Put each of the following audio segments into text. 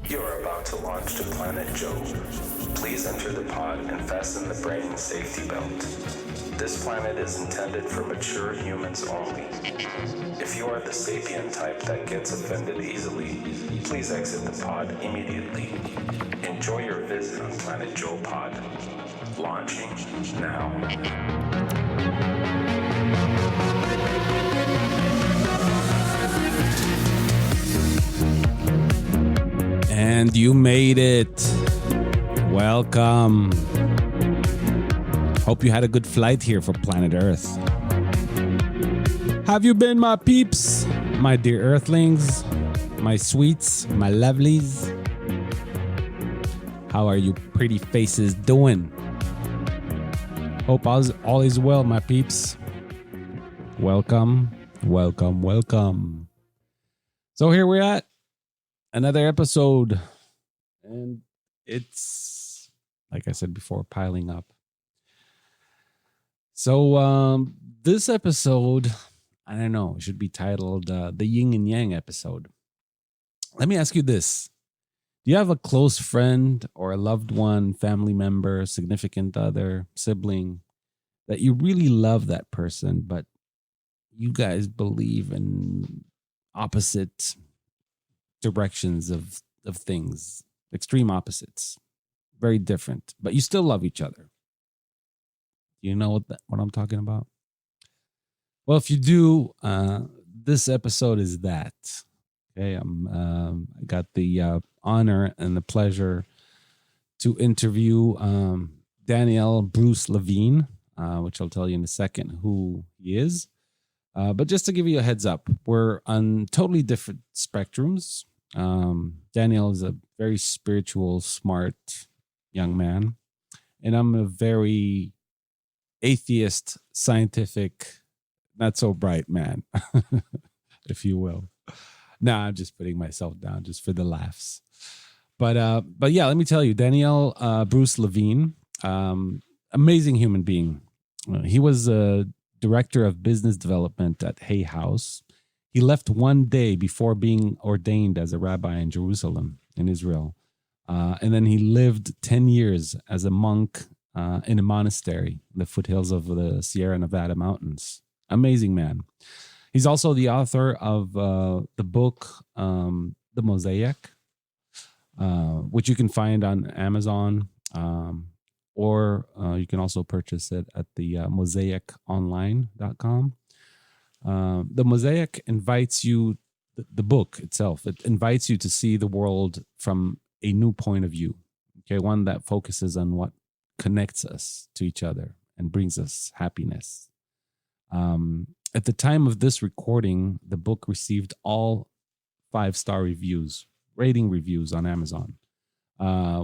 You're about to launch to Planet Joe. Please enter the pod and fasten the brain safety belt. This planet is intended for mature humans only. If you are the sapient type that gets offended easily, please exit the pod immediately. Enjoy your visit on Planet Joe Pod. Launching now. And you made it. Welcome. Hope you had a good flight here for planet Earth. Have you been, my peeps? My dear Earthlings? My sweets? My lovelies? How are you pretty faces doing? Hope all is well, my peeps. Welcome, welcome, welcome. So here we're at. Another episode, and it's, like I said before, piling up. So this episode, I don't know, it should be titled the Ying and Yang episode. Let me ask you this. Do you have a close friend or a loved one, family member, significant other, sibling, that you really love that person, but you guys believe in opposite directions of things, extreme opposites, very different, but you still love each other? You know what I'm talking about? Well, if you do, this episode is that. Okay, I got the honor and the pleasure to interview Daniel Bruce Levin, which I'll tell you in a second who he is. But just to give you a heads up, we're on totally different spectrums. Daniel is a very spiritual, smart young man, and I'm a very atheist, scientific, not so bright man, if you will. Nah, I'm just putting myself down just for the laughs. But yeah, let me tell you, Daniel Bruce Levin, amazing human being. He was a director of business development at Hay House. He left one day before being ordained as a rabbi in Jerusalem, in Israel. And then he lived 10 years as a monk in a monastery in the foothills of the Sierra Nevada mountains. Amazing man. He's also the author of the book, The Mosaic, which you can find on Amazon, or you can also purchase it at the mosaiconline.com. The Mosaic invites you, the book itself, it invites you to see the world from a new point of view. Okay, one that focuses on what connects us to each other and brings us happiness. At the time of this recording, the book received all 5-star reviews, rating reviews on Amazon,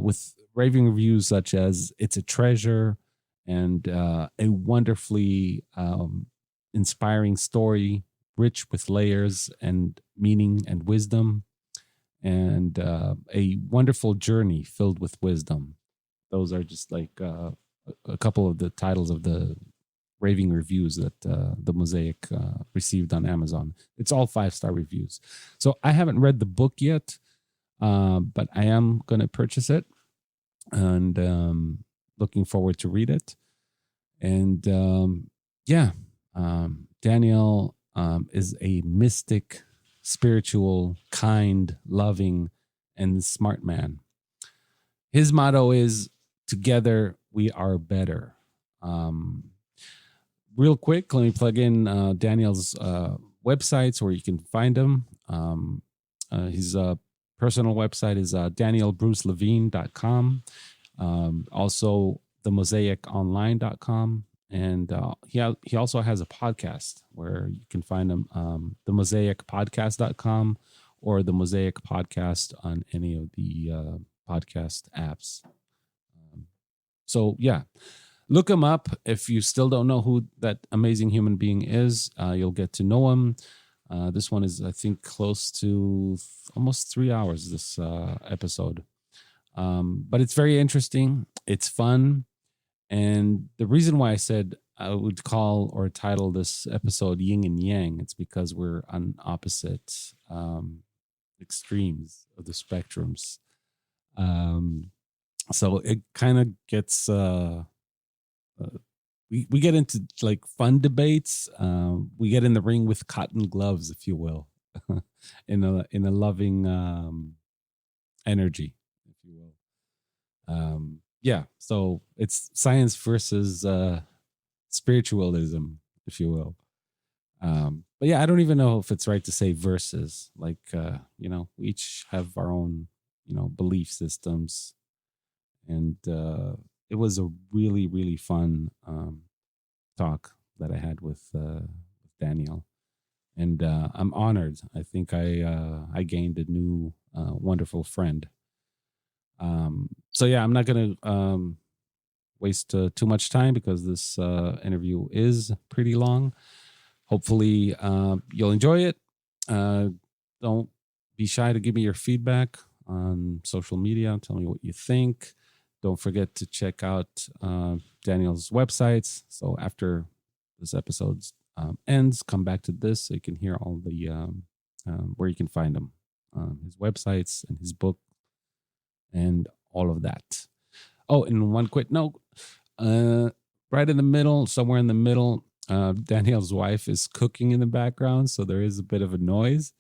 with raving reviews such as "It's a treasure" and "A wonderfully inspiring story, rich with layers and meaning and wisdom, and a wonderful journey filled with wisdom." Those are just like a couple of the titles of the raving reviews that the Mosaic received on Amazon. It's all 5-star reviews. So I haven't read the book yet, but I am going to purchase it, and looking forward to read it. And Daniel is a mystic, spiritual, kind, loving, and smart man. His motto is, "Together we are better." Real quick, let me plug in Daniel's websites where you can find him. His personal website is danielbrucelevine.com. Also, themosaiconline.com. And he also has a podcast where you can find him, themosaicpodcast.com or the Mosaic Podcast on any of the podcast apps. So, yeah. Look him up. If you still don't know who that amazing human being is, you'll get to know him. This one is, I think, close to almost 3 hours, this episode. But it's very interesting. It's fun. And the reason why I said I would call or title this episode Ying and Yang, it's because we're on opposite extremes of the spectrums. So it kind of gets we get into like fun debates. We get in the ring with cotton gloves, if you will, in a loving energy, if you will. Yeah, so it's science versus spiritualism, if you will. But yeah, I don't even know if it's right to say versus. Like, we each have our own, belief systems, and it was a really, really fun talk that I had with Daniel, and I'm honored. I think I gained a new wonderful friend. So yeah, I'm not gonna waste too much time because this interview is pretty long. Hopefully, you'll enjoy it. Don't be shy to give me your feedback on social media. Tell me what you think. Don't forget to check out Daniel's websites. So after this episode ends, come back to this so you can hear all the where you can find him, his websites and his book, and all of that. Oh, and one quick note: right in the middle, somewhere in the middle, Daniel's wife is cooking in the background, so there is a bit of a noise.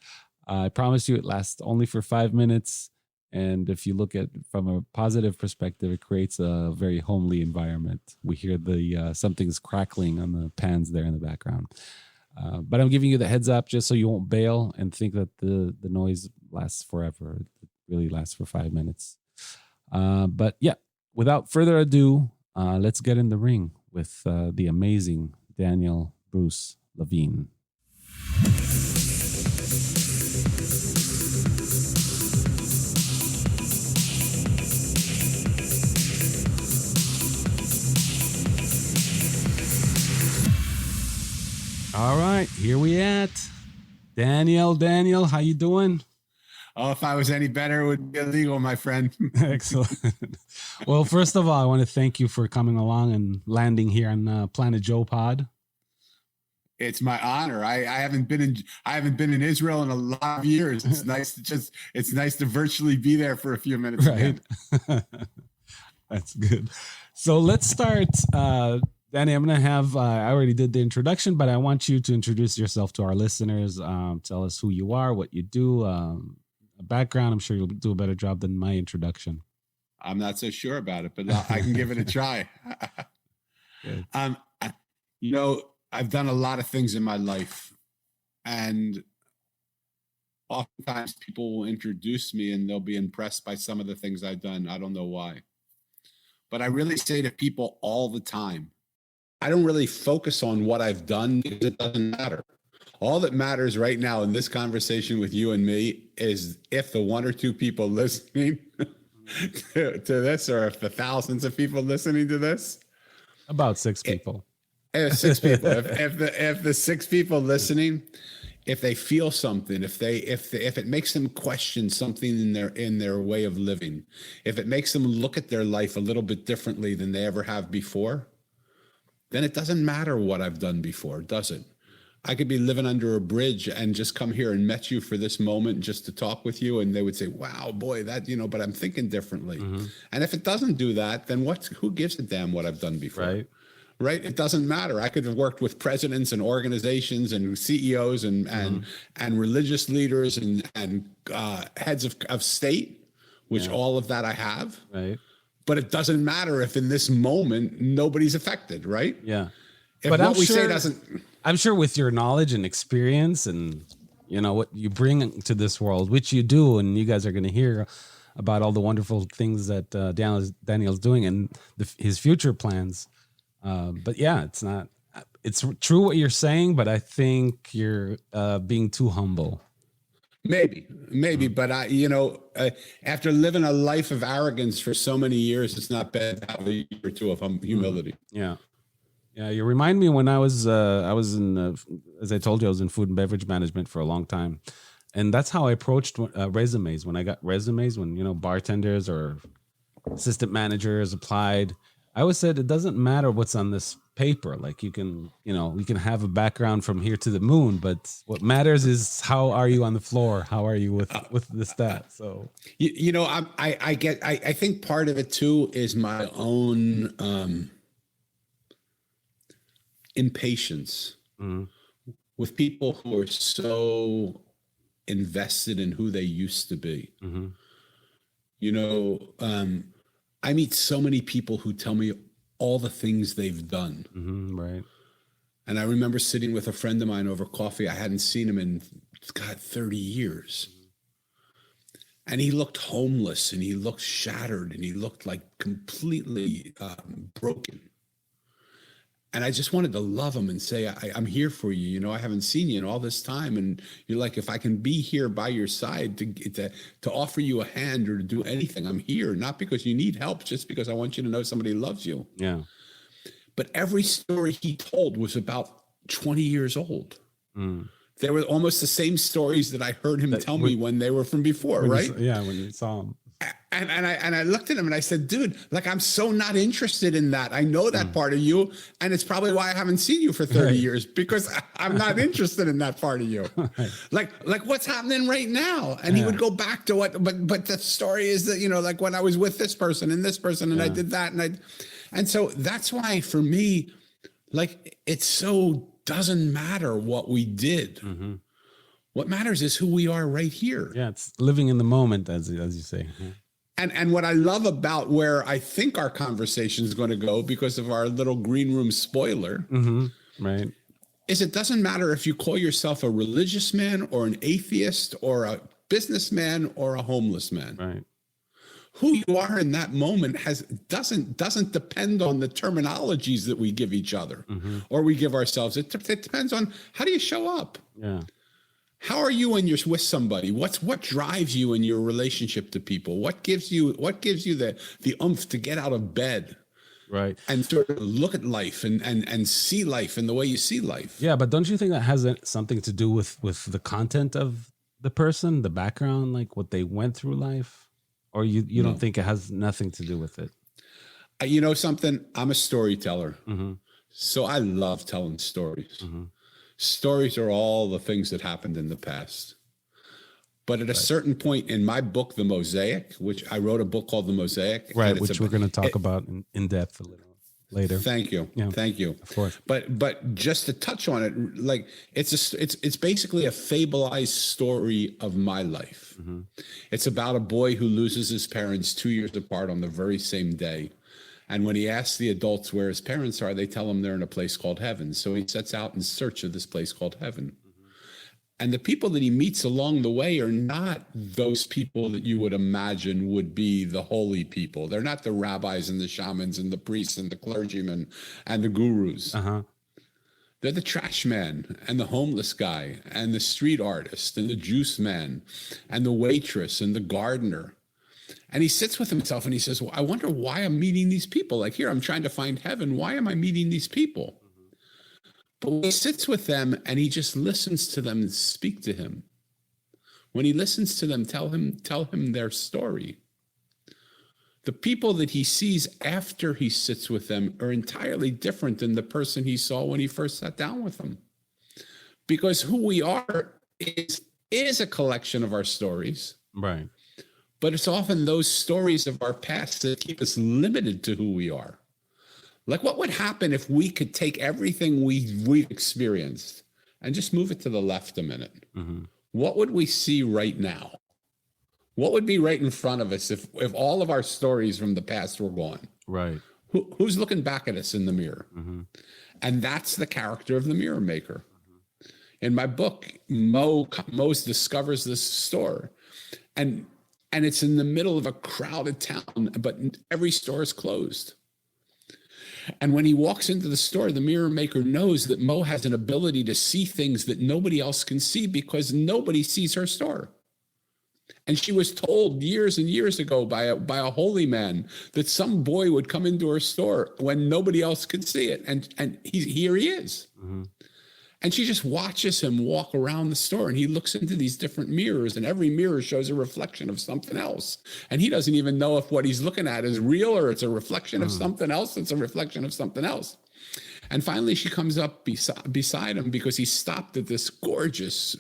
I promise you, it lasts only for 5 minutes. And if you look at it from a positive perspective, it creates a very homely environment. We hear the something's crackling on the pans there in the background. But I'm giving you the heads up just so you won't bail and think that the noise lasts forever. It really lasts for 5 minutes. But yeah, without further ado, let's get in the ring with the amazing Daniel Bruce Levin. All right, here we at. Daniel, how you doing? Oh, if I was any better, it would be illegal, my friend. Excellent. Well, first of all, I want to thank you for coming along and landing here on Planet Joe Pod. It's my honor. I haven't been in Israel in a lot of years. It's nice to virtually be there for a few minutes. Right. That's good. So let's start. Danny, I'm going to have, I already did the introduction, but I want you to introduce yourself to our listeners. Tell us who you are, what you do, a background. I'm sure you'll do a better job than my introduction. I'm not so sure about it, but I can give it a try. I've done a lot of things in my life, and oftentimes people will introduce me and they'll be impressed by some of the things I've done. I don't know why, but I really say to people all the time, I don't really focus on what I've done because it doesn't matter. All that matters right now in this conversation with you and me is if the one or two people listening to this, or if the thousands of people listening to this, about 6 people. 6 people. If the 6 people listening, if they feel something, if it makes them question something in their way of living, if it makes them look at their life a little bit differently than they ever have before, then it doesn't matter what I've done before, does it? I could be living under a bridge and just come here and met you for this moment just to talk with you, and they would say, wow, boy, that, but I'm thinking differently. Mm-hmm. And if it doesn't do that, then who gives a damn what I've done before? Right? It doesn't matter. I could have worked with presidents and organizations and CEOs and religious leaders and heads of state, which all of that I have. Right. But it doesn't matter if in this moment nobody's affected, right? Yeah. If but what we say doesn't. I'm sure with your knowledge and experience and what you bring to this world, which you do, and you guys are going to hear about all the wonderful things that Daniel's doing and his future plans. But yeah, it's true what you're saying, but I think you're being too humble. Maybe, but after living a life of arrogance for so many years, it's not bad to have a year or two of humility. Yeah. You remind me when I was in, as I told you, I was in food and beverage management for a long time, and that's how I approached resumes. When I got resumes, when bartenders or assistant managers applied, I always said it doesn't matter what's on this paper. Like you can have a background from here to the moon, but what matters is how are you on the floor? How are you with the stat? So I think part of it too is my own impatience with people who are so invested in who they used to be. I meet so many people who tell me all the things they've done. Right. And I remember sitting with a friend of mine over coffee. I hadn't seen him in, 30 years. And he looked homeless and he looked shattered and he looked like completely broken. And I just wanted to love him and say, I'm here for you. I haven't seen you in all this time. And you're like, if I can be here by your side to offer you a hand or to do anything, I'm here. Not because you need help, just because I want you to know somebody loves you. Yeah. But every story he told was about 20 years old. They were almost the same stories that I heard him tell me when they were from before, right? When you saw him. And I looked at him and I said, dude, like, I'm so not interested in that. I know that part of you. And it's probably why I haven't seen you for 30 years, because I'm not interested in that part of you. Like what's happening right now. And he would go back to but the story is that, like when I was with this person and this person and I did that. And so that's why for me, like, it so doesn't matter what we did. What matters is who we are right here. Yeah. It's living in the moment, as you say. And what I love about where I think our conversation is going to go, because of our little green room spoiler, right, is it doesn't matter if you call yourself a religious man or an atheist or a businessman or a homeless man. Right. Who you are in that moment doesn't depend on the terminologies that we give each other or we give ourselves. It depends on how do you show up. Yeah. How are you when you're with somebody? What drives you in your relationship to people? What gives you the oomph to get out of bed? Right. And sort of look at life and see life in the way you see life. Yeah, but don't you think that has something to do with the content of the person, the background, like what they went through life? Or you don't think it has nothing to do with it? You know something? I'm a storyteller. So I love telling stories. Stories are all the things that happened in the past. But at a certain point in my book, The Mosaic, which I wrote a book called The Mosaic. Right, which we're going to talk about in depth a little later. Thank you. Yeah, thank you. Of course. But just to touch on it, like it's basically a fableized story of my life. It's about a boy who loses his parents 2 years apart on the very same day. And when he asks the adults where his parents are, they tell him they're in a place called heaven. So he sets out in search of this place called heaven. And the people that he meets along the way are not those people that you would imagine would be the holy people. They're not the rabbis and the shamans and the priests and the clergymen and the gurus. They're the trash man and the homeless guy and the street artist and the juice man and the waitress and the gardener. And he sits with himself and he says, well, I wonder why I'm meeting these people. Like, here, I'm trying to find heaven. Why am I meeting these people? But when he sits with them and he just listens to them speak to him, when he listens to them tell him their story, the people that he sees after he sits with them are entirely different than the person he saw when he first sat down with them. Because who we are is a collection of our stories. Right. But it's often those stories of our past that keep us limited to who we are. Like, what would happen if we could take everything we've experienced and just move it to the left a minute? What would we see right now? What would be right in front of us if all of our stories from the past were gone? Right. Who's looking back at us in the mirror? And that's the character of the mirror maker. In my book, Mo discovers this store. And it's in the middle of a crowded town, but every store is closed. And when he walks into the store, the mirror maker knows that Mo has an ability to see things that nobody else can see because nobody sees her store. And she was told years and years ago by a holy man that some boy would come into her store when nobody else could see it. And here he is. And she just watches him walk around the store, and he looks into these different mirrors, and every mirror shows a reflection of something else. And he doesn't even know if what he's looking at is real or it's a reflection of something else. It's a reflection of something else. And finally, she comes up beside him because he stopped at this gorgeous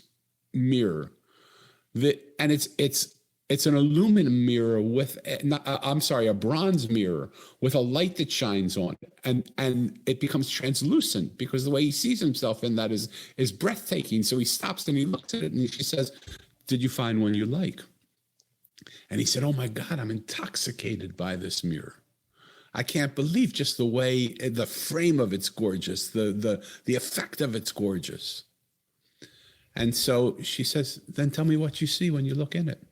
mirror and it's an aluminum mirror with, a bronze mirror with a light that shines on it. And it becomes translucent because the way he sees himself in that is breathtaking. So he stops and he looks at it, and she says, "Did you find one you like?" And he said, "Oh my God, I'm intoxicated by this mirror. I can't believe just the way the frame of it's gorgeous, the effect of it's gorgeous." And so she says, "Then tell me what you see when you look in it."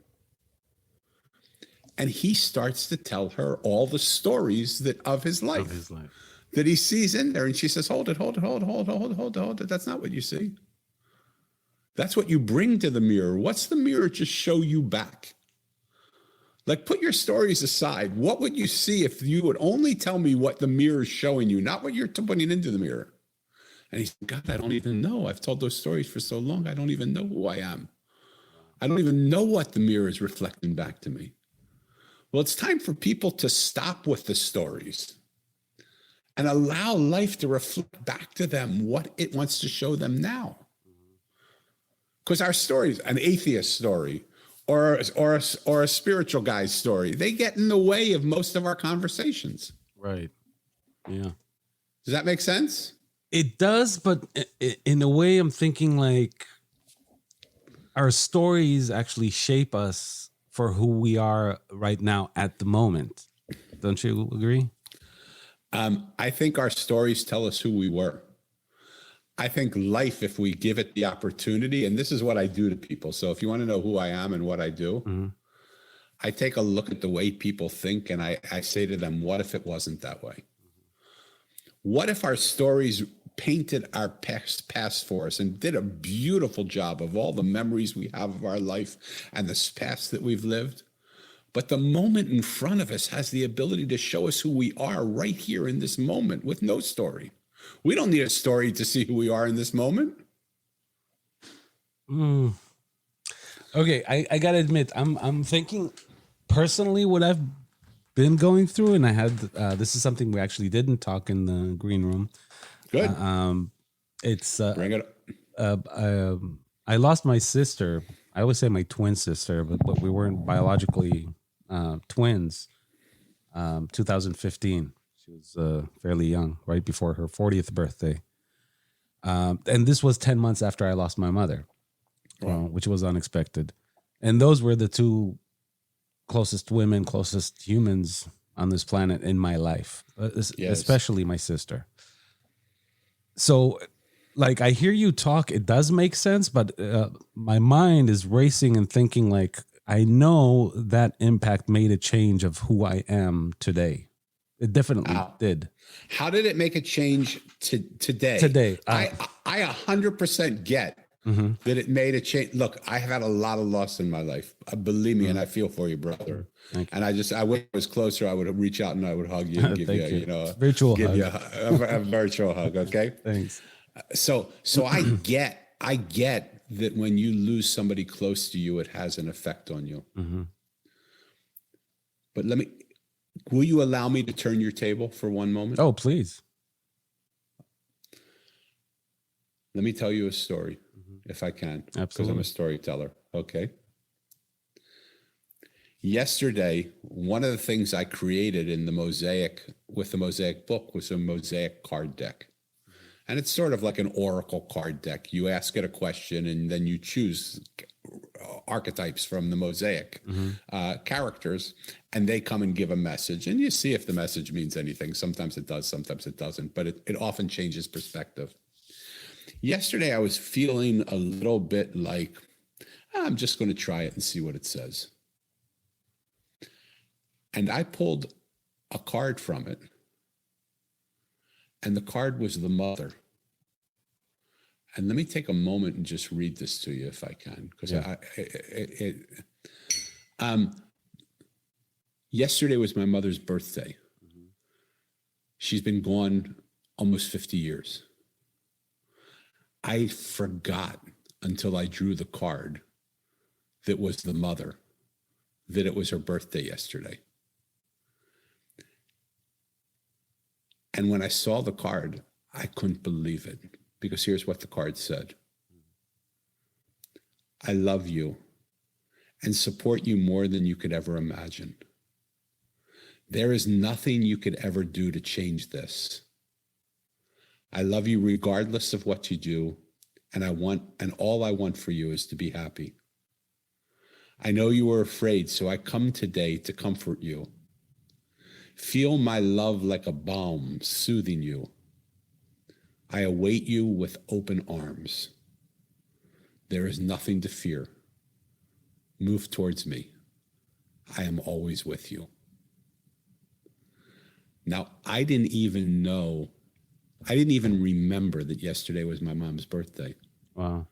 And he starts to tell her all the stories of his life that he sees in there. And she says, hold it. That's not what you see. That's what you bring to the mirror. What's the mirror to show you back? Like, put your stories aside. What would you see if you would only tell me what the mirror is showing you, not what you're putting into the mirror? And he said, "God, I don't even know. I've told those stories for so long. I don't even know who I am. I don't even know what the mirror is reflecting back to me." Well, it's time for people to stop with the stories and allow life to reflect back to them what it wants to show them now. Because our stories, an atheist story or a spiritual guy's story, they get in the way of most of our conversations. Right. Yeah. Does that make sense? It does, but in a way, I'm thinking like our stories actually shape us for who we are right now at the moment. Don't you agree? I think our stories tell us who we were. I think life, if we give it the opportunity, and this is what I do to people. So if you want to know who I am and what I do, I take a look at the way people think, and I say to them, what if it wasn't that way? What if our stories painted our past for us and did a beautiful job of all the memories we have of our life and this past that we've lived? But the moment in front of us has the ability to show us who we are right here in this moment with no story. We don't need a story to see who we are in this moment. Okay, I gotta admit, I'm thinking personally what I've been going through, and I had this is something we actually didn't talk in the green room. Good. It's Bring it up. I lost my sister. I always say my twin sister, but we weren't biologically twins. 2015. She was fairly young, right before her 40th birthday. And this was 10 months after I lost my mother, which was unexpected. And those were the two closest women, closest humans on this planet in my life, especially my sister. So, like, I hear you talk, it does make sense, but my mind is racing and thinking, like, I know that impact made a change of who I am today. It definitely did. How did it make a change today? Today. I 100% get that it made a change. Look, I have had a lot of loss in my life. Believe me, and I feel for you, brother. And I wish I was closer. I would reach out and I would hug you and give you, virtual give hug. you a virtual hug. Okay. Thanks. So I get that when you lose somebody close to you, it has an effect on you. But will you allow me to turn your table for one moment? Oh, please. Let me tell you a story, if I can. Absolutely. Because I'm a storyteller. Okay. Yesterday, one of the things I created in the Mosaic book was a Mosaic card deck. And it's sort of like an oracle card deck. You ask it a question and then you choose archetypes from the Mosaic characters, and they come and give a message. And you see if the message means anything. Sometimes it does, sometimes it doesn't, but it often changes perspective. Yesterday, I was feeling a little bit like, I'm just going to try it and see what it says. And I pulled a card from it. And the card was the mother. And let me take a moment and just read this to you if I can. Because yesterday was my mother's birthday. She's been gone almost 50 years. I forgot until I drew the card that was the mother, that it was her birthday yesterday. And when I saw the card, I couldn't believe it, because here's what the card said. I love you and support you more than you could ever imagine. There is nothing you could ever do to change this. I love you regardless of what you do, and all I want for you is to be happy. I know you were afraid, so I come today to comfort you. Feel my love like a balm soothing you. I await you with open arms. There is nothing to fear. Move towards me. I am always with you. Now, I didn't even remember that yesterday was my mom's birthday. Wow.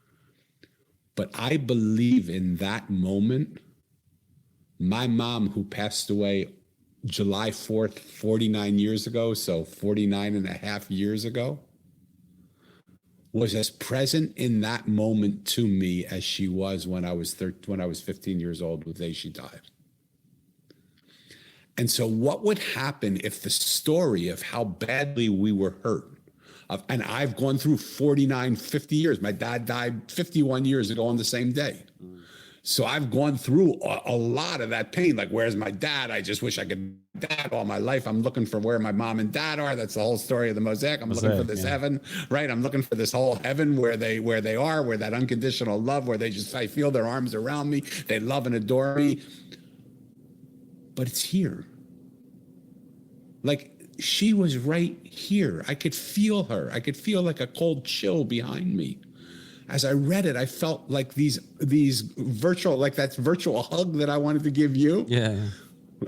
But I believe in that moment, my mom, who passed away July 4th, 49 years ago, so 49 and a half years ago, was as present in that moment to me as she was when I was 15 years old, the day she died. And so what would happen if the story of how badly we were hurt, and I've gone through 49, 50 years. My dad died 51 years ago on the same day. So I've gone through a lot of that pain. Like, where's my dad? I just wish I could dad all my life. I'm looking for where my mom and dad are. That's the whole story of the mosaic. I'm looking for this heaven, right? I'm looking for this whole heaven where they are, where that unconditional love, where I feel their arms around me. They love and adore me. But it's here. Like, she was right here. I could feel her. I could feel like a cold chill behind me. As I read it, I felt like these virtual, like that virtual hug that I wanted to give you. Yeah.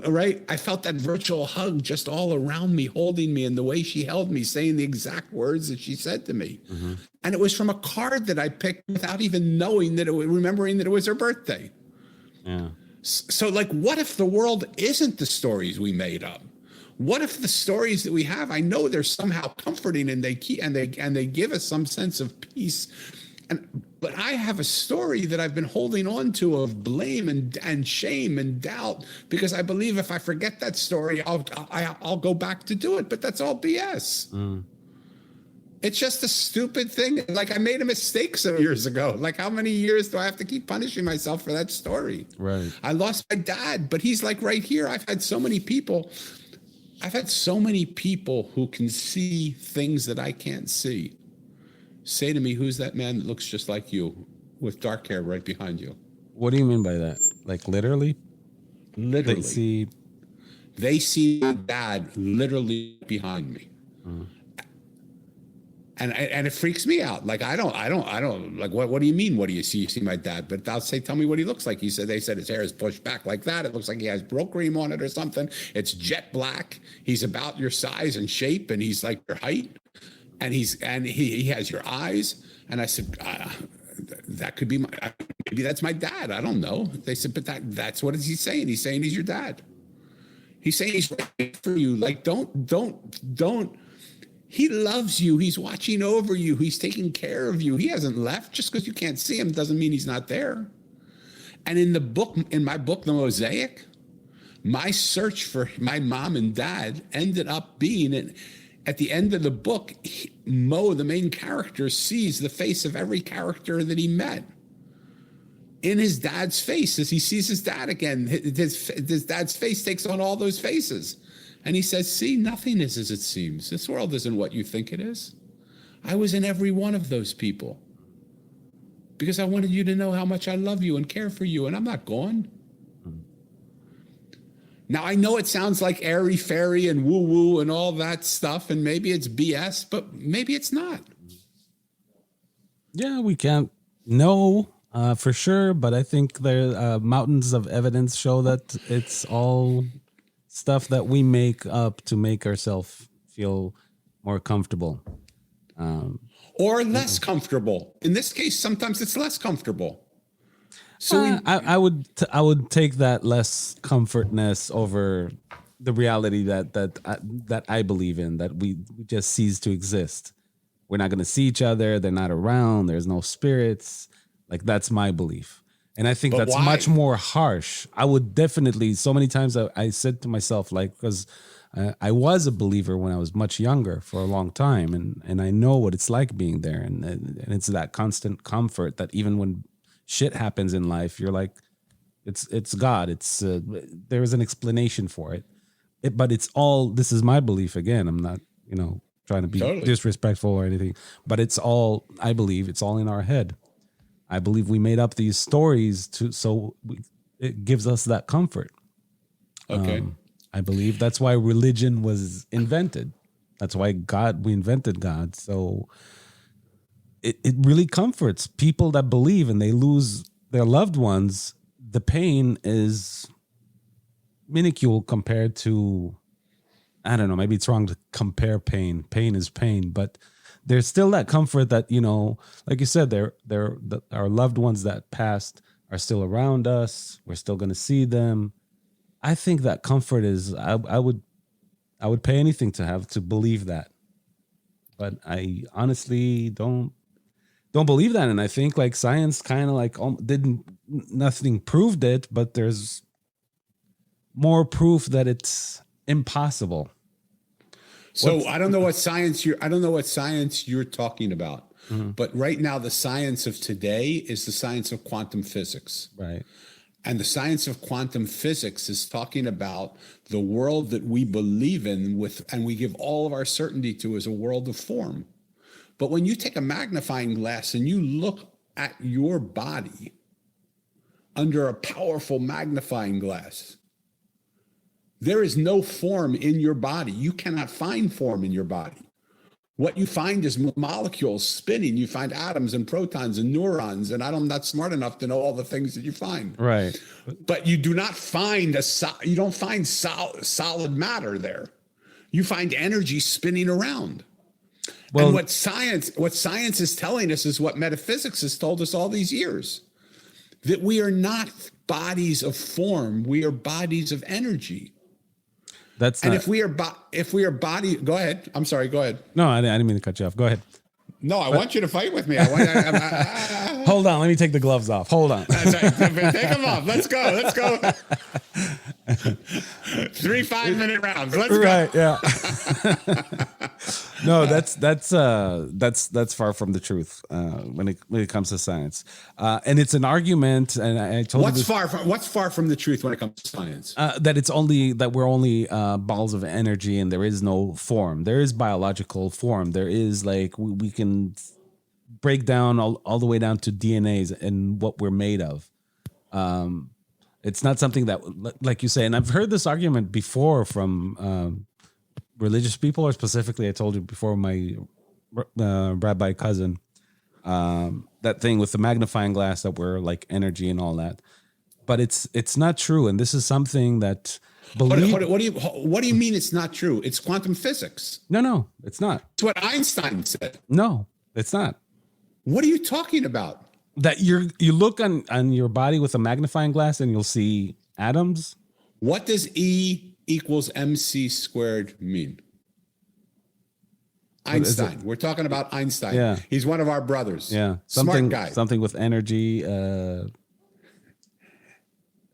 Right? I felt that virtual hug just all around me, holding me, and the way she held me, saying the exact words that she said to me. Mm-hmm. And it was from a card that I picked without even knowing remembering that it was her birthday. Yeah. So, like, what if the world isn't the stories we made up? What if the stories that we have, I know they're somehow comforting, and they give us some sense of peace. But I have a story that I've been holding on to of blame and shame and doubt, because I believe if I forget that story, I'll go back to do it. But that's all BS. Mm. It's just a stupid thing. Like, I made a mistake some years ago. Like, how many years do I have to keep punishing myself for that story? Right. I lost my dad, but he's like right here. I've had so many people who can see things that I can't see say to me, who's that man that looks just like you with dark hair right behind you? What do you mean by that? Like, literally? Literally. They see my dad literally behind me. Mm. And it freaks me out. Like, I don't like, what do you mean? What do you see? You see my dad, but I'll say, tell me what he looks like. They said his hair is pushed back like that. It looks like he has Brill cream on it or something. It's jet black. He's about your size and shape, and he's like your height. And he has your eyes. And I said, that could be maybe that's my dad. I don't know. They said, but that's what is he saying? He's saying he's your dad. He's saying he's right for you. Like, don't. He loves you. He's watching over you. He's taking care of you. He hasn't left. Just because you can't see him doesn't mean he's not there. And in my book, The Mosaic, my search for my mom and dad ended up being at the end of the book, Mo, the main character, sees the face of every character that he met in his dad's face. As he sees his dad again, his dad's face takes on all those faces. And he says, see, nothing is as it seems. This world isn't what you think it is. I was in every one of those people because I wanted you to know how much I love you and care for you, and I'm not gone. Now, I know it sounds like airy-fairy and woo-woo and all that stuff, and maybe it's BS, but maybe it's not. Yeah, we can't know for sure, but I think there mountains of evidence show that it's all stuff that we make up to make ourselves feel more comfortable. Or less comfortable. In this case, sometimes it's less comfortable. So I would take that less comfortness over the reality that I believe in, that we just cease to exist, we're not going to see each other. They're not around. There's no spirits. Like, that's my belief. And I think But that's why? much more harsh. I would definitely, so many times I said to myself, like, because I was a believer when I was much younger for a long time. And I know what it's like being there. And it's that constant comfort that even when shit happens in life, you're like, it's God. There is an explanation for it. But it's all, this is my belief. Again, I'm not, trying to be Totally. disrespectful or anything, but it's all, I believe it's all in our head. I believe we made up these stories it gives us that comfort. Okay. I believe that's why religion was invented. That's why we invented God. So it really comforts people that believe, and they lose their loved ones. The pain is minuscule compared to, I don't know, maybe it's wrong to compare pain. Pain is pain, but there's still that comfort that, like you said, our loved ones that passed are still around us. We're still going to see them. I think that comfort is, I would pay anything to believe that. But I honestly don't believe that. And I think like science kind of like nothing proved it, but there's more proof that it's impossible. So I don't know what science you're talking about. Mm-hmm. But right now, the science of today is the science of quantum physics. Right. And the science of quantum physics is talking about the world that we believe in and we give all of our certainty to as a world of form. But when you take a magnifying glass and you look at your body under a powerful magnifying glass, there is no form in your body. You cannot find form in your body. What you find is molecules spinning. You find atoms and protons and neurons, and I'm not smart enough to know all the things that you find. Right. But you do not find solid matter there. You find energy spinning around. Well, and what science is telling us is what metaphysics has told us all these years, that we are not bodies of form. We are bodies of energy. If we are body, go ahead. I'm sorry. Go ahead. No, I didn't mean to cut you off. Go ahead. No, I want you to fight with me. Hold on. Let me take the gloves off. Hold on. Take them off. Let's go. 3 5-minute rounds. Let's go. Right. Yeah. No, that's far from the truth when it comes to science, and it's an argument. And I told what's far from the truth when it comes to science? That we're only balls of energy, and there is no form. There is biological form. There is like we can break down all the way down to DNAs and what we're made of. It's not something that, like you say, and I've heard this argument before from religious people, or specifically, I told you before, my rabbi cousin, that thing with the magnifying glass that we're like energy and all that. But it's not true, and this is something that What do you mean it's not true? It's quantum physics. No, it's not. It's what Einstein said. No, it's not. What are you talking about? That you look on your body with a magnifying glass and you'll see atoms. What does E equals MC squared mean? Einstein. We're talking about Einstein. Yeah. He's one of our brothers. Yeah. Smart guy. Something with energy.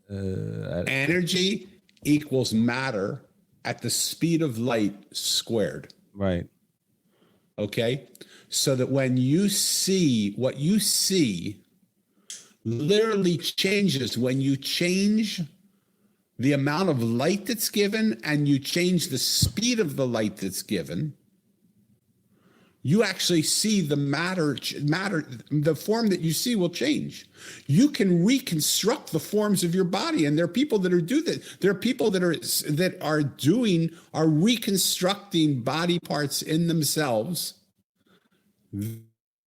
Energy equals matter at the speed of light squared. Right. Okay. So that when you see, what you see literally changes when you change the amount of light that's given and you change the speed of the light that's given. You actually see the matter, the form that you see will change. You can reconstruct the forms of your body, and there are people that do that. There are people that are reconstructing body parts in themselves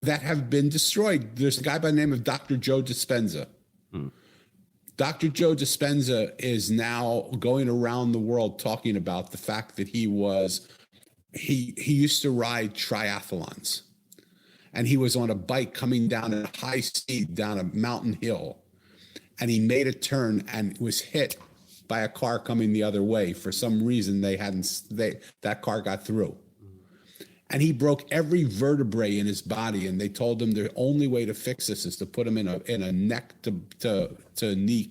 that have been destroyed. There's a guy by the name of Dr. Joe Dispenza. Dr. Joe Dispenza is now going around the world talking about the fact that he used to ride triathlons, and he was on a bike coming down at high speed down a mountain hill, and he made a turn and was hit by a car coming the other way. For some reason, that car got through. And he broke every vertebrae in his body. And they told him the only way to fix this is to put him in a neck to knee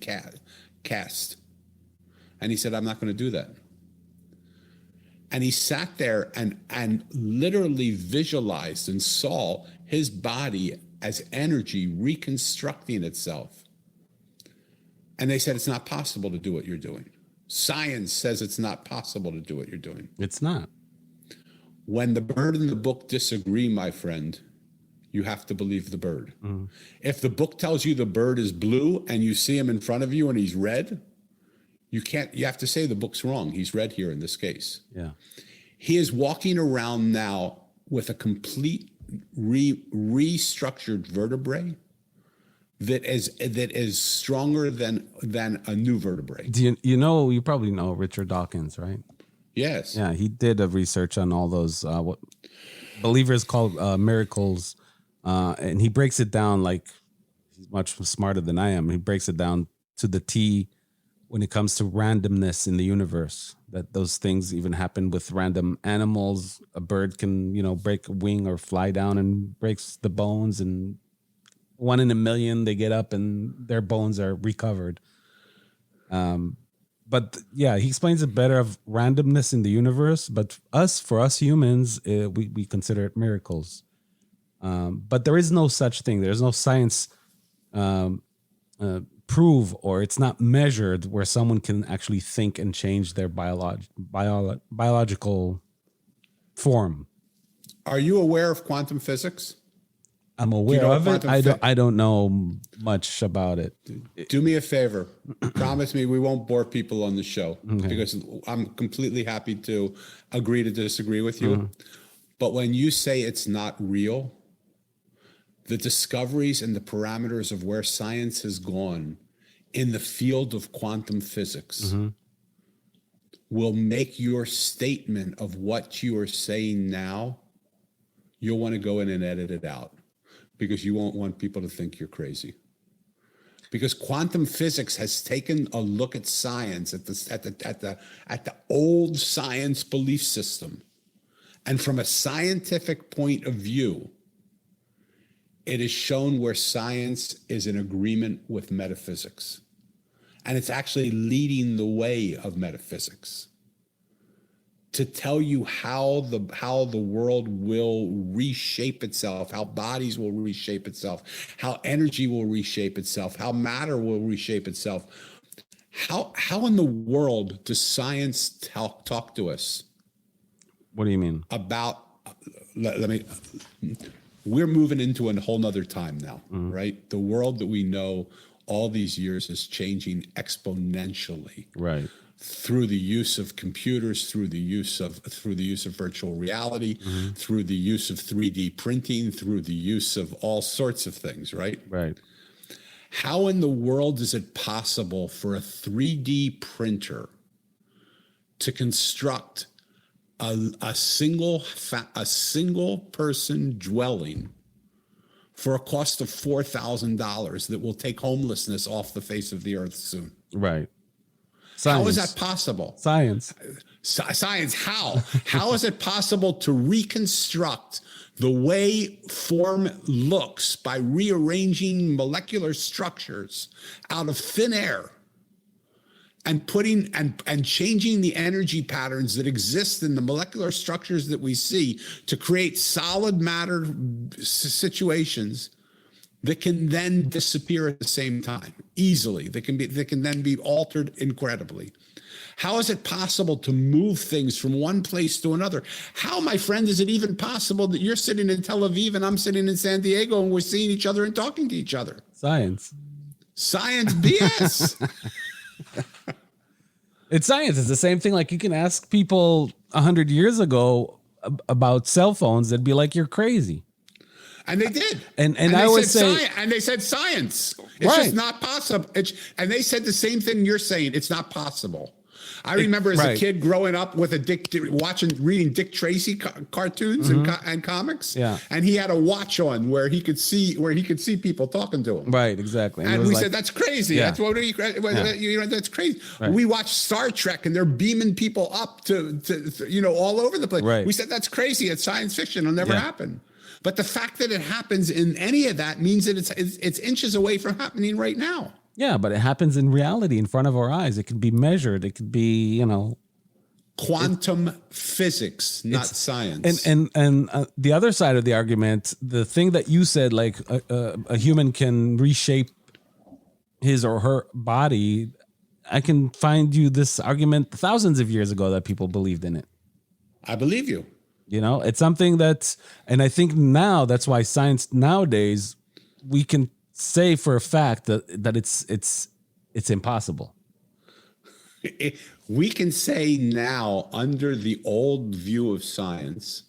cast. And he said, I'm not going to do that. And he sat there and literally visualized and saw his body as energy reconstructing itself. And they said, it's not possible to do what you're doing. Science says it's not possible to do what you're doing. It's not. When the bird and the book disagree, my friend, you have to believe the bird. Mm-hmm. If the book tells you the bird is blue and you see him in front of you and he's red, you have to say the book's wrong. He's red here in this case. Yeah. He is walking around now with a complete restructured vertebrae that is stronger than a new vertebrae. You probably know Richard Dawkins, right? Yes. Yeah, he did a research on all those what believers call miracles, and he breaks it down like he's much smarter than I am. He breaks it down to the T when it comes to randomness in the universe. That those things even happen with random animals. A bird can, break a wing or fly down and breaks the bones, and 1 in a million they get up and their bones are recovered. But yeah, he explains it better of randomness in the universe. But for us humans, we consider it miracles. But there is no such thing. There's no science prove, or it's not measured where someone can actually think and change their biological form. Are you aware of quantum physics? I'm aware of it. I don't know much about it. Do me a favor. Promise me we won't bore people on the show, because I'm completely happy to agree to disagree with you. Mm-hmm. But when you say it's not real, the discoveries and the parameters of where science has gone in the field of quantum physics will make your statement of what you are saying now, you'll want to go in and edit it out, because you won't want people to think you're crazy. Because quantum physics has taken a look at science, at the old science belief system, and from a scientific point of view, it is shown where science is in agreement with metaphysics. And it's actually leading the way of metaphysics to tell you how the world will reshape itself, how bodies will reshape itself, how energy will reshape itself, how matter will reshape itself. How in the world does science talk to us? What do you mean? About, we're moving into a whole nother time now, right? The world that we know all these years is changing exponentially. Right. Through the use of computers, through the use of virtual reality, through the use of 3D printing, through the use of all sorts of things, right? Right. How in the world is it possible for a 3D printer to construct a single person dwelling for a cost of $4,000 that will take homelessness off the face of the earth soon? Right. Science. How is that possible? Science. Science, how? How is it possible to reconstruct the way form looks by rearranging molecular structures out of thin air and putting and changing the energy patterns that exist in the molecular structures that we see to create solid matter situations that can then disappear at the same time easily? That can then be altered incredibly. How is it possible to move things from one place to another? How, my friend, is it even possible that you're sitting in Tel Aviv and I'm sitting in San Diego and we're seeing each other and talking to each other? Science BS. It's science. It's the same thing. Like, you can ask people 100 years ago about cell phones. They'd be like, you're crazy. And they did. And I would say, and they said science. It's just not possible. And they said the same thing you're saying. It's not possible. I remember as a right. kid growing up with reading Dick Tracy cartoons and comics. Yeah. And he had a watch on where he could see people talking to him. Right, exactly. And we said, that's crazy. Yeah. That's that's crazy. Right. We watched Star Trek and they're beaming people up to all over the place. Right. We said, that's crazy. It's science fiction. It'll never Yeah. happen. But the fact that it happens in any of that means that it's inches away from happening right now. Yeah, but it happens in reality in front of our eyes. It could be measured. It could be, quantum physics, not science. And the other side of the argument, the thing that you said, like a human can reshape his or her body, I can find you this argument thousands of years ago that people believed in it. I believe you. It's something and I think now that's why science nowadays, we can say for a fact that it's impossible. We can say now, under the old view of science,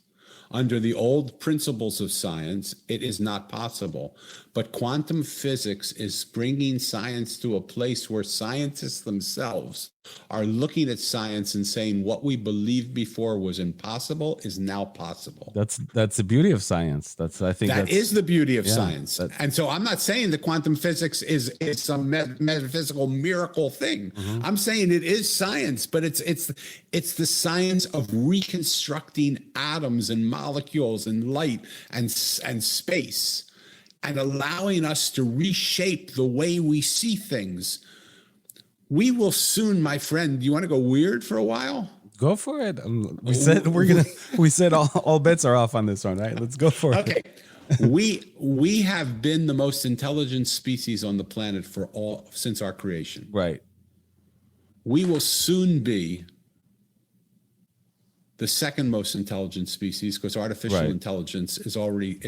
under the old principles of science, it is not possible. But quantum physics is bringing science to a place where scientists themselves are looking at science and saying what we believed before was impossible is now possible. That's the beauty of science. I think that is the beauty of science. And so I'm not saying that quantum physics is some metaphysical miracle thing. Mm-hmm. I'm saying it is science, but it's the science of reconstructing atoms and molecules and light and space, and allowing us to reshape the way we see things. We will soon, my friend. Do you want to go weird for a while? Go for it. We said all bets are off on this one, right? Let's go for it. Okay. We have been the most intelligent species on the planet since our creation. Right. We will soon be the second most intelligent species because artificial intelligence is already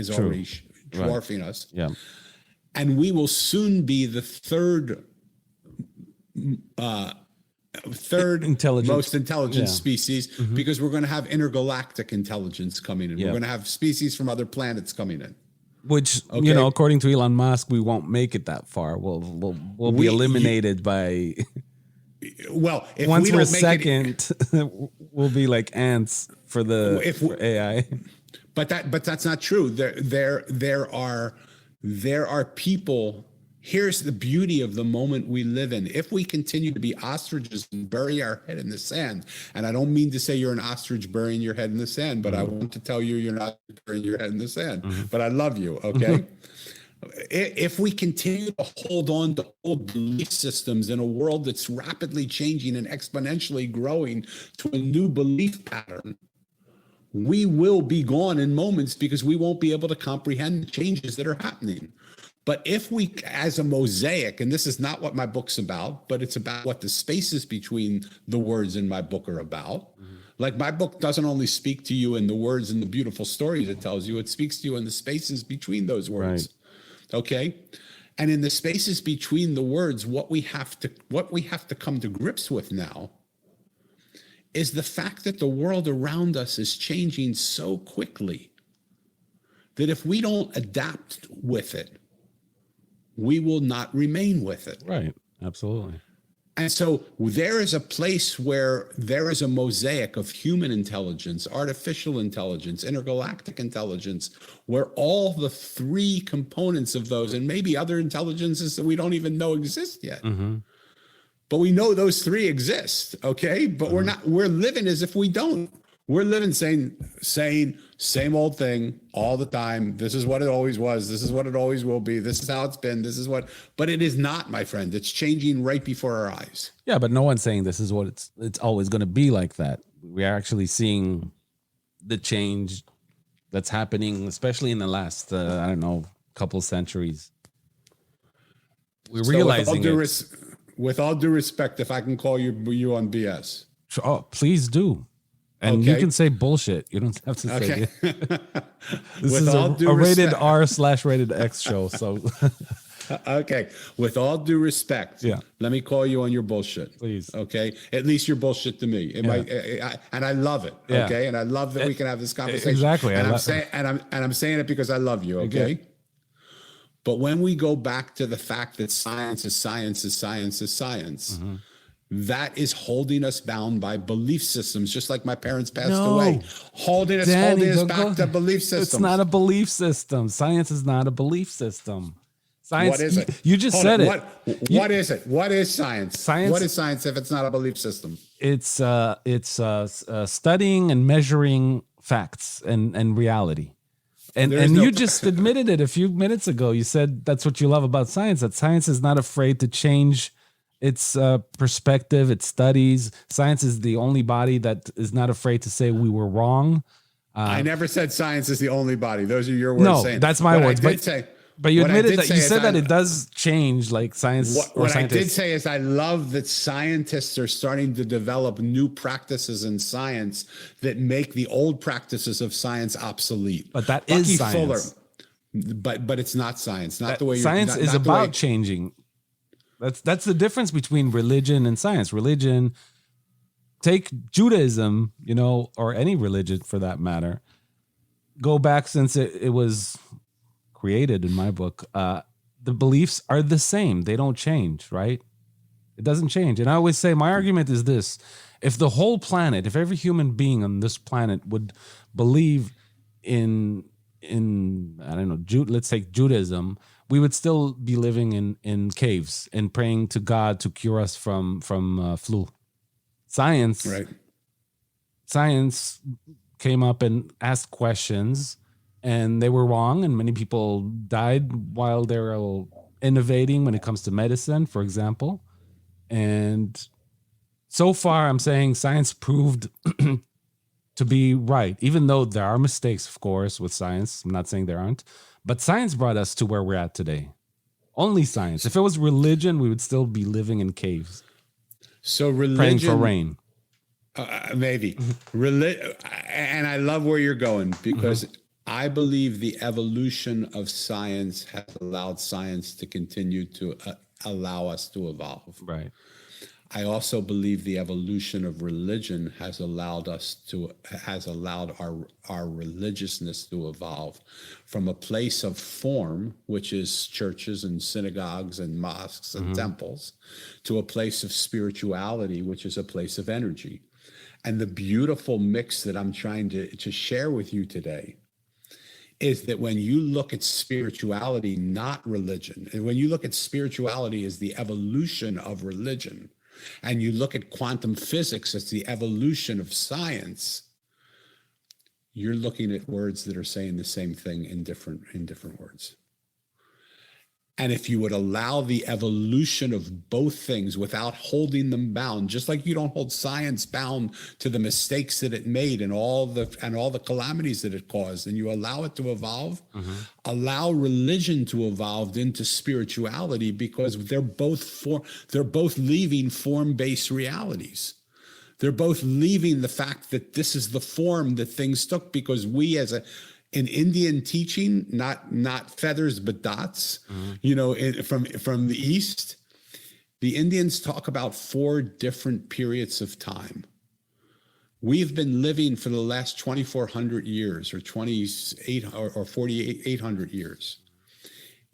dwarfing us. Yeah. And we will soon be the third most intelligent species because we're going to have intergalactic intelligence coming in. We're going to have species from other planets coming in. Which, according to Elon Musk, we won't make it that far. We'll be eliminated by... Well, if once we we're don't make second, we'll be like ants for AI. But that's not true. There are people. Here's the beauty of the moment we live in. If we continue to be ostriches and bury our head in the sand, and I don't mean to say you're an ostrich burying your head in the sand, but I want to tell you you're not burying your head in the sand. But I love you, okay? If we continue to hold on to old belief systems in a world that's rapidly changing and exponentially growing to a new belief pattern, we will be gone in moments because we won't be able to comprehend the changes that are happening. But if we, as a mosaic, and this is not what my book's about, but it's about what the spaces between the words in my book are about. Like, my book doesn't only speak to you in the words and the beautiful stories it tells you, it speaks to you in the spaces between those words. Right. Okay? And in the spaces between the words, what we have to come to grips with now is the fact that the world around us is changing so quickly that if we don't adapt with it, we will not remain with it. Right. Absolutely. And so there is a place where there is a mosaic of human intelligence, artificial intelligence, intergalactic intelligence, where all the three components of those, and maybe other intelligences that we don't even know exist yet. But we know those three exist, okay? But we're living as if we don't. We're living saying same old thing all the time. This is what it always was. This is what it always will be. This is how it's been. But it is not, my friend. It's changing right before our eyes. Yeah, but no one's saying this is what it's always going to be like that. We are actually seeing the change that's happening, especially in the last, couple centuries. We're realizing with all due respect, if I can call you on BS. Oh, please do. And you can say bullshit. You don't have to say it. This is a rated R/rated X show. So, okay. With all due respect, let me call you on your bullshit. Please. Okay. At least you're bullshit to me. And I love it. Yeah. Okay. And I love that we can have this conversation. Exactly. And I'm saying it because I love you. Okay. But when we go back to the fact that science is science is science is science, that is holding us bound by belief systems, just like my parents passed No. away, holding us back to belief systems. It's not a belief system. Science is not a belief system. Science, what is it? You just said it. What is it? What is science? Science? What is science if it's not a belief system? It's studying and measuring facts and reality. And you just admitted it a few minutes ago. You said that's what you love about science, that science is not afraid to change its perspective, its studies. Science is the only body that is not afraid to say we were wrong. I never said science is the only body. Those are your words. No, that's my words. But you admitted that you said that it does change, like science. What I did say is I love that scientists are starting to develop new practices in science that make the old practices of science obsolete. But that is science. Fuller, but it's not science. Not the way science is about changing. That's the difference between religion and science. Religion, take Judaism, or any religion for that matter. Go back since it was created in my book, the beliefs are the same. They don't change, right? It doesn't change. And I always say my argument is this: if the whole planet, if every human being on this planet would believe in I don't know, let's take Judaism, we would still be living in caves and praying to God to cure us from flu. Science came up and asked questions, and they were wrong, and many people died while they were innovating when it comes to medicine, for example. And so far, I'm saying science proved to be right, even though there are mistakes, of course, with science. I'm not saying there aren't, but science brought us to where we're at today. Only science. If it was religion, we would still be living in caves. So religion, praying for rain. Maybe. And I love where you're going, because I believe the evolution of science has allowed science to continue to allow us to evolve. Right. I also believe the evolution of religion has allowed our religiousness to evolve from a place of form, which is churches and synagogues and mosques and temples, to a place of spirituality, which is a place of energy. And the beautiful mix that I'm trying to share with you today is that when you look at spirituality, not religion, and when you look at spirituality as the evolution of religion, and you look at quantum physics as the evolution of science, you're looking at words that are saying the same thing in different words. And if you would allow the evolution of both things without holding them bound, just like you don't hold science bound to the mistakes that it made and all the calamities that it caused, and you allow it to evolve, allow religion to evolve into spirituality, because they're both leaving form-based realities. They're both leaving the fact that this is the form that things took, because we in Indian teaching, not feathers but dots, from the East, the Indians talk about 4 different periods of time. We've been living for the last 2,400 years, or 4,800 years,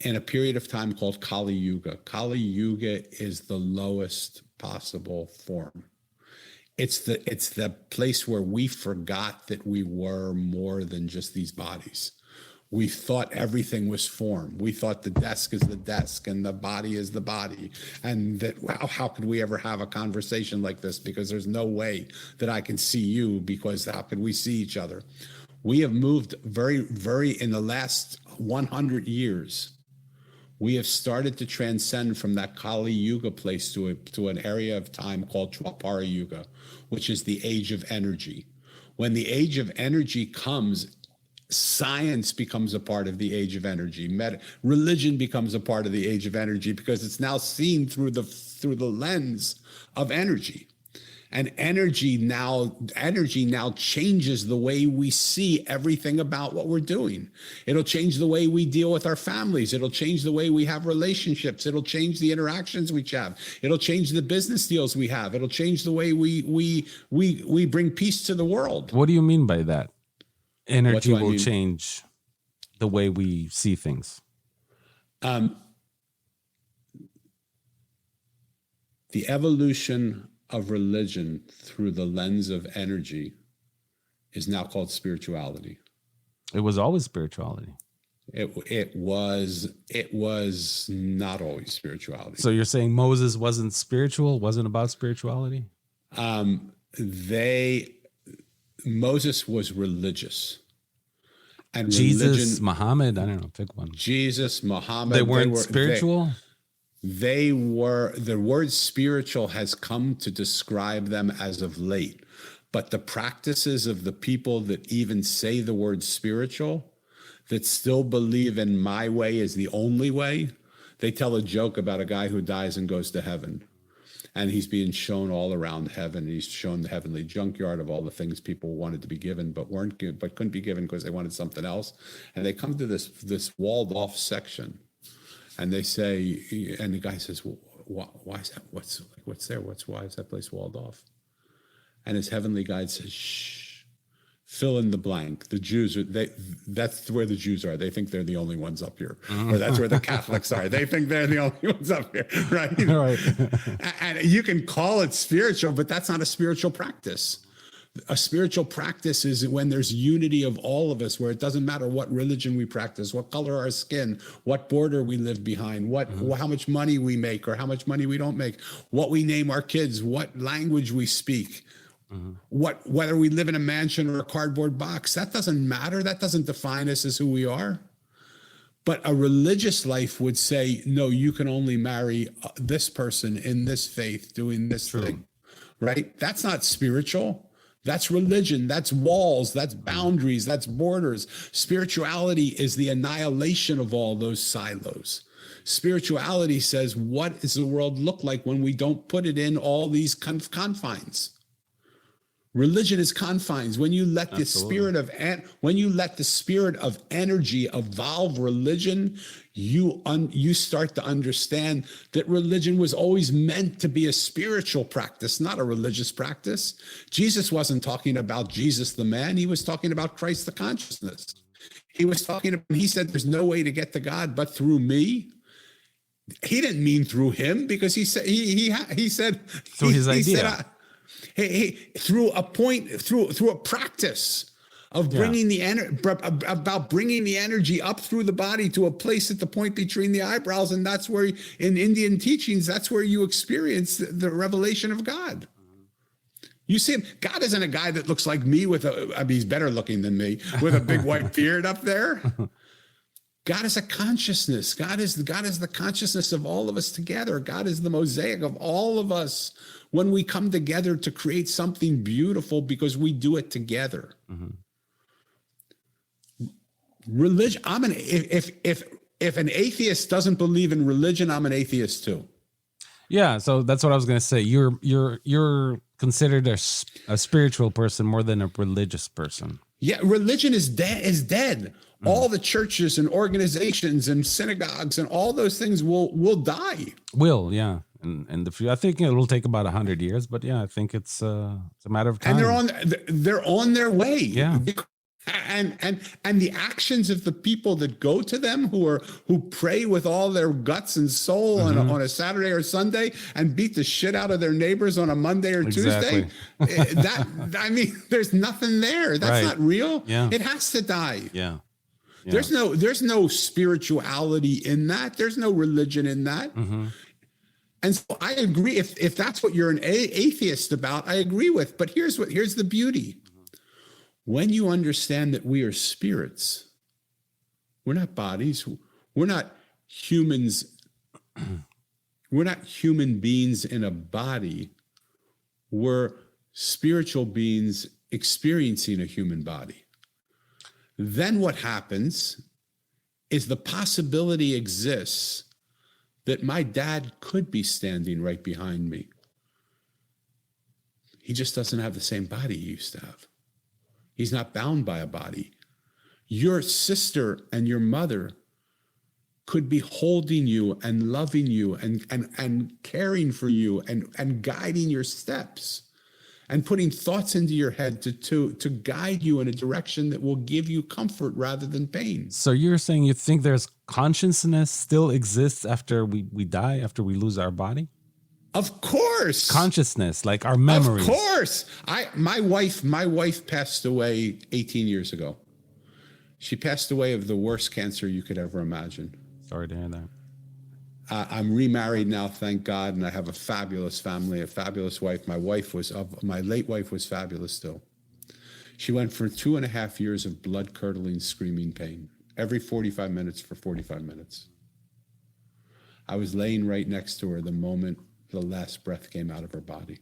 in a period of time called Kali Yuga. Kali Yuga is the lowest possible form. It's the place where we forgot that we were more than just these bodies. We thought everything was form. We thought the desk is the desk and the body is the body. And that, wow, how could we ever have a conversation like this? Because there's no way that I can see you, because how could we see each other? We have moved very, very, in the last 100 years, we have started to transcend from that Kali Yuga place to an area of time called Dwapara Yuga, which is the age of energy. When the age of energy comes, science becomes a part of the age of energy. Religion becomes a part of the age of energy, because it's now seen through the lens of energy. And energy now changes the way we see everything about what we're doing. It'll change the way we deal with our families. It'll change the way we have relationships. It'll change the interactions we have. It'll change the business deals we have. It'll change the way we bring peace to the world. What do you mean by that? Energy will change the way we see things. The evolution of religion through the lens of energy is now called spirituality. It was always spirituality. It was not always spirituality. So you're saying Moses wasn't spiritual, wasn't about spirituality? Moses was religious. And Jesus, religion, Muhammad, I don't know, pick one. Jesus, Muhammad. They weren't spiritual? They were, the word spiritual has come to describe them as of late. But the practices of the people that even say the word spiritual, that still believe in my way is the only way, they tell a joke about a guy who dies and goes to heaven. And he's being shown all around heaven. He's shown the heavenly junkyard of all the things people wanted to be given, but couldn't be given because they wanted something else. And they come to this walled off section, and they say, and the guy says, well, why is that? What's there? Why is that place walled off? And his heavenly guide says, shh, fill in the blank. The Jews that's where the Jews are. They think they're the only ones up here. Or that's where the Catholics are. They think they're the only ones up here, right? Right. And you can call it spiritual, but that's not a spiritual practice. A spiritual practice is when there's unity of all of us, where it doesn't matter what religion we practice, what color our skin, what border we live behind, how much money we make or how much money we don't make, what we name our kids, what language we speak. Whether we live in a mansion or a cardboard box, that doesn't matter. That doesn't define us as who we are. But a religious life would say, no, you can only marry this person in this faith doing this thing, right? That's not spiritual. That's religion. That's walls. That's boundaries. That's borders. Spirituality is the annihilation of all those silos. Spirituality says, what does the world look like when we don't put it in all these confines? Religion is confines. When you let the spirit of energy evolve religion, you start to understand that religion was always meant to be a spiritual practice, not a religious practice. Jesus wasn't talking about Jesus the man. He was talking about Christ the consciousness. He said, there's no way to get to God but through me. He didn't mean through him, because he said through his idea. Through a practice of bringing the energy up through the body to a place at the point between the eyebrows, and that's where, in Indian teachings, that's where you experience the revelation of God. You see him. God isn't a guy that looks like me he's better looking than me, with a big white beard up there. God is a consciousness. God is the consciousness of all of us together. God is the mosaic of all of us when we come together to create something beautiful, because we do it together. Religion. If an atheist doesn't believe in religion, I'm an atheist too. Yeah, so that's what I was going to say. You're considered a spiritual person more than a religious person. Yeah, religion is dead. All the churches and organizations and synagogues and all those things will die. Yeah. And I think it'll take about 100 years, but yeah, I think it's a matter of time. And they're on their way. Yeah. And the actions of the people that go to them, who pray with all their guts and soul on a Saturday or Sunday, and beat the shit out of their neighbors on a Monday or Tuesday, there's nothing there. That's not real. Yeah. It has to die. Yeah. There's no spirituality in that. There's no religion in that. And so I agree. If that's what you're an atheist about, I agree with. But here's the beauty. When you understand that we are spirits, we're not bodies. We're not humans. We're not human beings in a body. We're spiritual beings experiencing a human body. Then what happens is the possibility exists that my dad could be standing right behind me. He just doesn't have the same body he used to have. He's not bound by a body. Your sister and your mother could be holding you and loving you and caring for you and guiding your steps and putting thoughts into your head to guide you in a direction that will give you comfort rather than pain. So you're saying you think there's consciousness still exists after we die, after we lose our body? Of course. Consciousness, like our memories. Of course. My wife passed away 18 years ago. She passed away of the worst cancer you could ever imagine. Sorry to hear that. I'm remarried now, thank God, and I have a fabulous family, a fabulous wife. My late wife was fabulous still. She went for 2.5 years of blood-curdling, screaming pain, every 45 minutes for 45 minutes. I was laying right next to her the moment the last breath came out of her body.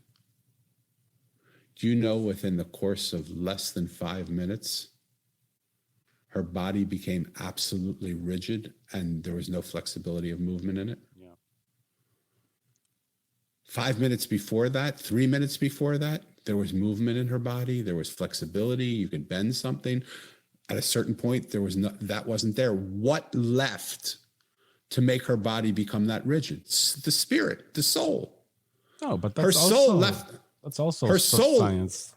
Do you know within the course of less than 5 minutes, her body became absolutely rigid and there was no flexibility of movement in it? Yeah. 5 minutes before that, 3 minutes before that, there was movement in her body. There was flexibility. You could bend something. At a certain point, that wasn't there. What left to make her body become that rigid? The spirit, the soul. Oh, but that's her soul left. That's also her soul. Science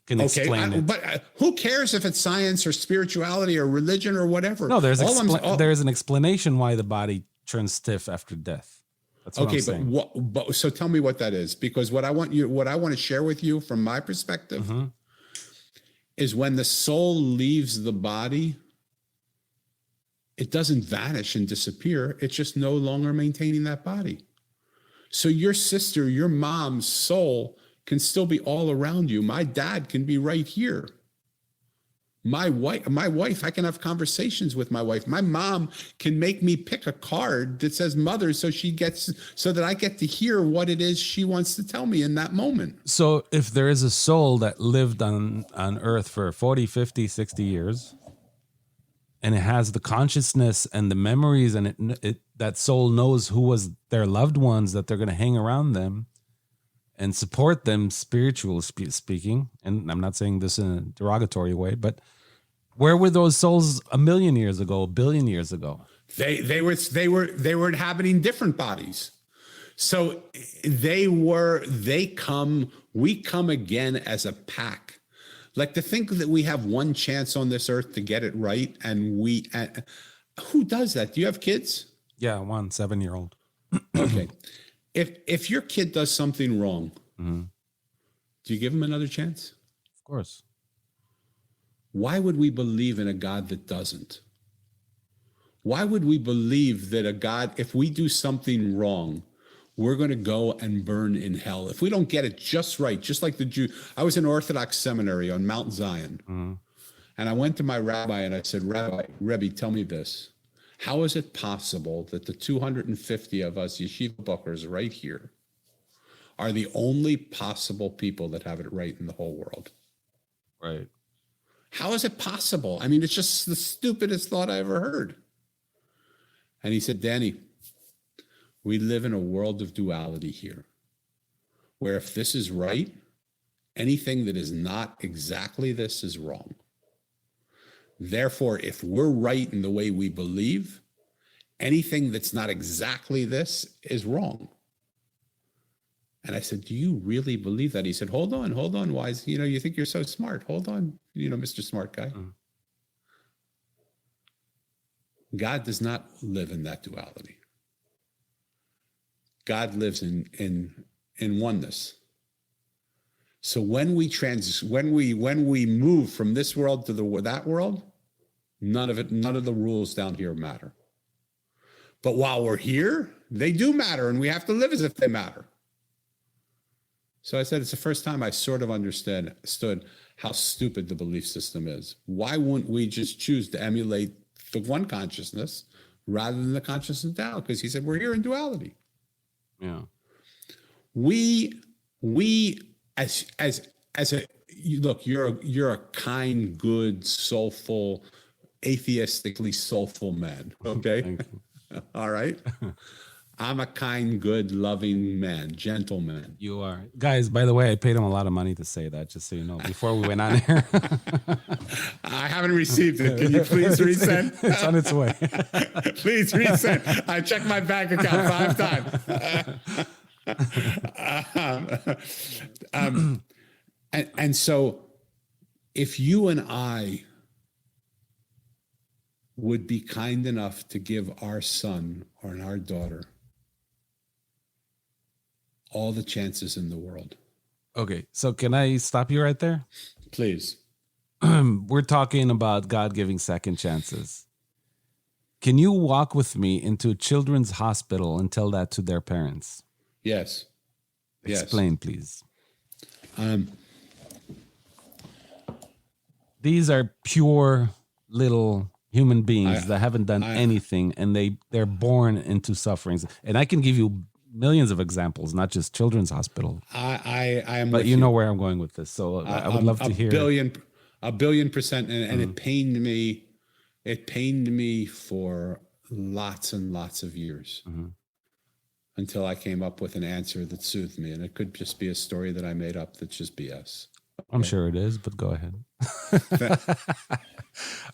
can explain it. But who cares if it's science or spirituality or religion or whatever? No, there's an explanation why the body turns stiff after death. That's what I'm saying. But so tell me what that is, because what I want to share with you from my perspective is when the soul leaves the body, it doesn't vanish and disappear. It's just no longer maintaining that body. So your sister, your mom's soul can still be all around you. My dad can be right here. My wife, I can have conversations with my wife. My mom can make me pick a card that says mother so that I get to hear what it is she wants to tell me in that moment. So if there is a soul that lived on earth for 40, 50, 60 years, and it has the consciousness and the memories, and that soul knows who was their loved ones, that they're going to hang around them and support them spiritually speaking. And I'm not saying this in a derogatory way, but where were those souls 1,000,000 years ago, 1,000,000,000 years ago? They were inhabiting different bodies. So we come again as a pack. Like to think that we have one chance on this earth to get it right. And who does that? Do you have kids? Yeah, 7-year-old. Okay. If your kid does something wrong, do you give him another chance? Of course. Why would we believe in a God that doesn't? Why would we believe that a God, if we do something wrong, we're going to go and burn in hell? If we don't get it just right, just like the Jew. I was in Orthodox seminary on Mount Zion. And I went to my rabbi and I said, Rebbe, tell me this. How is it possible that the 250 of us yeshiva bookers right here are the only possible people that have it right in the whole world? Right. How is it possible? I mean, it's just the stupidest thought I ever heard. And he said, Danny, we live in a world of duality here, where if this is right, anything that is not exactly this is wrong. Therefore, if we're right in the way we believe, anything that's not exactly this is wrong. And I said, do you really believe that? He said, hold on, wise. You think you're so smart. Hold on, Mr. Smart Guy. God does not live in that duality. God lives in oneness. So when we move from this world to that world, none of the rules down here matter. But while we're here, they do matter, and we have to live as if they matter. So I said, it's the first time I sort of understood how stupid the belief system is. Why wouldn't we just choose to emulate the one consciousness rather than the consciousness of Tao? Because he said, we're here in duality. Yeah. We as a look, you're a kind, good, soulful, atheistically soulful man. Okay. Thank you. All right. I'm a kind, good, loving man, gentleman. You are. Guys, by the way, I paid him a lot of money to say that, just so you know, before we went on air. I haven't received it. Can you please resend? It's on its way. Please resend. I checked my bank account 5 times. And so if you and I would be kind enough to give our son or our daughter all the chances in the world. Okay, so can I stop you right there? Please. We're talking about God giving second chances. Can you walk with me into a children's hospital and tell that to their parents? Yes. Explain, please. Yes. These are pure little human beings that haven't done anything, and they're born into sufferings. And I can give you millions of examples, not just children's hospital. I am. But you know where I'm going with this, so I would love to hear. A billion percent, and it pained me. It pained me for lots and lots of years until I came up with an answer that soothed me. And it could just be a story that I made up that's just BS. Okay. I'm sure it is, but go ahead.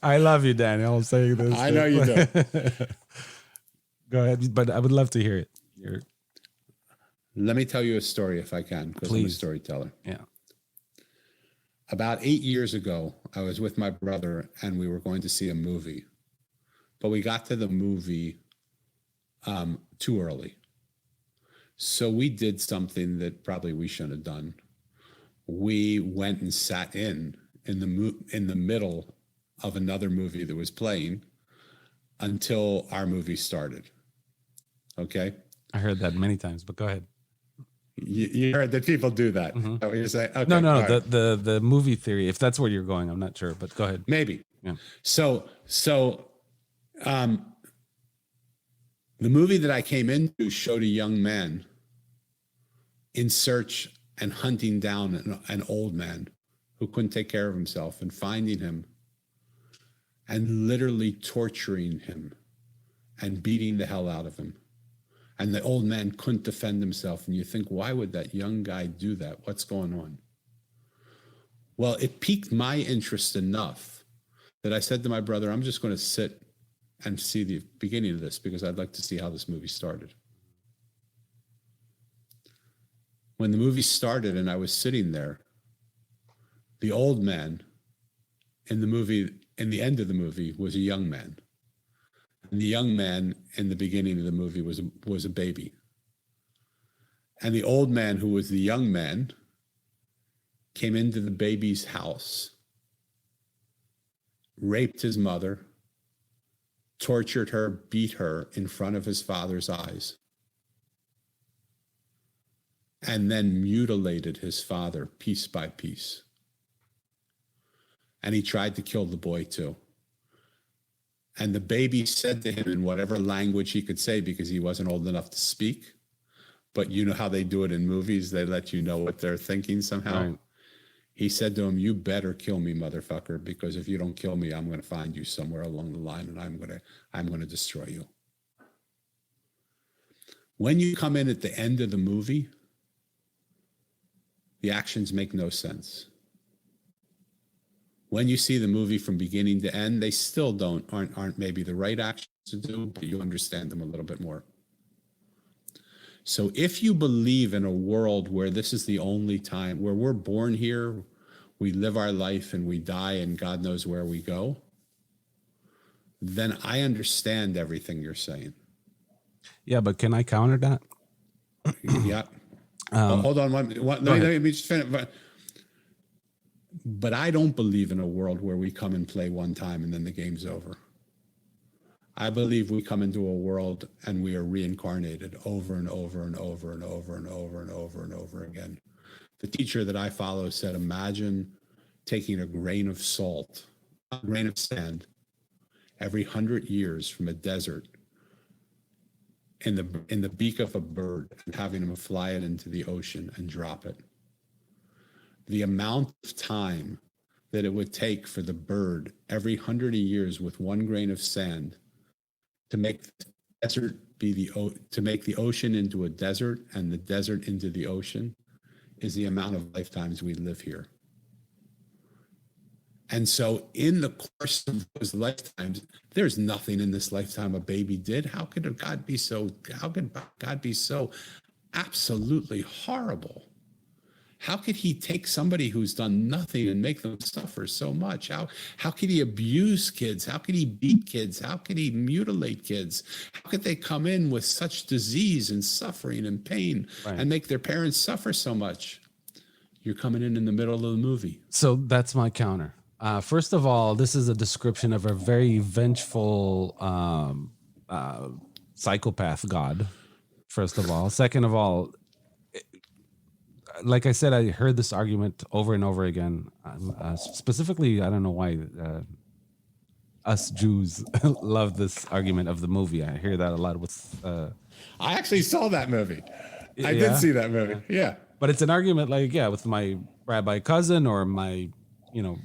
I love you, Daniel. I'm saying this. I know you do. Go ahead, but I would love to hear it. Let me tell you a story if I can, because I'm a storyteller. Yeah. About 8 years ago, I was with my brother and we were going to see a movie, but we got to the movie too early. So we did something that probably we shouldn't have done. We went and sat in the middle of another movie that was playing until our movie started. Okay? I heard that many times, but go ahead. You heard that people do that. Mm-hmm. What you're saying? Okay, no. Right. The movie theory, if that's where you're going, I'm not sure, but go ahead. Maybe. Yeah. So the movie that I came into showed a young man in search and hunting down an old man who couldn't take care of himself and finding him and literally torturing him and beating the hell out of him. And the old man couldn't defend himself. And you think, why would that young guy do that? What's going on? Well, it piqued my interest enough that I said to my brother, I'm just going to sit and see the beginning of this because I'd like to see how this movie started. When the movie started and I was sitting there, the old man in the end of the movie was a young man. And the young man in the beginning of the movie was a baby. And the old man, who was the young man, came into the baby's house, raped his mother, tortured her, beat her in front of his father's eyes, and then mutilated his father piece by piece. And he tried to kill the boy too. And the baby said to him in whatever language he could say, because he wasn't old enough to speak, but you know how they do it in movies, they let you know what they're thinking somehow. Right. He said to him, you better kill me, motherfucker, because if you don't kill me, I'm going to find you somewhere along the line and I'm going to destroy you. When you come in at the end of the movie, the actions make no sense. When you see the movie from beginning to end, they still aren't maybe the right actions to do, but you understand them a little bit more. So if you believe in a world where this is the only time, where we're born here, we live our life and we die and God knows where we go, then I understand everything you're saying. Yeah, but can I counter that? Yeah. Hold on. Let me just finish. But I don't believe in a world where we come and play one time and then the game's over. I believe we come into a world and we are reincarnated over and over and over and over and over and over and over again. The teacher that I follow said, imagine taking a grain of salt, a grain of sand, every 100 years from a desert in the beak of a bird and having him fly it into the ocean and drop it. The amount of time that it would take for the bird every 100 years with one grain of sand to make the desert to make the ocean into a desert and the desert into the ocean is the amount of lifetimes we live here. And so in the course of those lifetimes, there's nothing in this lifetime a baby did. How could God be so absolutely horrible? How could he take somebody who's done nothing and make them suffer so much? How could he abuse kids? How could he beat kids? How could he mutilate kids? How could they come in with such disease and suffering and pain and make their parents suffer so much? You're coming in the middle of the movie. So that's my counter. First of all, this is a description of a very vengeful psychopath God. First of all. Second of all, like I said, I heard this argument over and over again. Specifically, I don't know why us Jews love this argument of the movie. I hear that a lot with... I actually saw that movie. I did see that movie. Yeah. But it's an argument with my rabbi cousin or my,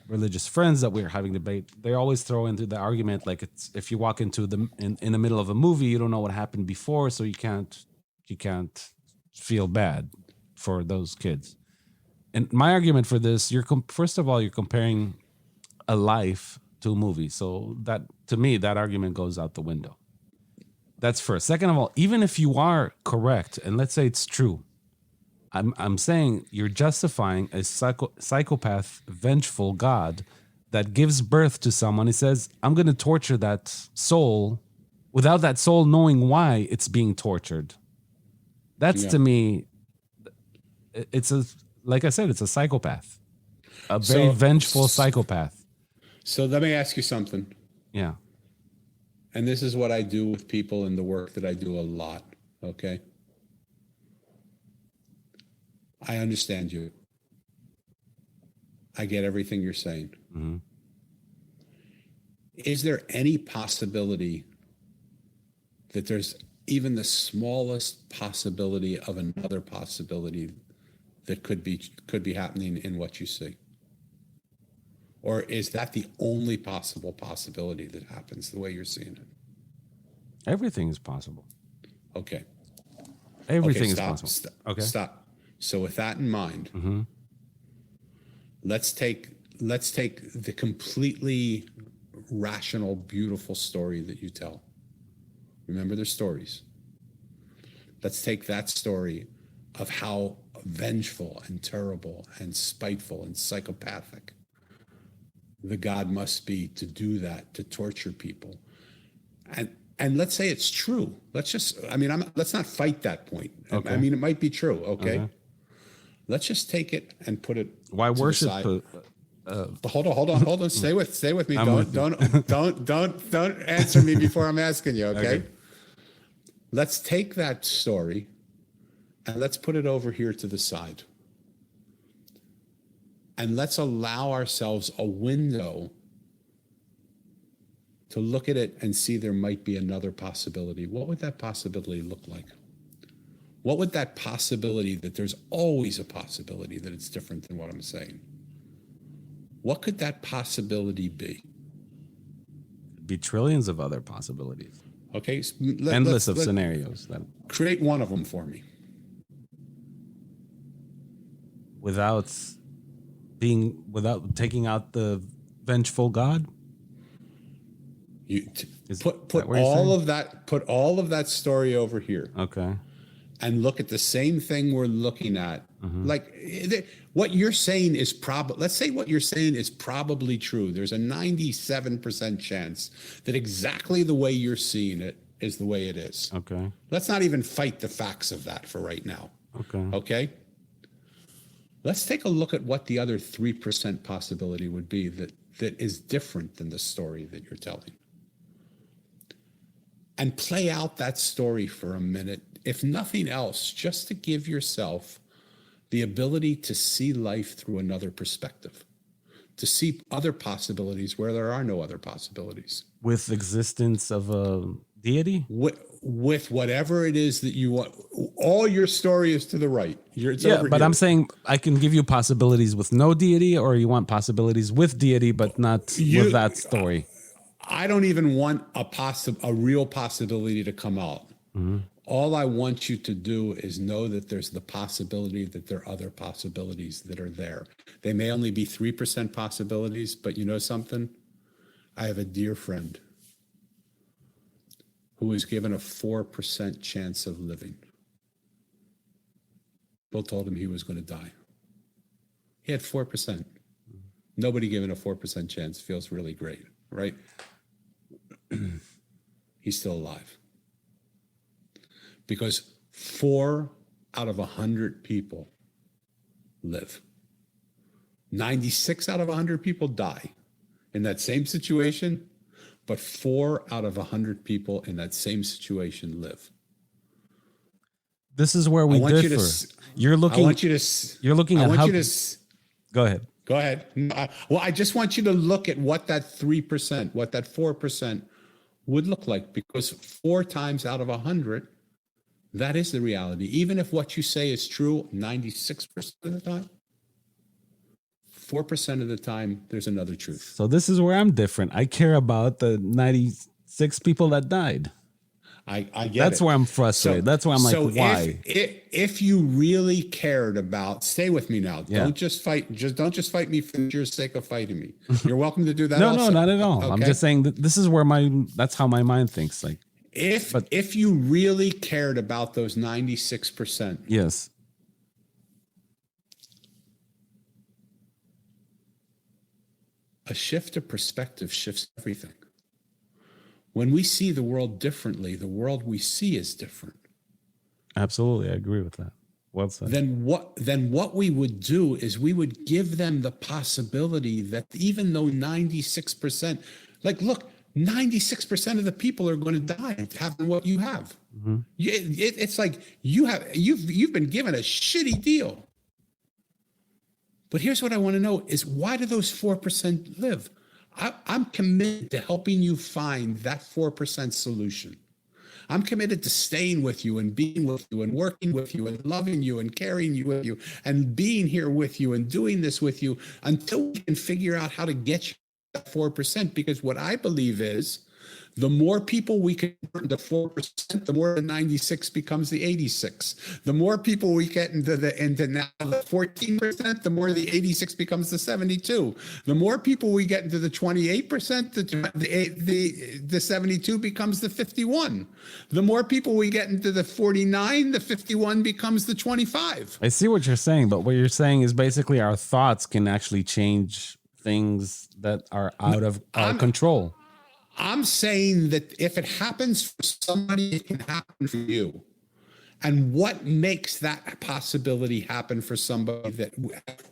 religious friends that we're having debate. They always throw into the argument like it's if you walk into in the middle of a movie, you don't know what happened before, so you can't feel bad for those kids. And my argument for this, first of all, you're comparing a life to a movie. So that, to me, that argument goes out the window. That's first. Second of all, even if you are correct, and let's say it's true, I'm saying you're justifying a psychopath, vengeful God that gives birth to someone. He says, I'm going to torture that soul without that soul knowing why it's being tortured. That's to me, like I said, it's a psychopath, a very vengeful psychopath. So let me ask you something. Yeah. And this is what I do with people in the work that I do a lot. Okay. I understand you. I get everything you're saying. Mm-hmm. Is there any possibility that there's even the smallest possibility of another possibility that could be happening in what you see? Or is that the only possible possibility that happens the way you're seeing it? Everything is possible. Okay. Everything is possible. Stop. So with that in mind, mm-hmm. let's take the completely rational, beautiful story that you tell. Remember, there's stories. Let's take that story of how vengeful and terrible and spiteful and psychopathic the God must be to do that, to torture people. And let's say it's true. Let's not fight that point. Okay. I mean, it might be true. Okay. Let's just take it and put it. Why worship? Hold on. Stay with me. Don't answer me before I'm asking you. Okay. Let's take that story and let's put it over here to the side. And let's allow ourselves a window to look at it and see there might be another possibility. What would that possibility look like? What would that possibility, that there's always a possibility that it's different than what I'm saying? What could that possibility be? Be trillions of other possibilities. Okay. Endless of scenarios. Create one of them for me. Without taking out the vengeful God? Put all of that story over here. Okay. And look at the same thing we're looking at. Mm-hmm. Like what you're saying is let's say what you're saying is probably true. There's a 97% chance that exactly the way you're seeing it is the way it is. Okay. Let's not even fight the facts of that for right now. Okay. Let's take a look at what the other 3% possibility would be that is different than the story that you're telling. And play out that story for a minute, if nothing else, just to give yourself the ability to see life through another perspective, to see other possibilities where there are no other possibilities. With existence of a deity? With whatever it is that you want. All your story is to the right. But I'm saying I can give you possibilities with no deity, or you want possibilities with deity, but not with that story. I don't even want a real possibility to come out. Mm-hmm. All I want you to do is know that there's the possibility that there are other possibilities that are there. They may only be 3% possibilities, but you know something? I have a dear friend who was given a 4% chance of living. Bill told him he was going to die. He had 4%. Nobody given a 4% chance feels really great, right? He's still alive. Because 4 out of 100 people live. 96 out of 100 people die in that same situation, but 4 out of 100 people in that same situation live. This is where we differ. You're looking. I want you to. You're looking at how. Go ahead. Go ahead. Well, I just want you to look at what that 3%, what that 4% would look like, because 4 times out of 100, that is the reality. Even if what you say is true 96% of the time, 4% of the time, there's another truth. So this is where I'm different. I care about the 96 people that died. I get That's it. where I'm frustrated. That's where I'm like, why? If you really cared about, stay with me now. Yeah. Don't just fight. Don't just fight me for your sake of fighting me. You're welcome to do that. No, also. not at all. Okay? I'm just saying that this is where that's how my mind thinks. Like, if you really cared about those 96%, yes, a shift of perspective shifts everything. When we see the world differently, the world we see is different. Absolutely, I agree with that. Well said. Then what we would do is we would give them the possibility that even though 96%, like, look, 96% of the people are going to die having what you have. Mm-hmm. It's like you've been given a shitty deal. But here's what I want to know is, why do those 4% live? I'm committed to helping you find that 4% solution. I'm committed to staying with you and being with you and working with you and loving you and carrying you with you and being here with you and doing this with you until we can figure out how to get you that 4%. Because what I believe is, the more people we can turn to 4%, the more the 96 becomes the 86. The more people we get into now the 14%, the more the 86 becomes the 72. The more people we get into the 28%, the 72 becomes the 51. The more people we get into the 49, the 51 becomes the 25. I see what you're saying, but what you're saying is basically our thoughts can actually change things that are out of our control. I'm saying that if it happens for somebody, it can happen for you. And what makes that possibility happen for somebody?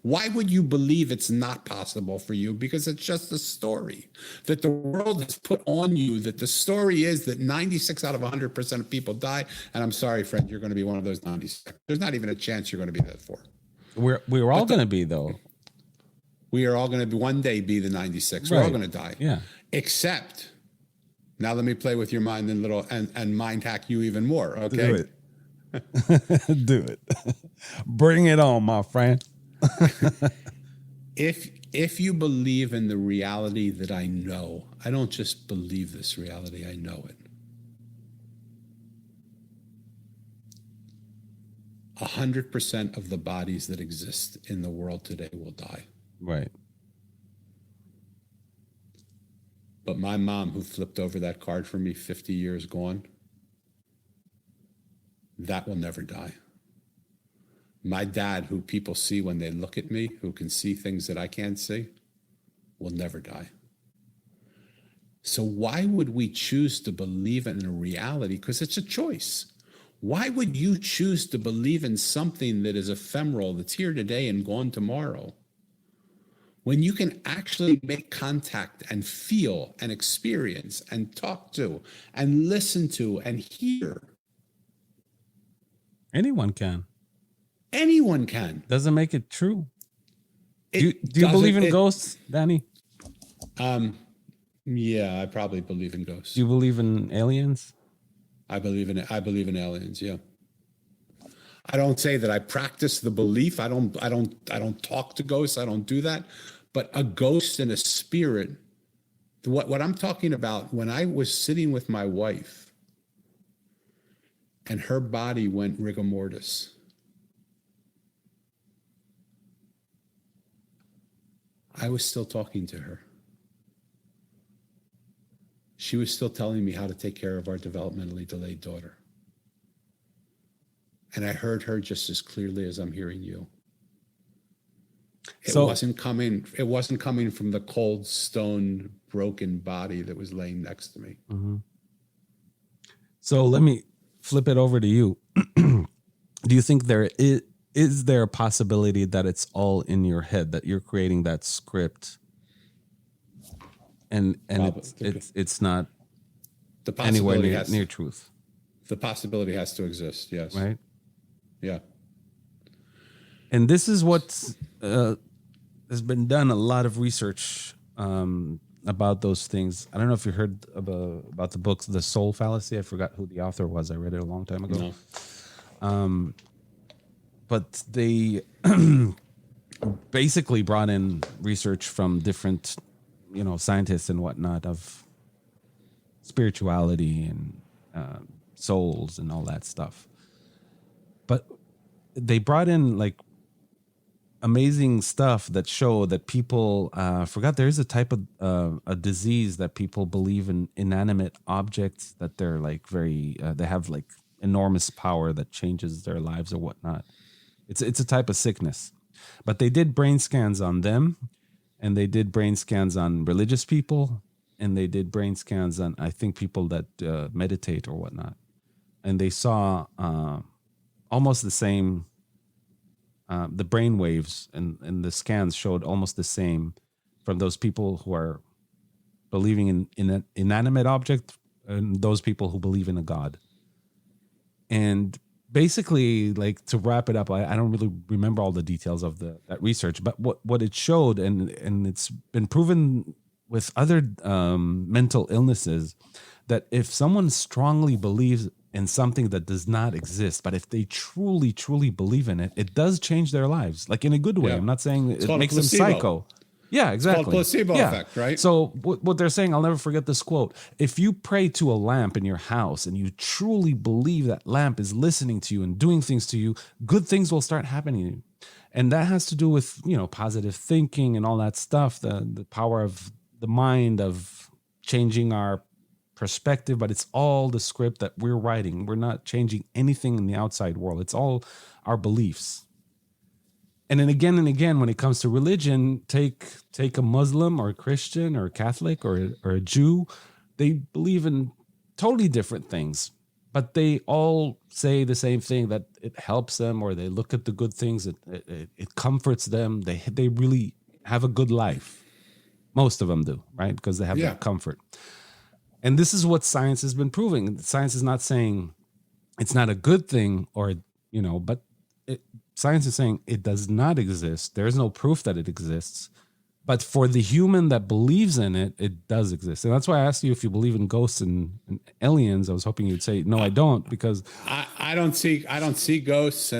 Why would you believe it's not possible for you? Because it's just a story that the world has put on you, that the story is that 96 out of 100% of people die. And I'm sorry, friend, you're going to be one of those 96. There's not even a chance you're going to be that for. We're all going to be, though. We are all going to one day be the 96. Right. We're all going to die. Yeah. Except, now let me play with your mind and mind hack you even more. Okay. Do it. Do it. Bring it on, my friend. If you believe in the reality that I know, I don't just believe this reality, I know it. 100% of the bodies that exist in the world today will die. Right. But my mom, who flipped over that card for me 50 years gone, that will never die. My dad, who people see when they look at me, who can see things that I can't see, will never die. So why would we choose to believe in a reality? Because it's a choice. Why would you choose to believe in something that is ephemeral, that's here today and gone tomorrow, when you can actually make contact and feel and experience and talk to and listen to and hear? Anyone can. Anyone can. Doesn't make it true. Do you believe in ghosts, Danny? Yeah, I probably believe in ghosts. Do you believe in aliens? I believe in aliens, yeah. I don't say that I practice the belief. I don't talk to ghosts. I don't do that. But a ghost and a spirit, what I'm talking about, when I was sitting with my wife and her body went rigor mortis, I was still talking to her. She was still telling me how to take care of our developmentally delayed daughter. And I heard her just as clearly as I'm hearing you. It wasn't coming. It wasn't coming from the cold stone broken body that was laying next to me. Mm-hmm. So let me flip it over to you. Do you think is there a possibility that it's all in your head, that you're creating that script, and it's not anywhere near truth? The possibility has to exist. Yes. Right. Yeah. And this is what has been done. A lot of research about those things. I don't know if you heard about the book, The Soul Fallacy. I forgot who the author was. I read it a long time ago. No. But they basically brought in research from different, scientists and whatnot of spirituality and souls and all that stuff. But they brought in like amazing stuff that show that people forgot there is a type of a disease that people believe in inanimate objects, that they're like very they have like enormous power that changes their lives or whatnot. It's a type of sickness. But they did brain scans on them, and they did brain scans on religious people, and they did brain scans on, I think, people that meditate or whatnot. And they saw almost the same, the brain waves and the scans showed almost the same from those people who are believing in an inanimate object and those people who believe in a God. And basically, like, to wrap it up, I don't really remember all the details of that research, but what it showed, and it's been proven with other mental illnesses, that if someone strongly believes in something that does not exist, but if they truly, truly believe in it, it does change their lives, like in a good way. Yeah. I'm not saying it makes them psycho. Yeah, exactly. It's called placebo effect, right? So what they're saying, I'll never forget this quote. If you pray to a lamp in your house and you truly believe that lamp is listening to you and doing things to you, good things will start happening to you. And that has to do with, positive thinking and all that stuff, the power of the mind, of changing our perspective, but it's all the script that we're writing. We're not changing anything in the outside world. It's all our beliefs. And then again, when it comes to religion, take a Muslim or a Christian or a Catholic or a Jew, they believe in totally different things, but they all say the same thing, that it helps them, or they look at the good things, it comforts them. They really have a good life. Most of them do, right? Because they have that comfort. And this is what science has been proving. Science is not saying it's not a good thing, or, but science is saying it does not exist. There is no proof that it exists. But for the human that believes in it, it does exist. And that's why I asked you if you believe in ghosts and aliens. I was hoping you'd say, no, I don't, because I don't see ghosts.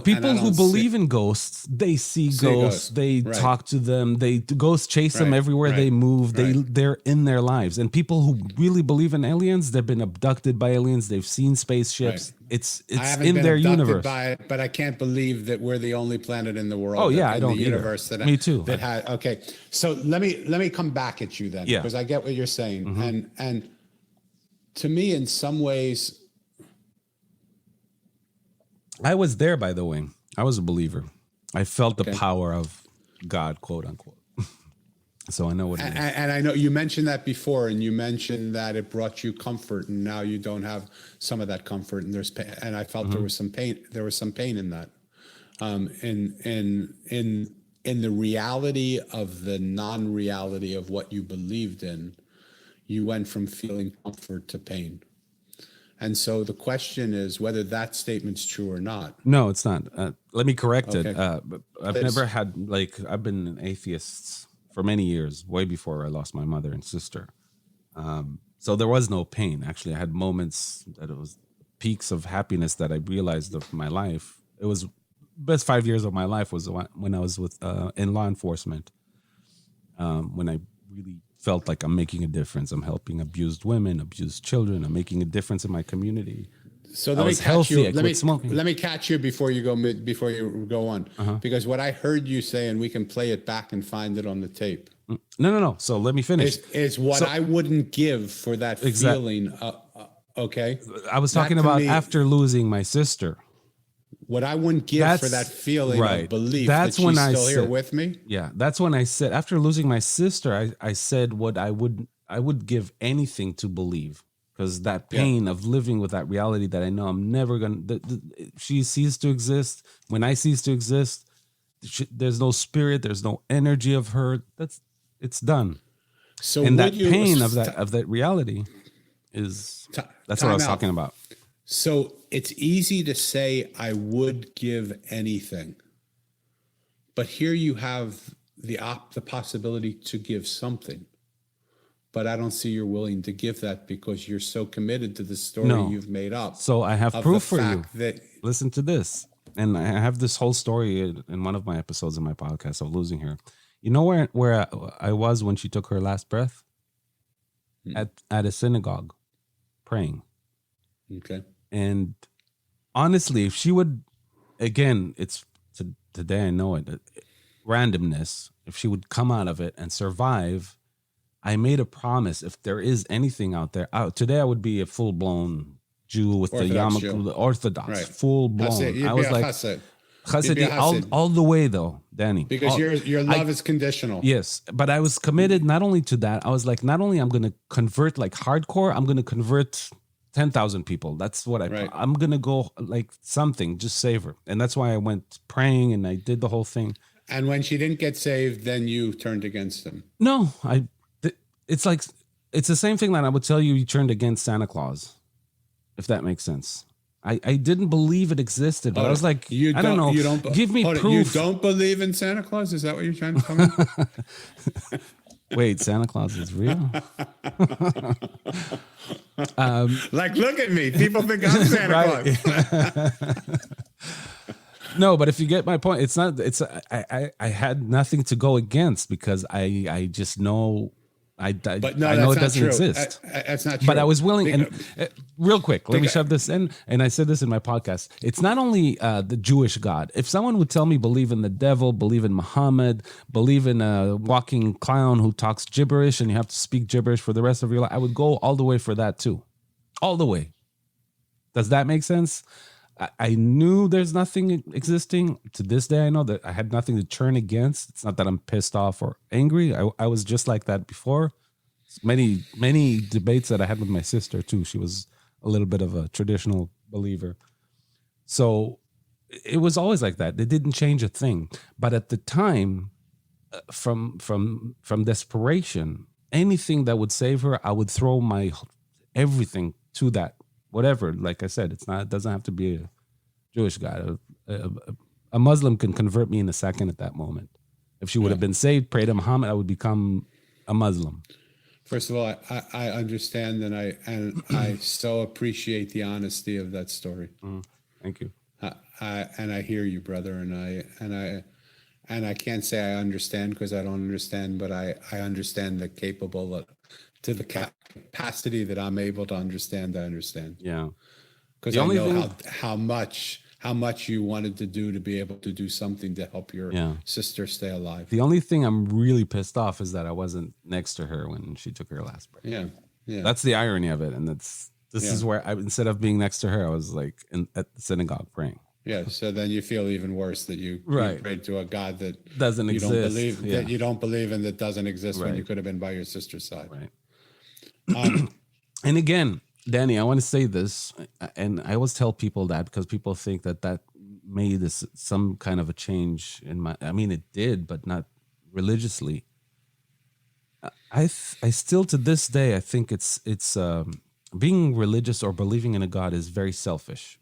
People who believe in ghosts, they see ghosts. They talk to them. Ghosts chase them everywhere they move. They're in their lives. And people who really believe in aliens, they've been abducted by aliens. They've seen spaceships. It's in their universe. By it, but I can't believe that we're the only planet in the world. Oh yeah, I don't in the universe that me too. That had okay. So let me come back at you then, because I get what you're saying, and to me, in some ways, I was there. By the way, I was a believer. I felt the power of God, quote unquote. So I know what it is. And I know you mentioned that before, and you mentioned that it brought you comfort, and now you don't have some of that comfort, and there's pain, and I felt there was some pain. There was some pain in that, in the reality of the non-reality of what you believed in. You went from feeling comfort to pain. And so the question is whether that statement's true or not. No, it's not. Let me correct it. I've never had, I've been an atheist for many years, way before I lost my mother and sister. So there was no pain. Actually, I had moments that it was peaks of happiness that I realized of my life. It was best 5 years of my life was when I was in law enforcement. When I really felt like I'm making a difference. I'm helping abused women, abused children. I'm making a difference in my community. So let me catch you before you go on, because what I heard you say, and we can play it back and find it on the tape. No. So let me finish. Is what I wouldn't give for that feeling. Okay. I was talking about after losing my sister. what I wouldn't give for that feeling right. of belief That's that she's when I still here said, with me. Yeah, that's when I said, after losing my sister, I said what I would give anything to believe, because that pain of living with that reality that I know I'm never gonna. She ceased to exist. When I cease to exist, there's no spirit, there's no energy of her. It's done. So And would that you pain of that reality is that's what I was talking about. So it's easy to say I would give anything, but here you have the possibility to give something. But I don't see you're willing to give that because you're so committed to the story you've made up. So I have proof for you. That, listen to this. And I have this whole story in one of my episodes of my podcast of losing her. You know where I was when she took her last breath? At a synagogue, praying. Okay. And honestly, if she would, again, it's today I know it, randomness. If she would come out of it and survive, I made a promise. If there is anything out there, today I would be a full blown Jew with Orthodox the yarmulke, Orthodox, right. full blown. I was like Chassid all the way though, Danny. Because your love is conditional. Yes, but I was committed not only to that. I was like, not only I'm going to convert like hardcore, I'm going to convert 10,000 people. That's what I'm going to go like something, just save her. And that's why I went praying and I did the whole thing. And when she didn't get saved, then you turned against him. No, it's like, it's the same thing that I would tell you turned against Santa Claus, if that makes sense. I didn't believe it existed, but I was like, I don't know. Give me proof. You don't believe in Santa Claus? Is that what you're trying to tell me? Wait, Santa Claus is real? Like, look at me. People think I'm Santa Claus. No, but if you get my point, it's not. I had nothing to go against because I just know. I know it doesn't exist. That's not true. But I was willing. And real quick, let me shove this in. And I said this in my podcast. It's not only the Jewish God. If someone would tell me believe in the devil, believe in Muhammad, believe in a walking clown who talks gibberish and you have to speak gibberish for the rest of your life, I would go all the way for that too. All the way. Does that make sense? I knew there's nothing existing. To this day, I know that I had nothing to turn against. It's not that I'm pissed off or angry. I was just like that before. Many debates that I had with my sister too. She was a little bit of a traditional believer. So it was always like that. It didn't change a thing. But at the time, from desperation, anything that would save her, I would throw my everything to that. Whatever, like I said, it doesn't have to be a Jewish God. A Muslim can convert me in a second at that moment. If she would have been saved, pray to Muhammad, I would become a Muslim. First of all, I understand and I so appreciate the honesty of that story. Thank you. I hear you, brother, and I can't say I understand because I don't understand, but I understand the to the capacity that I'm able to understand. I understand. Yeah, because I know how much you wanted to do to be able to do something to help your sister stay alive. The only thing I'm really pissed off is that I wasn't next to her when she took her last breath. Yeah. That's the irony of it, and this is where instead of being next to her, I was like at the synagogue praying. Yeah, so then you feel even worse that you prayed to a God that doesn't exist. That you don't believe in, that doesn't exist when you could have been by your sister's side. Right. And again, Danny, I want to say this, and I always tell people that because people think that made some kind of a change in my. I mean, it did, but not religiously. I still to this day I think it's being religious or believing in a God is very selfish,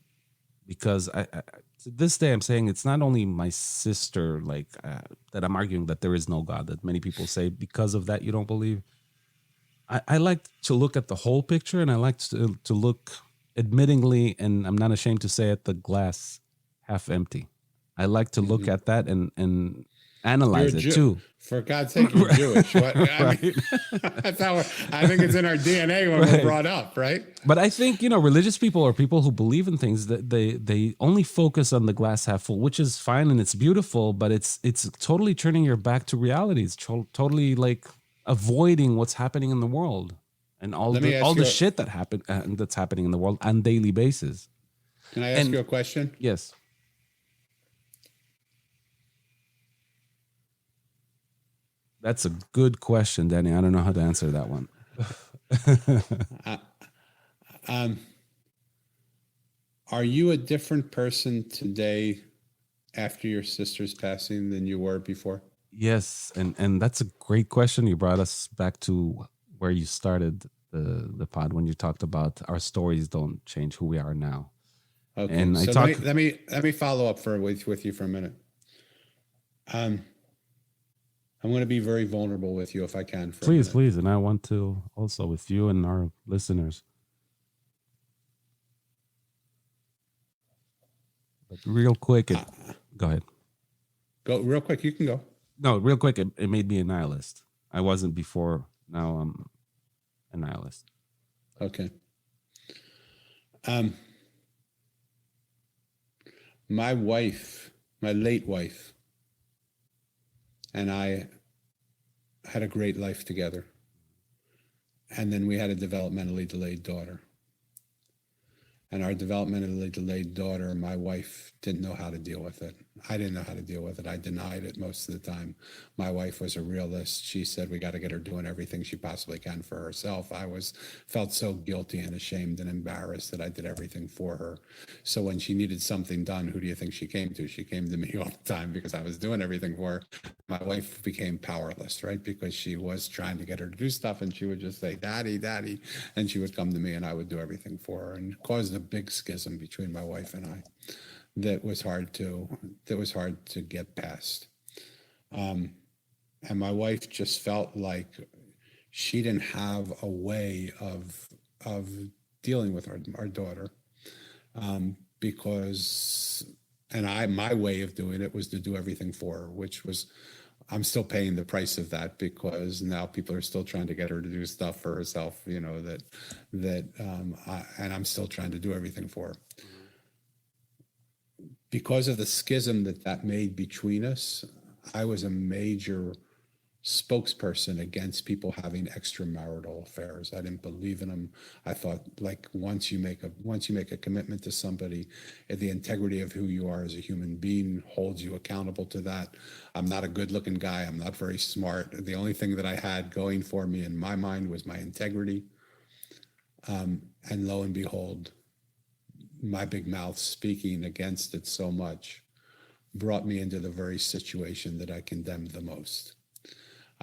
because I to this day I'm saying it's not only my sister that I'm arguing that there is no God, that many people say because of that you don't believe. I like to look at the whole picture, and I like to look admittingly, and I'm not ashamed to say it, the glass half empty. I like to look at that and analyze it too. For God's sake, you're Jewish. What? That's how I think it's in our DNA when we're brought up, right? But I think, religious people or people who believe in things, that they only focus on the glass half full, which is fine and it's beautiful, but it's totally turning your back to reality. It's totally like avoiding what's happening in the world and all the shit that's happening in the world on a daily basis. Can I ask you a question? Yes. That's a good question, Danny. I don't know how to answer that one. Are you a different person today after your sister's passing than you were before? Yes, and that's a great question. You brought us back to where you started the pod when you talked about our stories don't change who we are now. Okay, And so let me follow up with you for a minute. I'm going to be very vulnerable with you if I can. For please, and I want to also with you and our listeners. But real quick, go ahead. Go real quick. You can go. No, real quick. It made me a nihilist. I wasn't before. Now I'm a nihilist. Okay. My wife, my late wife, and I had a great life together. And then we had a developmentally delayed daughter. And our developmentally delayed daughter, my wife didn't know how to deal with it. I didn't know how to deal with it. I denied it most of the time. My wife was a realist. She said, we got to get her doing everything she possibly can for herself. I felt so guilty and ashamed and embarrassed that I did everything for her. So when she needed something done, who do you think she came to? She came to me all the time because I was doing everything for her. My wife became powerless, right? Because she was trying to get her to do stuff and she would just say, Daddy, Daddy. And she would come to me and I would do everything for her, and it caused a big schism between my wife and I that was hard to get past. And my wife just felt like she didn't have a way of dealing with our daughter, because my way of doing it was to do everything for her, which was, I'm still paying the price of that because now people are still trying to get her to do stuff for herself, you know, and I'm still trying to do everything for her. Because of the schism that made between us, I was a major spokesperson against people having extramarital affairs. I didn't believe in them. I thought, like, once you make a commitment to somebody, the integrity of who you are as a human being holds you accountable to that. I'm not a good-looking guy. I'm not very smart. The only thing that I had going for me in my mind was my integrity. And lo and behold, my big mouth speaking against it so much brought me into the very situation that I condemned the most.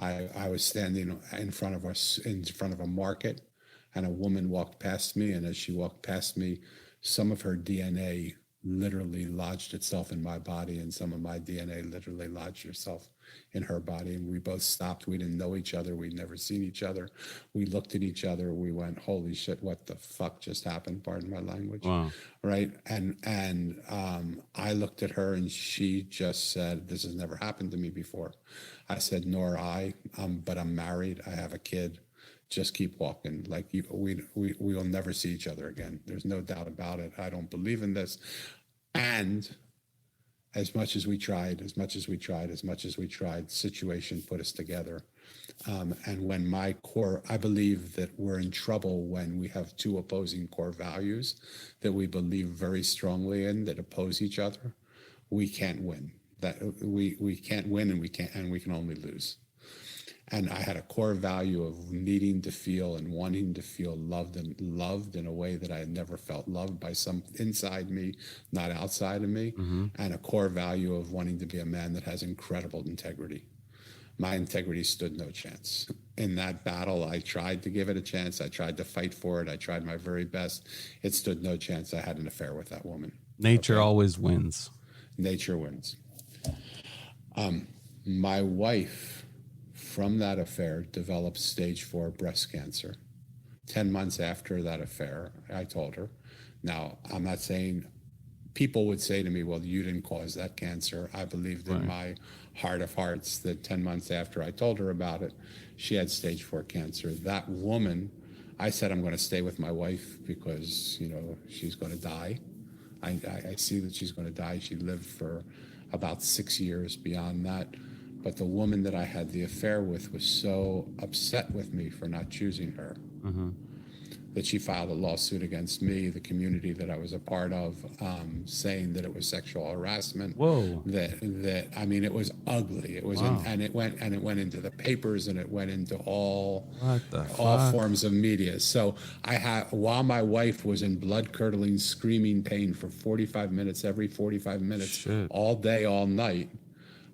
I was standing in front of a market, and a woman walked past me, and as she walked past me, some of her DNA literally lodged itself in my body, and some of my DNA literally lodged itself in her body. And we both stopped. We didn't know each other. We'd never seen each other. We looked at each other. We went, holy shit, what the fuck just happened? Pardon my language. Wow. Right. And I looked at her and she just said, this has never happened to me before. I said, nor I, but I'm married. I have a kid. Just keep walking. Like, we will never see each other again. There's no doubt about it. I don't believe in this. And as much as we tried, the situation put us together. And when I believe that we're in trouble when we have two opposing core values that we believe very strongly in that oppose each other. We can't win. That we can't win, and we can only lose. And I had a core value of needing to feel and wanting to feel loved in a way that I had never felt loved by some inside me, not outside of me, and a core value of wanting to be a man that has incredible integrity. My integrity stood no chance. In that battle, I tried to give it a chance. I tried to fight for it. I tried my very best. It stood no chance. I had an affair with that woman. Nature always wins. Nature wins. My wife, from that affair, developed stage 4 breast cancer. 10 months after that affair, I told her. Now, I'm not saying, people would say to me, well, you didn't cause that cancer. I believed in my heart of hearts that 10 months after I told her about it, she had stage 4 cancer. That woman, I said, I'm going to stay with my wife because, you know, she's going to die. I see that she's going to die. She lived for about 6 years beyond that. But the woman that I had the affair with was so upset with me for not choosing her that she filed a lawsuit against me, the community that I was a part of, saying that it was sexual harassment. Whoa. That I mean, it was ugly. It was, Wow. and it went into the papers, and it went into all fuck? forms of media. So while my wife was in blood curdling, screaming pain for 45 minutes, every 45 minutes, Shit. all day, all night,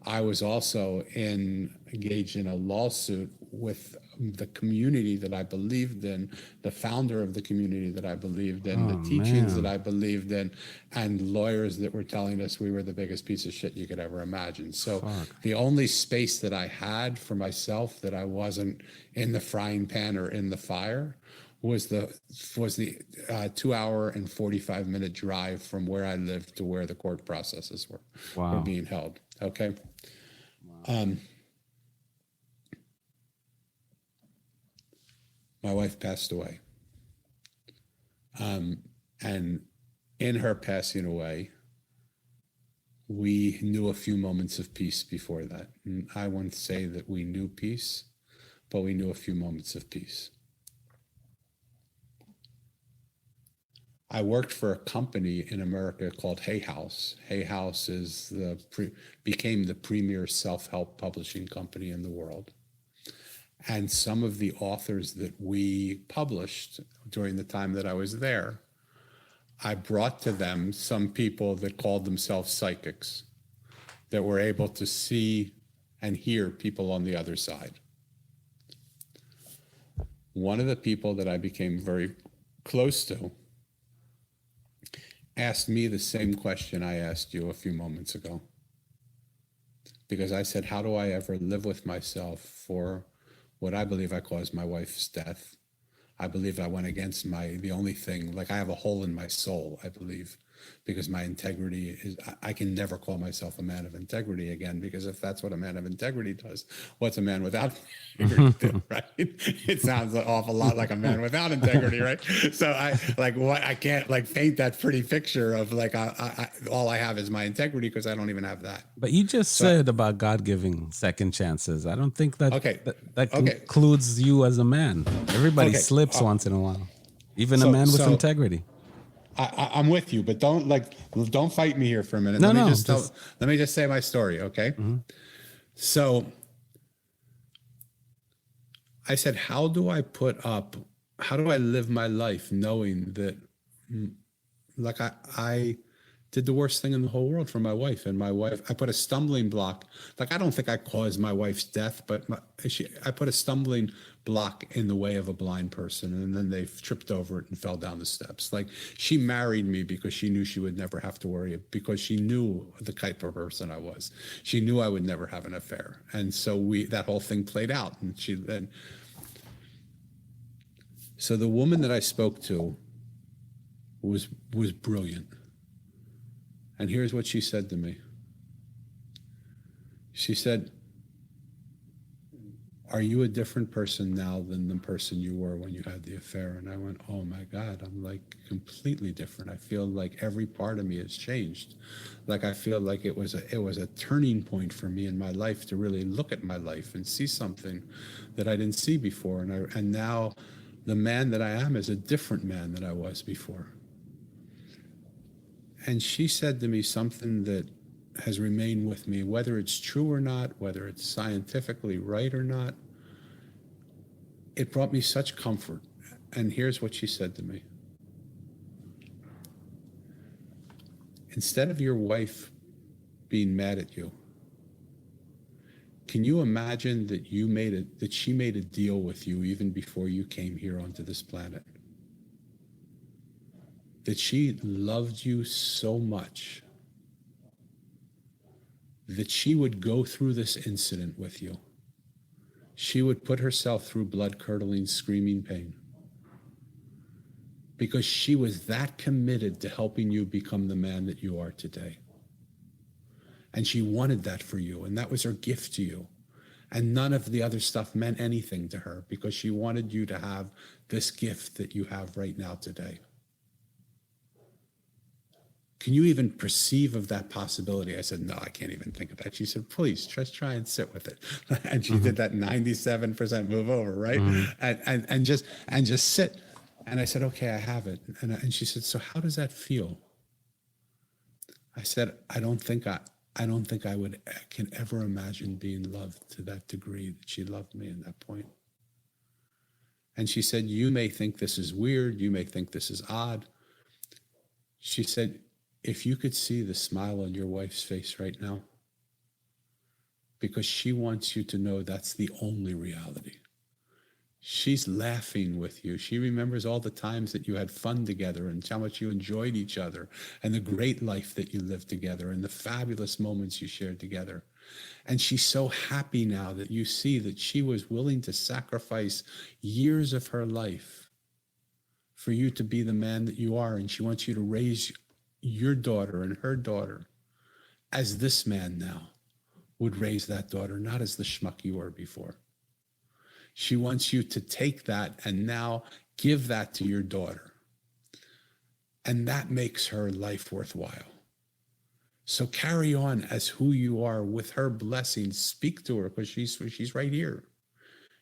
I was also engaged in a lawsuit with the community that I believed in, the founder of the community that I believed in, the teachings that I believed in, and lawyers that were telling us we were the biggest piece of shit you could ever imagine. So the only space that I had for myself that I wasn't in the frying pan or in the fire was the 2 hour and 45 minute drive from where I lived to where the court processes were being held. Okay. My wife passed away. And in her passing away, we knew a few moments of peace before that. And I won't say that we knew peace, but we knew a few moments of peace. I worked for a company in America called Hay House. Hay House is became the premier self-help publishing company in the world. And some of the authors that we published during the time that I was there, I brought to them some people that called themselves psychics, that were able to see and hear people on the other side. One of the people that I became very close to asked me the same question I asked you a few moments ago. Because I said, how do I ever live with myself for what I believe I caused my wife's death? I believe I went against the only thing, like I have a hole in my soul, I believe, because my integrity is, I can never call myself a man of integrity again, because if that's what a man of integrity does, what's a man without integrity do, right? It sounds an awful lot like a man without integrity, right? So I can't paint that pretty picture of all I have is my integrity, because I don't even have that. But you just said about God giving second chances. I don't think that includes you as a man. Everybody slips once in a while, even a man with integrity. I'm with you, but don't fight me here for a minute. Let me just say my story, okay? Mm-hmm. So I said, how do I live my life knowing that, I did the worst thing in the whole world for my wife, and I put a stumbling block. I don't think I caused my wife's death, but I put a stumbling block in the way of a blind person, and then they tripped over it and fell down the steps. She married me because she knew she would never have to worry, because she knew the type of person I was. She knew I would never have an affair, and so that whole thing played out. And so the woman that I spoke to was brilliant. And here's what she said to me. She said, are you a different person now than the person you were when you had the affair? And I went, oh my God, I'm completely different. I feel like every part of me has changed. I feel like it was a turning point for me in my life to really look at my life and see something that I didn't see before. And now the man that I am is a different man than I was before. And she said to me something that has remained with me, whether it's true or not, whether it's scientifically right or not. It brought me such comfort. And here's what she said to me. Instead of your wife being mad at you, can you imagine that she made a deal with you even before you came here onto this planet? That she loved you so much that she would go through this incident with you. She would put herself through blood-curdling, screaming pain, because she was that committed to helping you become the man that you are today. And she wanted that for you, and that was her gift to you. And none of the other stuff meant anything to her, because she wanted you to have this gift that you have right now today. Can you even perceive of that possibility? I said, no, I can't even think of that. She said, please, just try and sit with it. And she did that 97% move over, right? And just sit. And I said, okay, I have it. And she said, so how does that feel? I said, I don't think I can ever imagine being loved to that degree that she loved me at that point. And she said, you may think this is weird. You may think this is odd. She said, if you could see the smile on your wife's face right now, because she wants you to know that's the only reality. She's laughing with you. She remembers all the times that you had fun together and how much you enjoyed each other and the great life that you lived together and the fabulous moments you shared together. And she's so happy now that you see that she was willing to sacrifice years of her life for you to be the man that you are. And she wants you to raise your daughter and her daughter as this man now would raise that daughter, not as the schmuck you were before. She wants you to take that and now give that to your daughter. And that makes her life worthwhile. So carry on as who you are with her blessings. Speak to her because she's right here.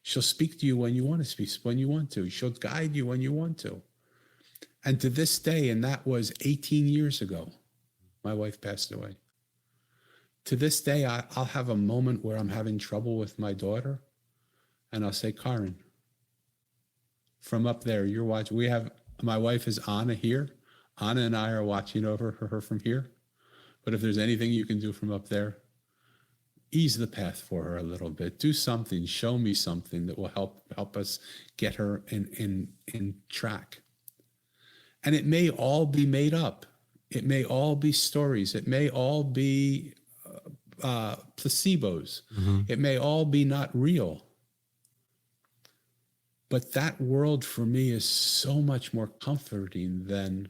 She'll speak to you when you want to speak, when you want to. She'll guide you when you want to. And to this day, and that was 18 years ago, my wife passed away. To this day, I'll have a moment where I'm having trouble with my daughter. And I'll say, Karen, from up there, you're watching. My wife is Anna here. Anna and I are watching over her from here. But if there's anything you can do from up there, ease the path for her a little bit. Do something. Show me something that will help us get her in track. And it may all be made up. It may all be stories. It may all be placebos. Mm-hmm. It may all be not real. But that world for me is so much more comforting than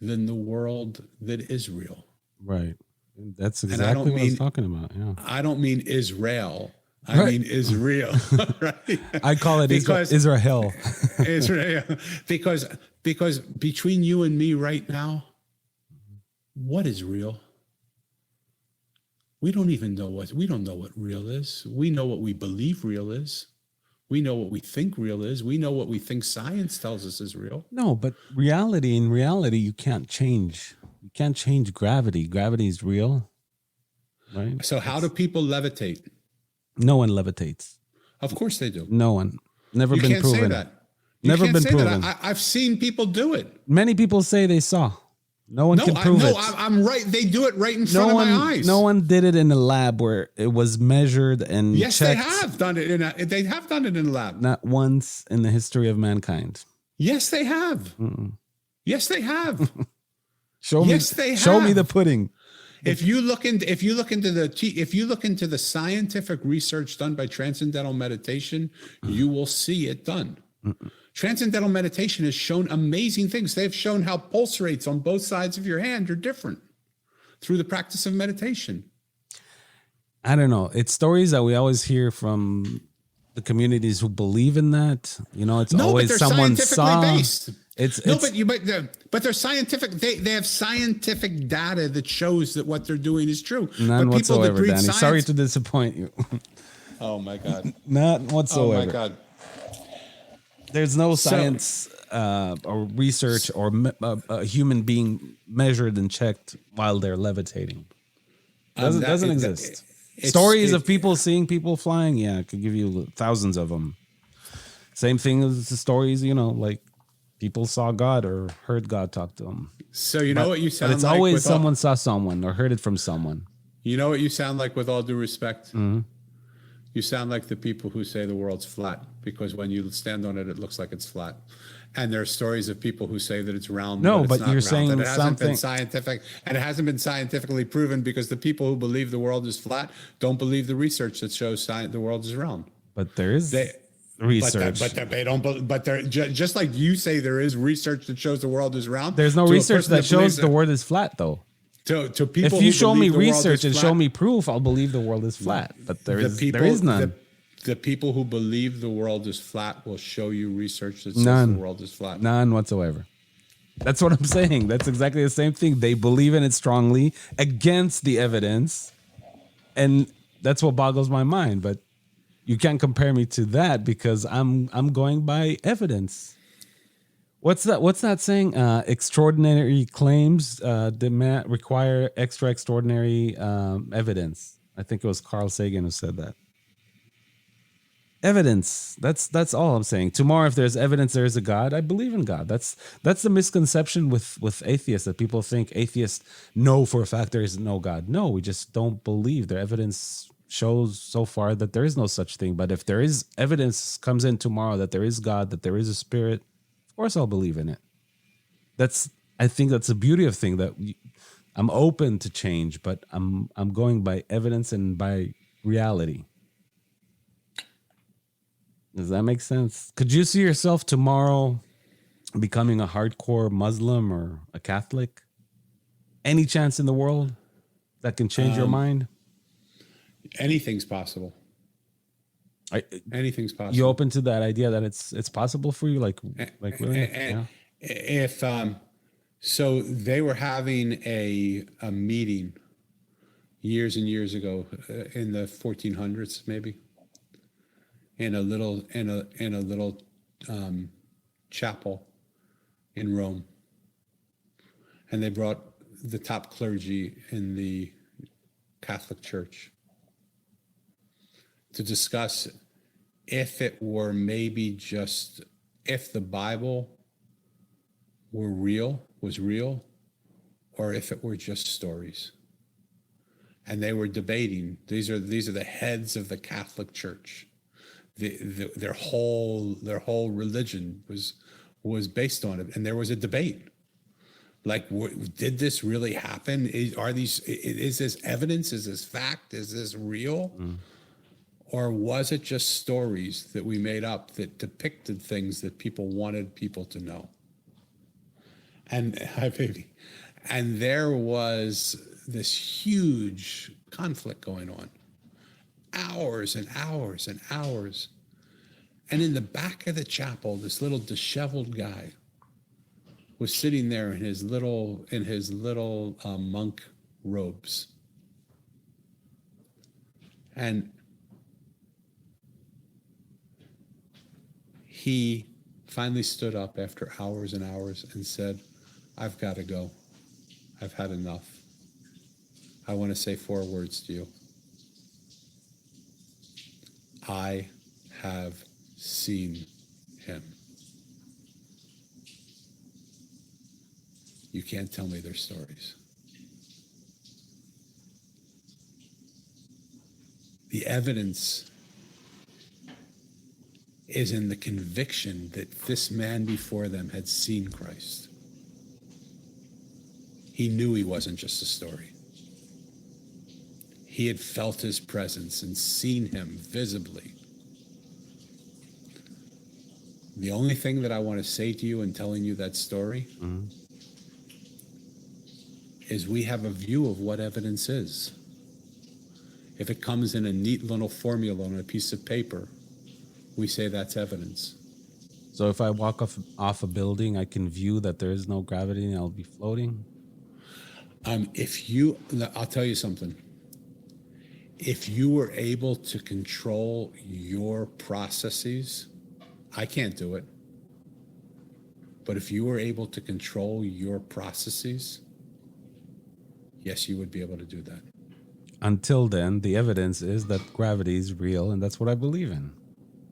the world that is real. Right. That's exactly what I was talking about. Yeah. I don't mean Israel. I mean Israel. Right? I call it Israel. Israel. Because between you and me right now, what is real? We don't know what real is. We know what we believe real is. We know what we think real is. We know what we think science tells us is real. No, but in reality, you can't change. You can't change gravity. Gravity is real, right? So how do people levitate? No one levitates. Of course they do. No one. Never you been can't proven. Say that. Never been proven. I've seen people do it. Many people say they saw. No one can prove it. I'm right. They do it right in front of my eyes. No one did it in a lab where it was measured and yes, checked. they have done it. They have done it in a lab. Not once in the history of mankind. Yes, they have. Mm-mm. Yes, they have. Show me the pudding. If you look into the scientific research done by Transcendental Meditation, you will see it done. Mm-mm. Transcendental meditation has shown amazing things. They've shown how pulse rates on both sides of your hand are different through the practice of meditation. I don't know. It's stories that we always hear from the communities who believe in that. It's always someone saw. Based. But they're scientific. They have scientific data that shows that what they're doing is true. None but whatsoever, Danny. Sorry to disappoint you. Oh my God. Not whatsoever. Oh my God. There's no science or research or a human being measured and checked while they're levitating. Doesn't exist. Stories of people seeing people flying, yeah, I could give you thousands of them. Same thing as the stories, like people saw God or heard God talk to them. So what you sound like? But it's always someone saw someone or heard it from someone. You know what you sound like, with all due respect? Mm-hmm. You sound like the people who say the world's flat, because when you stand on it, it looks like it's flat. And there are stories of people who say that it's round. No, but you're saying that it hasn't something been scientific, and it hasn't been scientifically proven, because the people who believe the world is flat don't believe the research that shows the world is round. But there is research. But they don't. But they're just like you say there is research that shows the world is round. There's no research that shows the world is flat, though. To people, if you show me research and show me proof, I'll believe the world is flat. But there is none. The people who believe the world is flat will show you research that says the world is flat. None whatsoever. That's what I'm saying. That's exactly the same thing. They believe in it strongly against the evidence, and that's what boggles my mind. But you can't compare me to that, because I'm going by evidence. What's that? What's that saying? Extraordinary claims require extraordinary evidence. I think it was Carl Sagan who said that. Evidence. That's all I'm saying. Tomorrow, if there's evidence there is a God, I believe in God. That's the misconception with atheists, that people think atheists know for a fact there is no God. No, we just don't believe. Their evidence shows so far that there is no such thing. But if there is evidence comes in tomorrow that there is God, that there is a spirit, of course I'll believe in it. I think that's the beauty of thing, that I'm open to change, but I'm going by evidence and by reality. Does that make sense? Could you see yourself tomorrow becoming a hardcore Muslim or a Catholic? Any chance in the world that can change your mind? Anything's possible. Anything's possible. You open to that idea that it's possible for you? Like really? And if so, they were having a meeting years and years ago in the 1400s, maybe, in a little chapel in Rome, and they brought the top clergy in the Catholic Church to discuss if it were maybe just if the Bible was real, or if it were just stories. And they were debating. These are the heads of the Catholic Church. Their whole religion was based on it, and there was a debate. Like, did this really happen? Is this evidence? Is this fact? Is this real? Or was it just stories that we made up that depicted things that people wanted people to know? And there was this huge conflict going on, hours and hours and hours. And in the back of the chapel, this little disheveled guy was sitting there in his little monk robes. And he finally stood up after hours and hours and said, "I've got to go. I've had enough. I want to say 4 words to you. I have seen him. You can't tell me their stories." The evidence is in the conviction that this man before them had seen Christ. He knew he wasn't just a story. He had felt his presence and seen him visibly. The only thing that I want to say to you in telling you that story is we have a view of what evidence is. If it comes in a neat little formula on a piece of paper, we say that's evidence. So if I walk off a building, I can view that there is no gravity and I'll be floating? I'll tell you something. If you were able to control your processes, I can't do it. But if you were able to control your processes, yes, you would be able to do that. Until then, the evidence is that gravity is real, and that's what I believe in.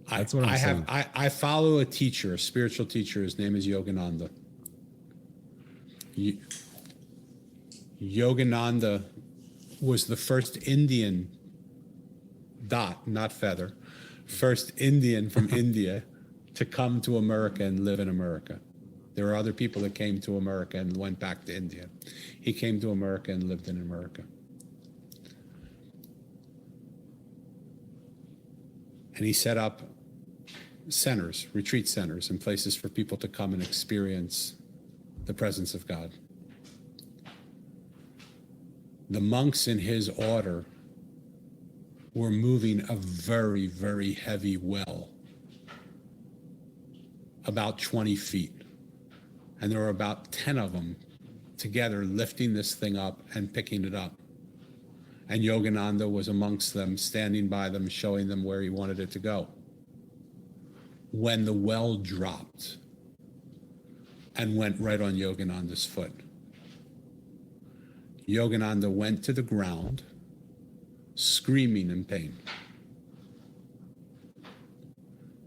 That's what I'm saying. I follow a teacher, a spiritual teacher. His name is Yogananda. Yogananda was the first Indian, not feather, first Indian from India to come to America and live in America. There are other people that came to America and went back to India. He came to America and lived in America. And he set up centers, retreat centers, and places for people to come and experience the presence of God. The monks in his order were moving a very, very heavy well, about 20 feet. And there were about 10 of them together lifting this thing up and picking it up. And Yogananda was amongst them, standing by them, showing them where he wanted it to go. When the well dropped, and went right on Yogananda's foot. Yogananda went to the ground, screaming in pain.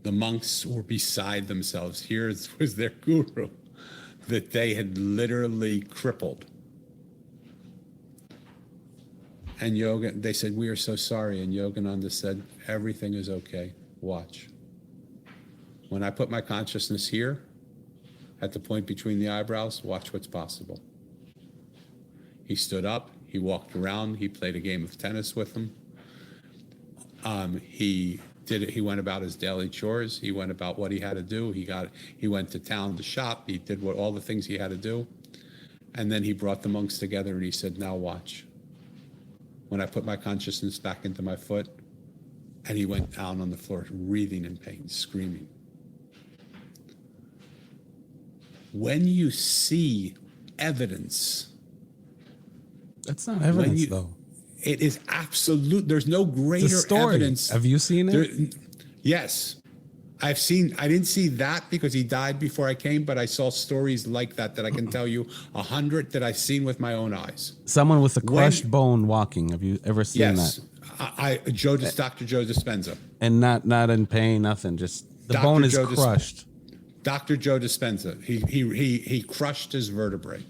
The monks were beside themselves. Here was their guru that they had literally crippled. And they said, "We are so sorry." And Yogananda said, "Everything is okay. Watch. When I put my consciousness here, at the point between the eyebrows, watch what's possible." He stood up, he walked around, he played a game of tennis with them. He went about his daily chores, he went about what he had to do, he went to town to shop, he did all the things he had to do. And then he brought the monks together and he said, "Now watch. When I put my consciousness back into my foot," and he went down on the floor, writhing in pain, screaming. When you see evidence, that's not evidence, though. It is absolute. There's no greater evidence. Have you seen it? Yes. I didn't see that because he died before I came, but I saw stories like that I can tell you 100 that I've seen with my own eyes. Someone with a crushed bone walking. Have you ever seen that? Yes. Dr. Joe Dispenza. And not in pain, nothing. Just the bone is crushed. Dr. Joe Dispenza. He crushed his vertebrae.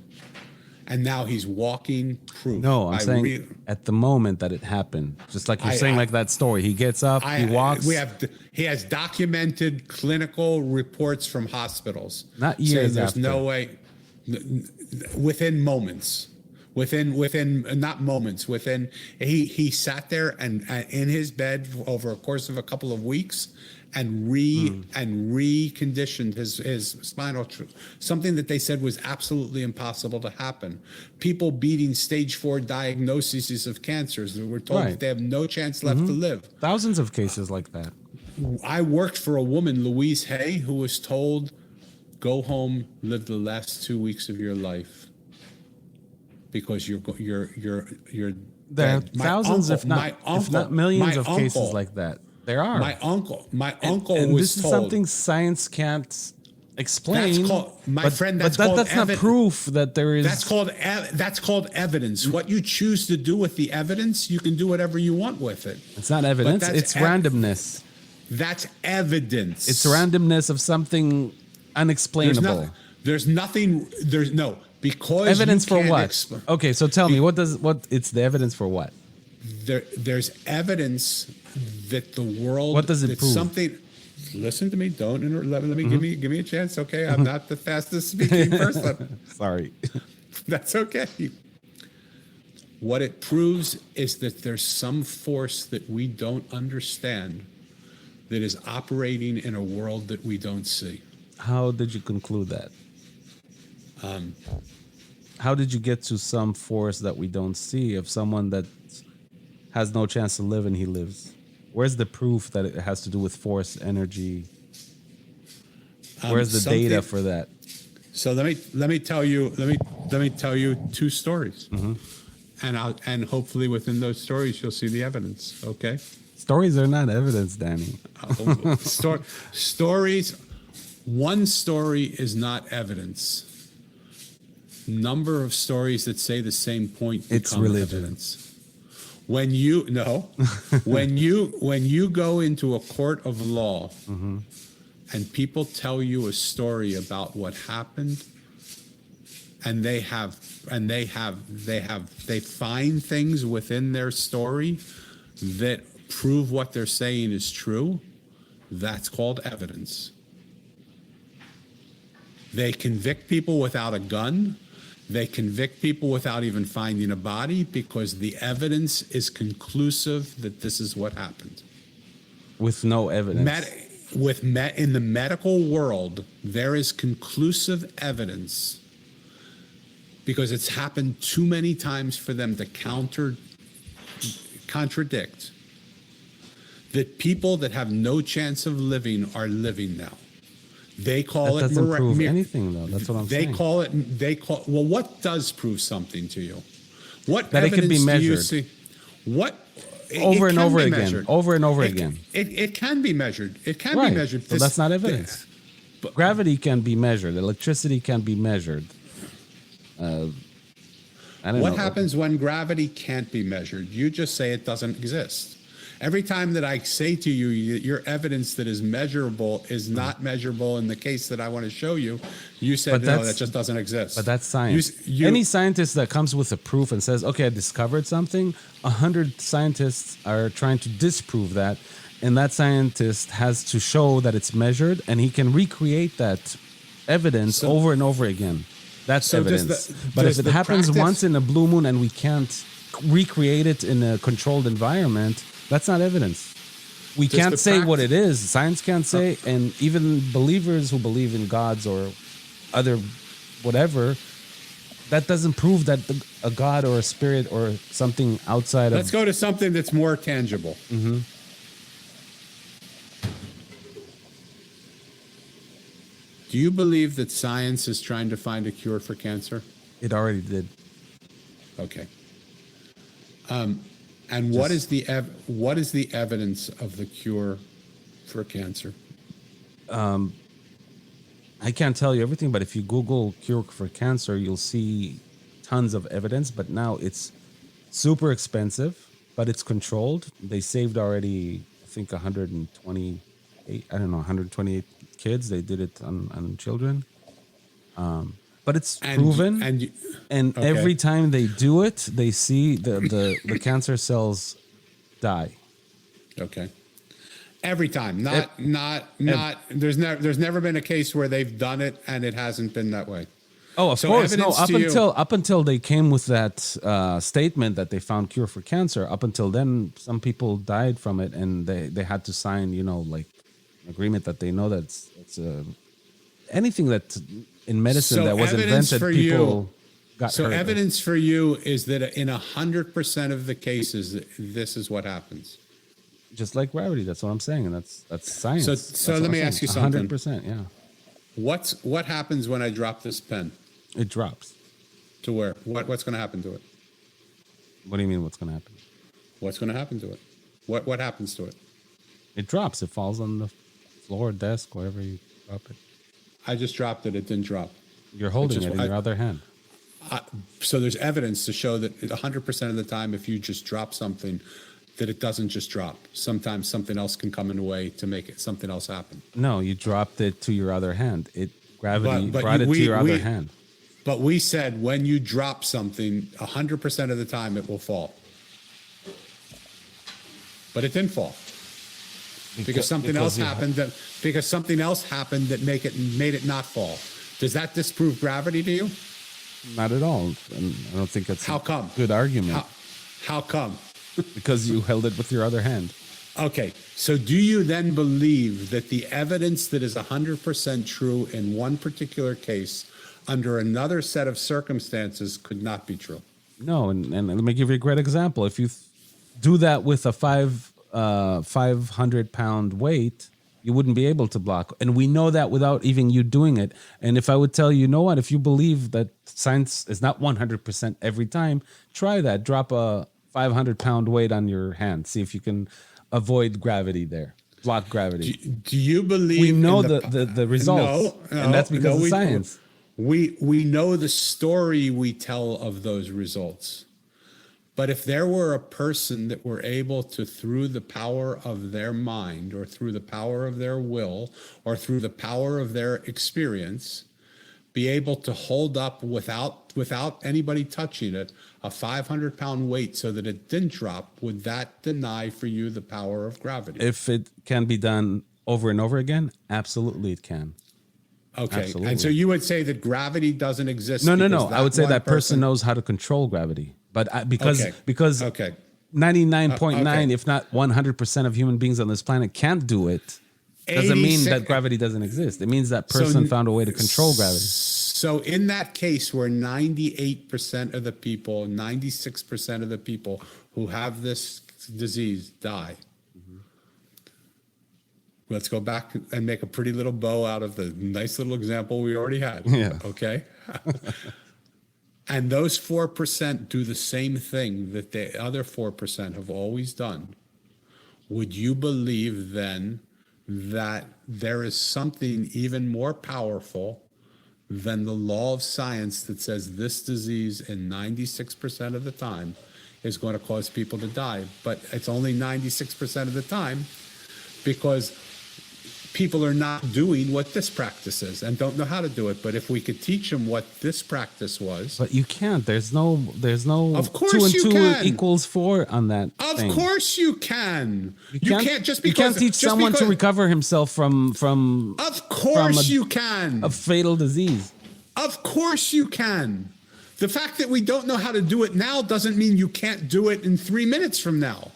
And now he's walking proof. No, I'm saying at the moment that it happened, just like you're saying, like that story. He gets up, he walks. He has documented clinical reports from hospitals. Not years there's after. no way, within moments, not moments, he sat there and in his bed over a course of a couple of weeks and reconditioned his spinal something that they said was absolutely impossible to happen. People beating stage 4 diagnoses of cancers that were told that they have no chance left to live. Thousands of cases like that. I worked for a woman, Louise Hay, who was told, "Go home, live the last 2 weeks of your life, because you're There are thousands, if not millions of cases uncle, like that. There are. My uncle and was this is told, something science can't explain. That's not proof that there is. That's called evidence. What you choose to do with the evidence, you can do whatever you want with it. It's not evidence. It's randomness. That's evidence. It's randomness of something unexplainable. There's no because evidence for what? Okay, so tell me, what it's the evidence for what? There's evidence that the world. What does it prove? Something. Listen to me. Don't interrupt. Let me give me a chance. Okay, I'm not the fastest speaking person. Sorry. That's okay. What it proves is that there's some force that we don't understand that is operating in a world that we don't see. How did you conclude that? How did you get to some force that we don't see of someone that has no chance to live and he lives? Where's the proof that it has to do with force, energy? Where's the data for that? So let me tell you 2 stories, and hopefully within those stories you'll see the evidence. Okay. Stories are not evidence, Danny. Stories. One story is not evidence. Number of stories that say the same point become evidence. When you go into a court of law and people tell you a story about what happened, and they find things within their story that prove what they're saying is true, that's called evidence. They convict people without a gun. They convict people without even finding a body because the evidence is conclusive that this is what happened. With no evidence. In the medical world, there is conclusive evidence because it's happened too many times for them to contradict that people that have no chance of living are living now. They call it doesn't prove anything, though. That's what I'm saying. Well, what does prove something to you? What that it can be measured. Do you see? What over and over again. Over and over again. It can be measured. It can be measured. So that's not evidence. gravity can be measured. Electricity can be measured. I don't know. What happens when gravity can't be measured? You just say it doesn't exist. Every time that I say to you, your evidence that is measurable is not measurable in the case that I want to show you, you said, no, that just doesn't exist. But that's science. Any scientist that comes with a proof and says, okay, I discovered something, 100 scientists are trying to disprove that. And that scientist has to show that it's measured, and he can recreate that evidence over and over again. That's evidence. But if it happens once in a blue moon and we can't recreate it in a controlled environment, that's not evidence. We can't say what it is. Science can't say, and even believers who believe in gods or other whatever, that doesn't prove that a god or a spirit or something outside Let's go to something that's more tangible. Mm-hmm. Do you believe that science is trying to find a cure for cancer? It already did. Okay. And what is the evidence of the cure for cancer? I can't tell you everything, but if you Google cure for cancer, you'll see tons of evidence. But now it's super expensive, but it's controlled. They saved already, I think, 128 kids. They did it on children. But it's proven. And every time they do it, they see the cancer cells die. Okay. Every time. There's never been a case where they've done it and it hasn't been that way. Oh, of course. No, up until they came with that statement that they found cure for cancer, up until then, some people died from it, and they had to sign, like an agreement that they know that it's anything that in medicine that was invented, people got hurt. So evidence for you is that in 100% of the cases, this is what happens. Just like gravity, that's what I'm saying, and that's science. So let me ask you something. 100%, yeah. What happens when I drop this pen? It drops. To where? What's going to happen to it? What do you mean? What's going to happen? What's going to happen to it? What happens to it? It drops. It falls on the floor, desk, wherever you drop it. I just dropped it. It didn't drop. You're holding it in your other hand. So there's evidence to show that 100% of the time, if you just drop something, that it doesn't just drop. Sometimes something else can come in the way to make it something else happen. No, you dropped it to your other hand. Gravity brought it to your other hand. But we said when you drop something, 100% of the time it will fall. But it didn't fall. Because something else happened that made it not fall. Does that disprove gravity to you? Not at all. And I don't think that's a good argument. How come? Because you held it with your other hand. Okay. So do you then believe that the evidence that is 100% true in one particular case under another set of circumstances could not be true? No. And let me give you a great example. If you do that with a 500-pound weight, you wouldn't be able to block. And we know that without even you doing it. And if I would tell you, know what, if you believe that science is not 100% every time, try that. Drop a 500-pound weight on your hand. See if you can avoid gravity there. Block gravity. Do you believe we know the results? No, and that's because of science. We know the story we tell of those results. But if there were a person that were able to, through the power of their mind or through the power of their will or through the power of their experience, be able to hold up without anybody touching it, a 500-pound weight so that it didn't drop, would that deny for you the power of gravity? If it can be done over and over again, absolutely it can. Okay. Absolutely. And so you would say that gravity doesn't exist? No. I would say that person knows how to control gravity. But because 99.9, if not 100% of human beings on this planet can't do it, doesn't mean that gravity doesn't exist. It means that person found a way to control gravity. So in that case where 98% of the people, 96% of the people who have this disease die, let's go back and make a pretty little bow out of the nice little example we already had. Yeah. Okay. And those 4% do the same thing that the other 4% have always done. Would you believe then that there is something even more powerful than the law of science that says this disease in 96% of the time is going to cause people to die. But it's only 96% of the time because people are not doing what this practice is and don't know how to do it. But if we could teach them what this practice was. But you can't. There's no Of course 2 and you 2 can. equals 4 on that Of thing. course you can. You can't just you because can't teach just someone to because- recover himself from Of course from you can. a fatal disease. Of course you can. The fact that we don't know how to do it now doesn't mean you can't do it in 3 minutes from now.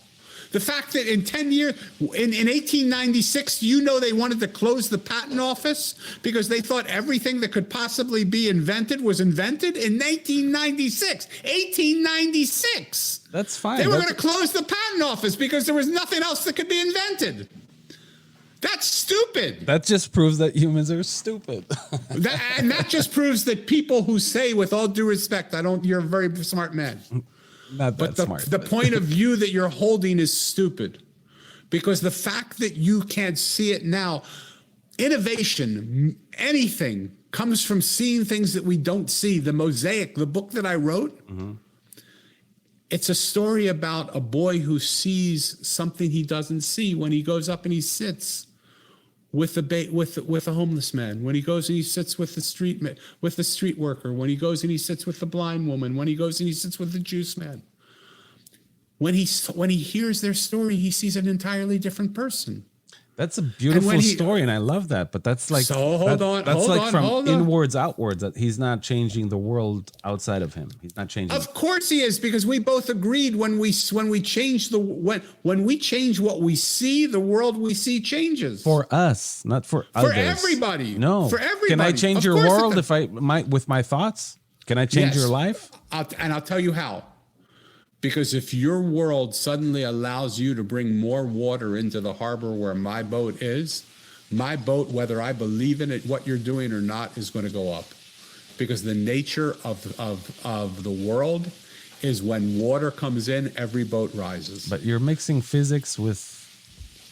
The fact that in 10 years, in 1896, they wanted to close the patent office because they thought everything that could possibly be invented was invented in 1896. 1896. That's fine. They were going to close the patent office because there was nothing else that could be invented. That's stupid. That just proves that humans are stupid. And that just proves that people who say, with all due respect, you're a very smart man. Not that But smart. the point of view that you're holding is stupid, because the fact that you can't see it now, innovation, anything comes from seeing things that we don't see. The Mosaic, the book that I wrote, it's a story about a boy who sees something he doesn't see when he goes up and he sits with a homeless man, when he goes and he sits with the street worker, when he goes and he sits with the blind woman, when he goes and he sits with the juice man. When he hears their story, he sees an entirely different person. That's a beautiful story, and I love that. But that's like from inwards outwards. That he's not changing the world outside of him. He's not changing. Of course he is, because we both agreed when we change what we see, the world we see changes. For us, not for others. For everybody. No. For everybody. Can I change your world with my thoughts? Can I change your life? I'll tell you how. Because if your world suddenly allows you to bring more water into the harbor where my boat is, my boat, whether I believe in it, what you're doing or not, is going to go up. Because the nature of the world is when water comes in, every boat rises. But you're mixing physics with...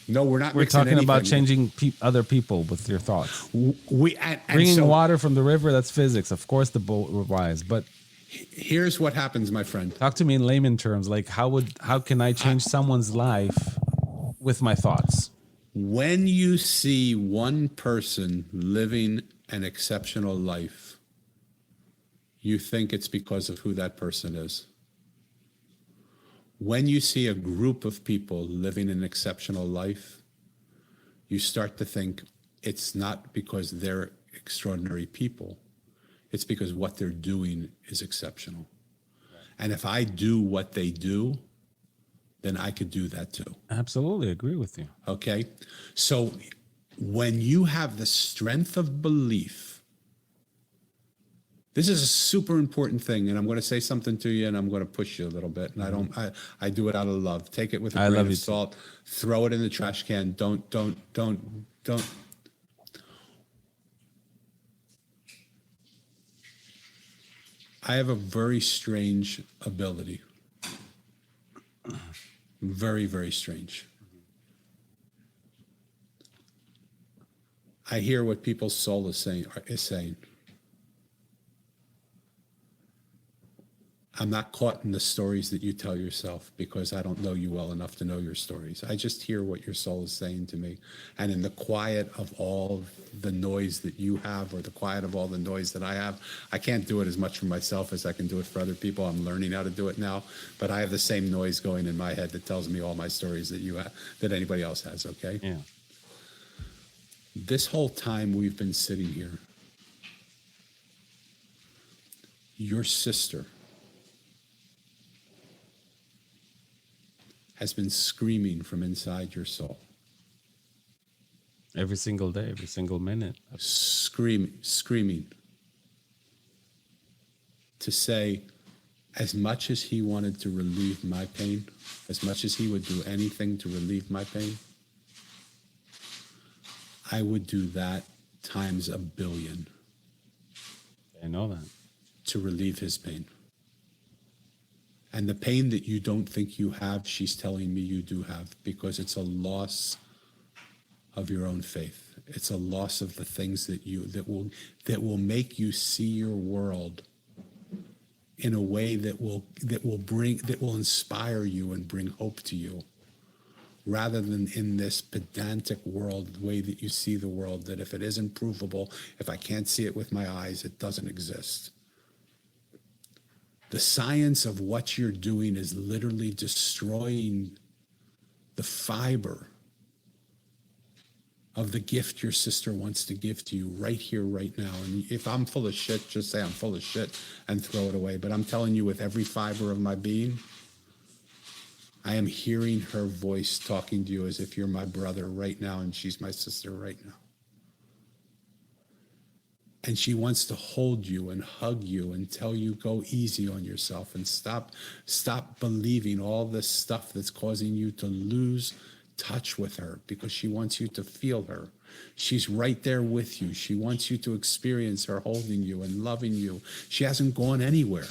No, we're not. We're talking about changing other people with your thoughts. Bringing water from the river, that's physics. Of course the boat will rise, but... Here's what happens, my friend. Talk to me in layman terms. Like, how can I change someone's life with my thoughts? When you see one person living an exceptional life, you think it's because of who that person is. When you see a group of people living an exceptional life, you start to think it's not because they're extraordinary people. It's because what they're doing is exceptional. And if I do what they do, then I could do that too. Absolutely agree with you. Okay? So when you have the strength of belief, this is a super important thing, and I'm going to say something to you, and I'm going to push you a little bit, and I do it out of love. Take it with a grain of salt. Throw it in the trash can. Don't. I have a very strange ability. Very, very strange. I hear what people's soul is saying. I'm not caught in the stories that you tell yourself because I don't know you well enough to know your stories. I just hear what your soul is saying to me. And in the quiet of all the noise that you have, or the quiet of all the noise that I have, I can't do it as much for myself as I can do it for other people. I'm learning how to do it now, but I have the same noise going in my head that tells me all my stories that you have, that anybody else has, okay? Yeah. This whole time we've been sitting here, your sister has been screaming from inside your soul. Every single day, every single minute. Screaming. To say, as much as he wanted to relieve my pain, as much as he would do anything to relieve my pain, I would do that times 1 billion. I know that. To relieve his pain. And the pain that you don't think you have, she's telling me you do have, because it's a loss of your own faith. It's a loss of the things that will make you see your world in a way that will inspire you and bring hope to you, rather than in this pedantic world, the way that you see the world, that if it isn't provable, if I can't see it with my eyes, it doesn't exist. The science of what you're doing is literally destroying the fiber of the gift your sister wants to give to you right here, right now. And if I'm full of shit, just say I'm full of shit and throw it away. But I'm telling you, with every fiber of my being, I am hearing her voice talking to you as if you're my brother right now and she's my sister right now. And she wants to hold you and hug you and tell you, go easy on yourself and stop believing all this stuff that's causing you to lose touch with her, because she wants you to feel her. She's right there with you. She wants you to experience her holding you and loving you. She hasn't gone anywhere.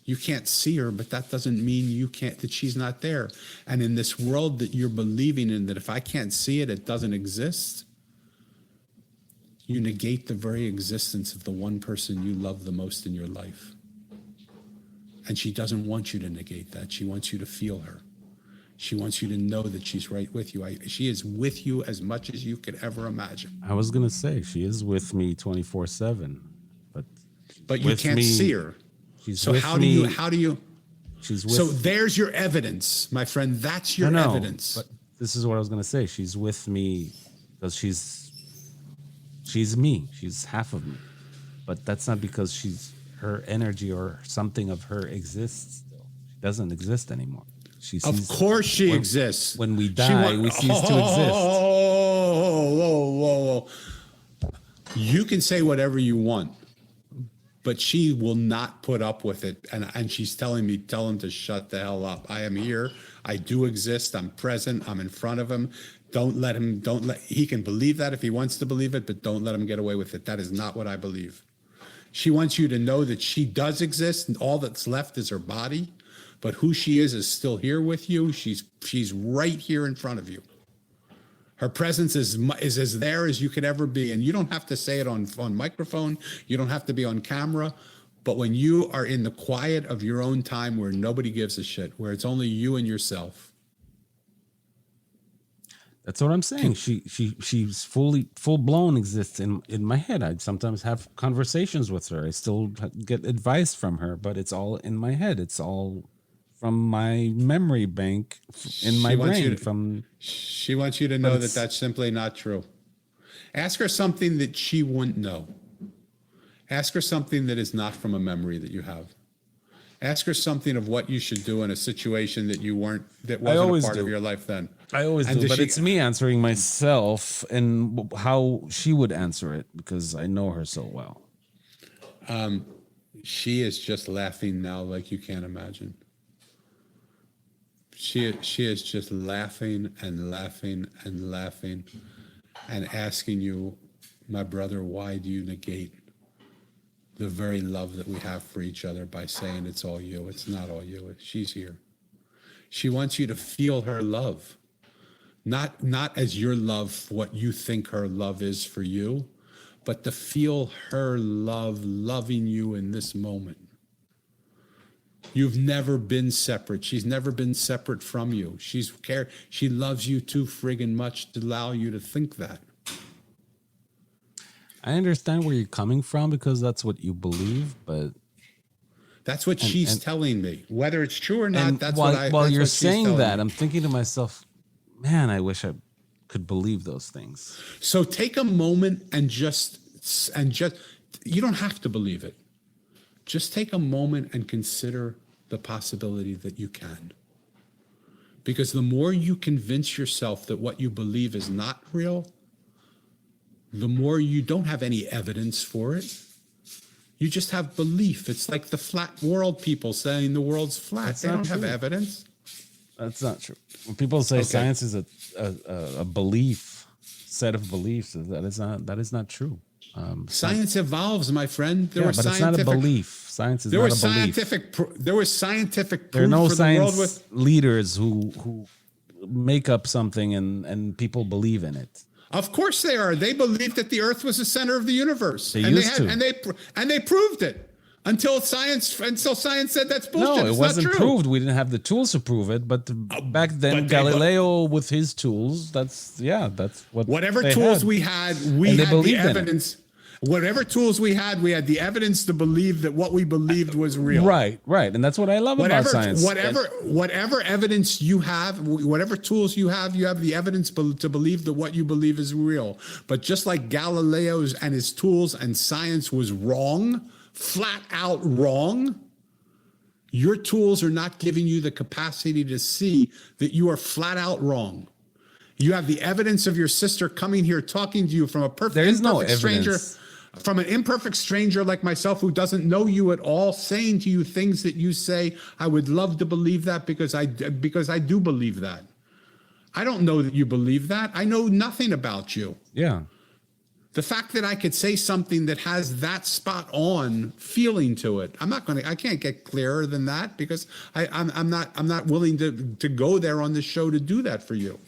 You can't see her, but that doesn't mean that she's not there. And in this world that you're believing in, that if I can't see it, it doesn't exist, you negate the very existence of the one person you love the most in your life. And she doesn't want you to negate that. She wants you to feel her. She wants you to know that she's right with you. She is with you as much as you could ever imagine. I was going to say, she is with me 24/7, but you can't see her. She's with me. How do you? She's with. So there's your evidence, my friend. That's your evidence. But this is what I was going to say. She's with me because she's me. She's half of me. But that's not because her energy or something of her exists still. She doesn't exist anymore. Of course she exists. When we die, we cease to exist. Whoa. You can say whatever you want, but she will not put up with it. And she's telling me, tell him to shut the hell up. I am here. I do exist. I'm present. I'm in front of him. He can believe that if he wants to believe it, but don't let him get away with it. That is not what I believe. She wants you to know that she does exist, and all that's left is her body. But who she is still here with you. She's right here in front of you. Her presence is as there as you could ever be. And you don't have to say it on microphone. You don't have to be on camera. But when you are in the quiet of your own time, where nobody gives a shit, where it's only you and yourself. That's what I'm saying. She's full blown exists in my head. I sometimes have conversations with her. I still get advice from her, but it's all in my head. It's all from my memory bank in my brain. She wants you to know that that's simply not true. Ask her something that she wouldn't know. Ask her something that is not from a memory that you have. Ask her something of what you should do in a situation that wasn't a part of your life then. I always do, but it's me answering myself and how she would answer it, because I know her so well. She is just laughing now like you can't imagine. She is just laughing and laughing and laughing and asking you, my brother, why do you negate the very love that we have for each other by saying it's all you? It's not all you. She's here. She wants you to feel her love, not as your love, what you think her love is for you, but to feel her love loving you in this moment. You've never been separate. She's never been separate from you. She loves you too friggin' much to allow you to think that. I understand where you're coming from, because that's what you believe, but that's what she's telling me. Whether it's true or not, while you're saying that, I'm thinking to myself, man, I wish I could believe those things. So take a moment and just you don't have to believe it. Just take a moment and consider the possibility that you can. Because the more you convince yourself that what you believe is not real, the more you don't have any evidence for it. You just have belief. It's like the flat world people saying the world's flat. They don't have evidence. That's not true. When people say science is a belief, set of beliefs, that is not true. Science evolves, my friend. But it's not a belief. Science is not a belief. There was scientific proof. There are no for science the world leaders who make up something and people believe in it. Of course they are. They believed that the Earth was the center of the universe, They and used to. and they proved it until science said that's bullshit. No, it It's wasn't not true. proved. We didn't have the tools to prove it. But back then, but Galileo with his tools, that's what. Whatever they tools had. we had, And we they had the believed in it. evidence. Whatever tools we had the evidence to believe that what we believed was real. Right, and that's what I love about science. Whatever evidence you have, whatever tools you have the evidence to believe that what you believe is real. But just like Galileo's and his tools and science was wrong, flat out wrong, your tools are not giving you the capacity to see that you are flat out wrong. You have the evidence of your sister coming here talking to you from a There is no imperfect stranger. evidence. From an imperfect stranger like myself who doesn't know you at all, saying to you things that you say, I would love to believe that because I do believe that. I don't know that you believe that. I know nothing about you. Yeah. The fact that I could say something that has that spot on feeling to it, I can't get clearer than that because I'm not willing to go there on the show to do that for you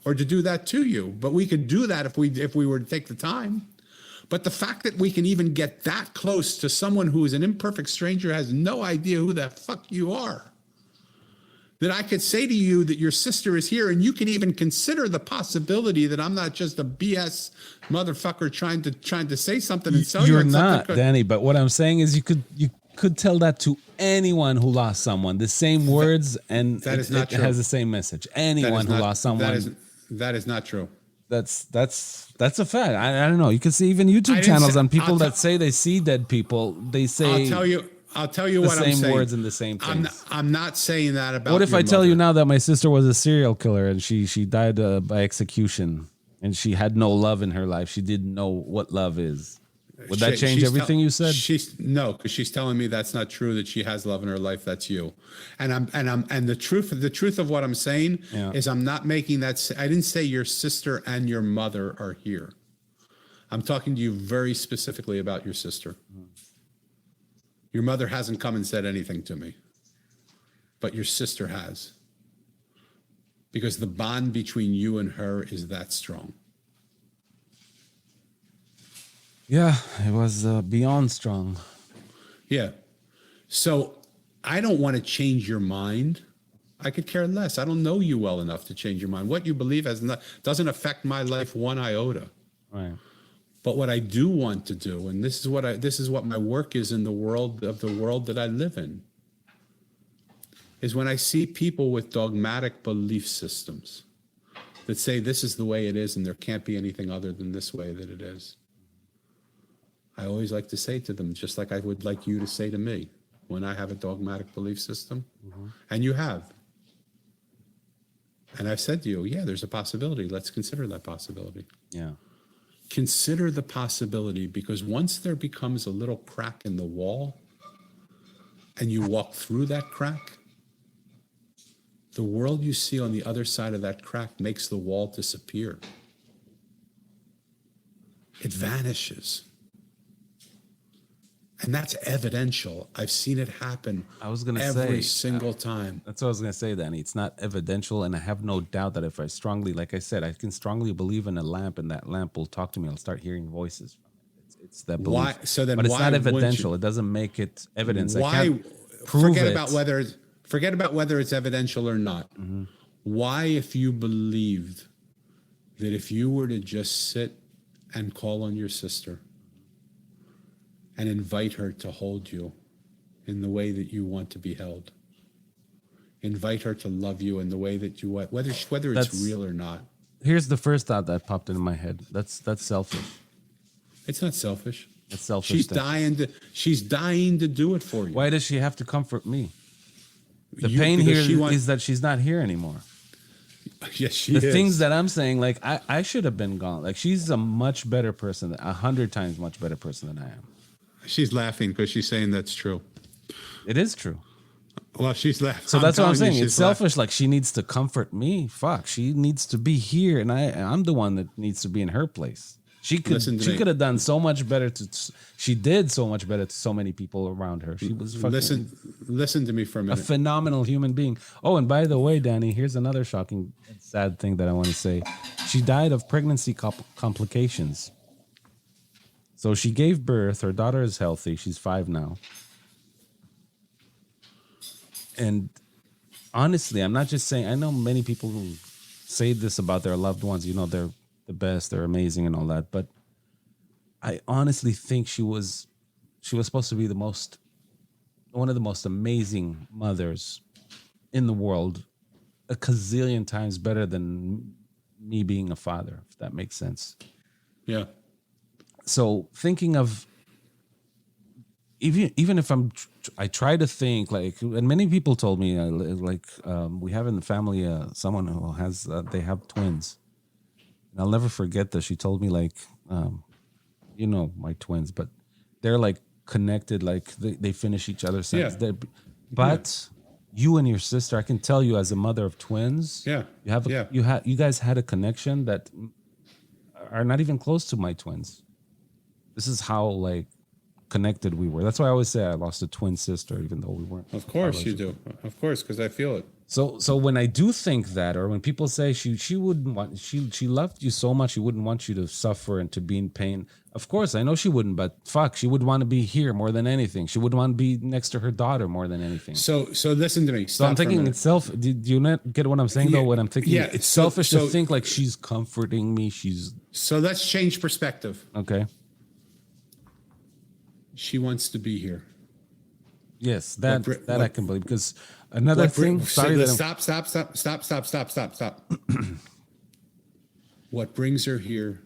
or to do that to you. But we could do that if we were to take the time. But the fact that we can even get that close to someone who is an imperfect stranger, has no idea who the fuck you are, that I could say to you that your sister is here and you can even consider the possibility that I'm not just a BS motherfucker trying to say something and sell you. You're not, Danny, but what I'm saying is you could tell that to anyone who lost someone, the same words, and that is not it true. has the same message. Anyone who lost someone. That is not true. That's a fact. I don't know. You can see even YouTube channels on people that say they see dead people. They say I'll tell you the what I'm saying. same words and the same things. I'm not saying that about. What if your I tell mother. you now that my sister was a serial killer and she died by execution and she had no love in her life? She didn't know what love is. Would that change everything you said? No, because she's telling me that's not true. That she has love in her life. That's you, and the truth of what I'm saying is I'm not making that. I didn't say your sister and your mother are here. I'm talking to you very specifically about your sister. Your mother hasn't come and said anything to me, but your sister has, because the bond between you and her is that strong. Yeah, it was beyond strong. Yeah. So I don't want to change your mind. I could care less. I don't know you well enough to change your mind. What you believe doesn't affect my life one iota. Right. But what I do want to do, and this is what my work is in the world that I live in, is when I see people with dogmatic belief systems that say this is the way it is and there can't be anything other than this way that it is. I always like to say to them, just like I would like you to say to me, when I have a dogmatic belief system, and you have. And I've said to you, yeah, there's a possibility. Let's consider that possibility. Yeah. Consider the possibility, because once there becomes a little crack in the wall and you walk through that crack, the world you see on the other side of that crack makes the wall disappear. It vanishes. And that's evidential. I've seen it happen every single time. That's what I was going to say, Danny. It's not evidential, and I have no doubt that if I like I said, I can strongly believe in a lamp, and that lamp will talk to me. I'll start hearing voices. It's that belief. Why? So then, but it's why not wouldn't evidential. you? It doesn't make it evidence. Why? I can't prove forget it. about whether it's evidential or not. Mm-hmm. Why, if you believed that if you were to just sit and call on your sister and invite her to hold you in the way that you want to be held, invite her to love you in the way that you want, whether it's real or not. Here's the first thought that popped into my head. That's selfish. It's not selfish. It's selfish. She's dying to do it for you. Why does she have to comfort me? The You- pain because here is that she's not here anymore. Yes, she is. The things that I'm saying, like I should have been gone. Like she's a much better person, 100 times much better person than I am. She's laughing because she's saying that's true. It is true. Well, she's laughing. So that's what I'm saying. It's selfish. Like she needs to comfort me. Fuck, she needs to be here, and I'm the one that needs to be in her place. She could have done so much better she did so much better to so many people around her. She was fucking listen to me for a minute. A phenomenal human being. Oh, and by the way, Danny, here's another shocking and sad thing that I want to say. She died of pregnancy complications. So she gave birth. Her daughter is healthy. She's 5 now. And honestly, I'm not just saying, I know many people who say this about their loved ones, you know, they're the best, they're amazing and all that, but I honestly think she was supposed to be one of the most amazing mothers in the world, a gazillion times better than me being a father, if that makes sense. Yeah. So thinking of, even if I try to think like, and many people told me we have in the family someone who has they have twins. And I'll never forget that she told me like, you know, my twins, but they're like connected, like they finish each other's sentences. Yeah. But you and your sister, I can tell you as a mother of twins, you guys had a connection that are not even close to my twins. This is how like connected we were. That's why I always say I lost a twin sister, even though we weren't. Of course you do. Of course, because I feel it. So when I do think that, or when people say she wouldn't want, she loved you so much, she wouldn't want you to suffer and to be in pain. Of course, I know she wouldn't, but fuck, she would want to be here more than anything. She would want to be next to her daughter more than anything. So listen to me. So I'm thinking it's self. Do you not get what I'm saying though? What I'm thinking, it's selfish to think like she's comforting me. So let's change perspective. Okay. She wants to be here. Yes, that I can believe, because another thing. Stop. What brings her here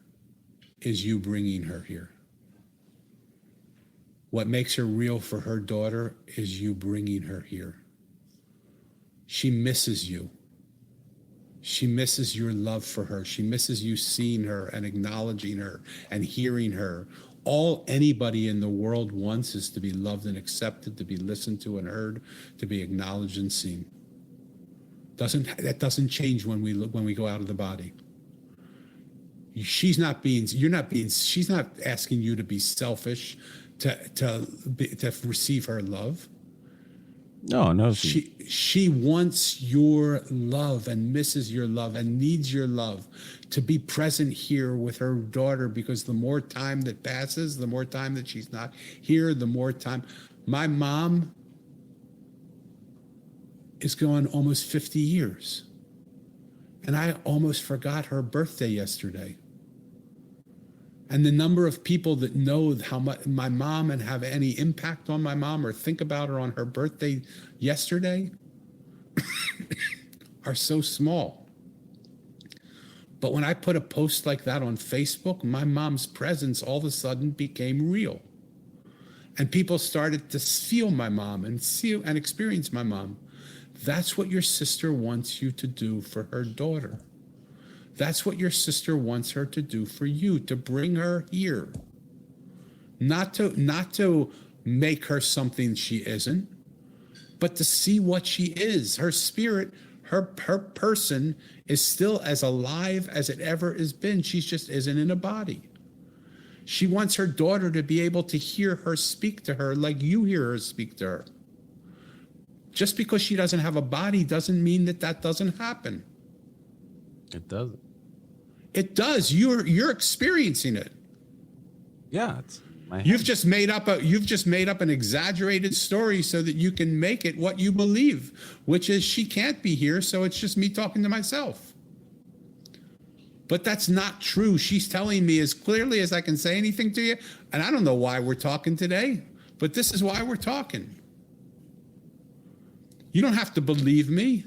is you bringing her here. What makes her real for her daughter is you bringing her here. She misses you. She misses your love for her. She misses you seeing her and acknowledging her and hearing her. All anybody in the world wants is to be loved and accepted, to be listened to and heard, to be acknowledged and seen. That doesn't change when we go out of the body. She's not asking you to be selfish to receive her love. No. She wants your love and misses your love and needs your love to be present here with her daughter, because the more time that passes, the more time that she's not here, the more time. My mom is gone almost 50 years. And I almost forgot her birthday yesterday. And the number of people that know how much my mom and have any impact on my mom or think about her on her birthday yesterday are so small. But when I put a post like that on Facebook, my mom's presence all of a sudden became real. And people started to feel my mom and see and experience my mom. That's what your sister wants you to do for her daughter. That's what your sister wants her to do for you, to bring her here. Not to make her something she isn't, but to see what she is. Her spirit, her person is still as alive as it ever has been. She just isn't in a body. She wants her daughter to be able to hear her speak to her like you hear her speak to her. Just because she doesn't have a body doesn't mean that doesn't happen. It doesn't. It does. You're experiencing it. Yeah, it's my You've just made up an exaggerated story so that you can make it what you believe, which is she can't be here, so it's just me talking to myself. But that's not true. She's telling me as clearly as I can say anything to you, and I don't know why we're talking today, but this is why we're talking. You don't have to believe me.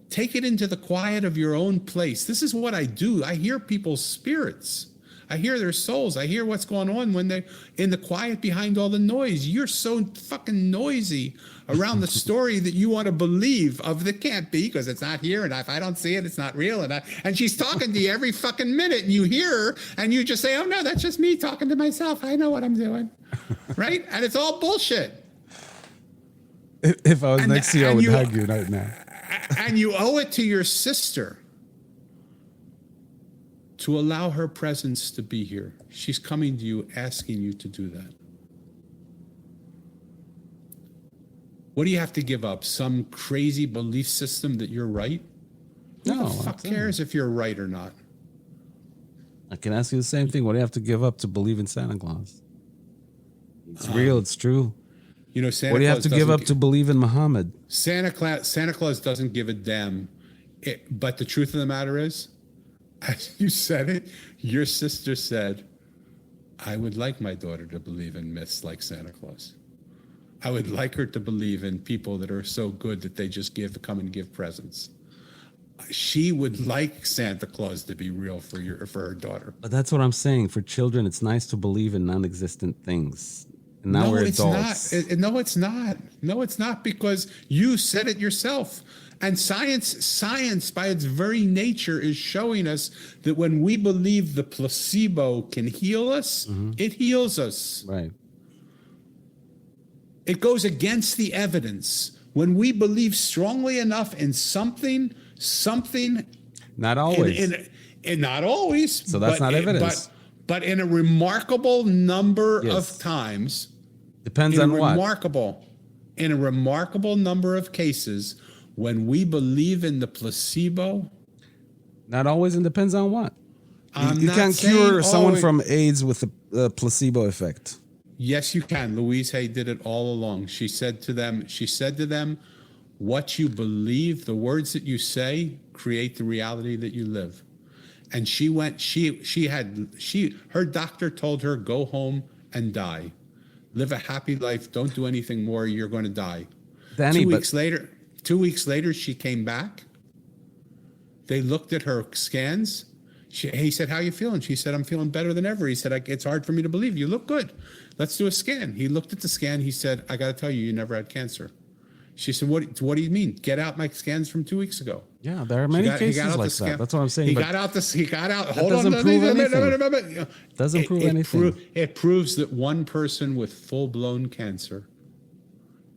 Take it into the quiet of your own place. This is what I do. I hear people's spirits. I hear their souls. I hear what's going on when they're in the quiet behind all the noise. You're so fucking noisy around the story that you want to believe of that can't be, because it's not here, and if I don't see it, it's not real. And she's talking to you every fucking minute, and you hear her, and you just say, oh no, that's just me talking to myself. I know what I'm doing. Right? And it's all bullshit. If I was next to you, I would hug you right now. And you owe it to your sister to allow her presence to be here. She's coming to you, asking you to do that. What do you have to give up? Some crazy belief system that you're right? Who No, the fuck cares if you're right or not? I can ask you the same thing. What do you have to give up to believe in Santa Claus? It's real. It's true. You know, Santa What do you have Claus to give doesn't up to believe in Muhammad? Santa Claus doesn't give a damn. But the truth of the matter is, as you said it, your sister said, I would like my daughter to believe in myths like Santa Claus. I would like her to believe in people that are so good that they just come and give presents. She would like Santa Claus to be real for her daughter. But that's what I'm saying. For children, it's nice to believe in non-existent things. And now we're adults. No, it's not. No, it's not, because you said it yourself. And science by its very nature is showing us that when we believe the placebo can heal us, it heals us. Right. It goes against the evidence. When we believe strongly enough in something, Not always. Not always. So that's not evidence. But in a remarkable number of times. Depends on what? In a remarkable number of cases, when we believe in the placebo. Not always, and depends on what. You can't cure someone from AIDS with the placebo effect. Yes, you can. Louise Hay did it all along. She said to them, what you believe, the words that you say, create the reality that you live. And her doctor told her, go home and die. Live a happy life. Don't do anything more. You're going to die. Danny, 2 weeks later, she came back. They looked at her scans. He said, how you feeling? She said, I'm feeling better than ever. He said, it's hard for me to believe. You look good. Let's do a scan. He looked at the scan. He said, I got to tell you, you never had cancer. She said, what do you mean? Get out my scans from 2 weeks ago. Yeah, there are many cases like that. That's what I'm saying. He got out. Hold on. Doesn't prove anything. Doesn't prove anything. It proves that one person with full-blown cancer,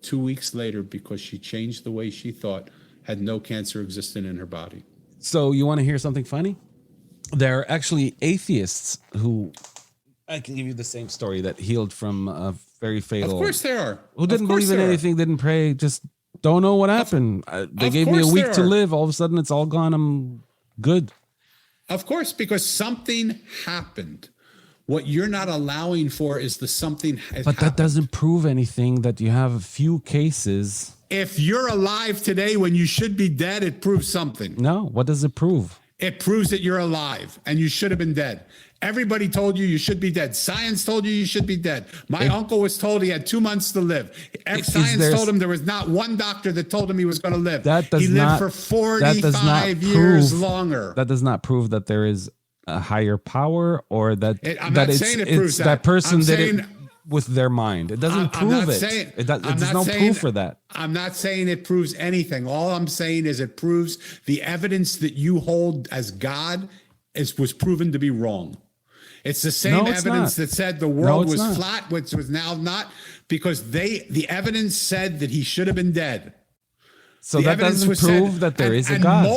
2 weeks later, because she changed the way she thought, had no cancer existing in her body. So you want to hear something funny? There are actually atheists who, I can give you the same story, that healed from a very fatal. Of course there are. Who didn't believe in anything, didn't pray, just don't know what happened. They gave me a week to live. All of a sudden, it's all gone. I'm good. Of course, because something happened. What you're not allowing for is the something has happened. But that doesn't prove anything that you have a few cases. If you're alive today when you should be dead, it proves something. No, what does it prove? It proves that you're alive and you should have been dead. Everybody told you should be dead. Science told you should be dead. My uncle was told he had 2 months to live. Science told him there was not one doctor that told him he was going to live. He lived for 45 years longer. That does not prove that there is a higher power, or that I'm not saying it proves that person did it with their mind. It doesn't prove it. There's no proof for that. I'm not saying it proves anything. All I'm saying is it proves the evidence that you hold as God was proven to be wrong. It's the same evidence that said the world was flat, which was now not, because the evidence said that he should have been dead. So that doesn't prove that there is a God.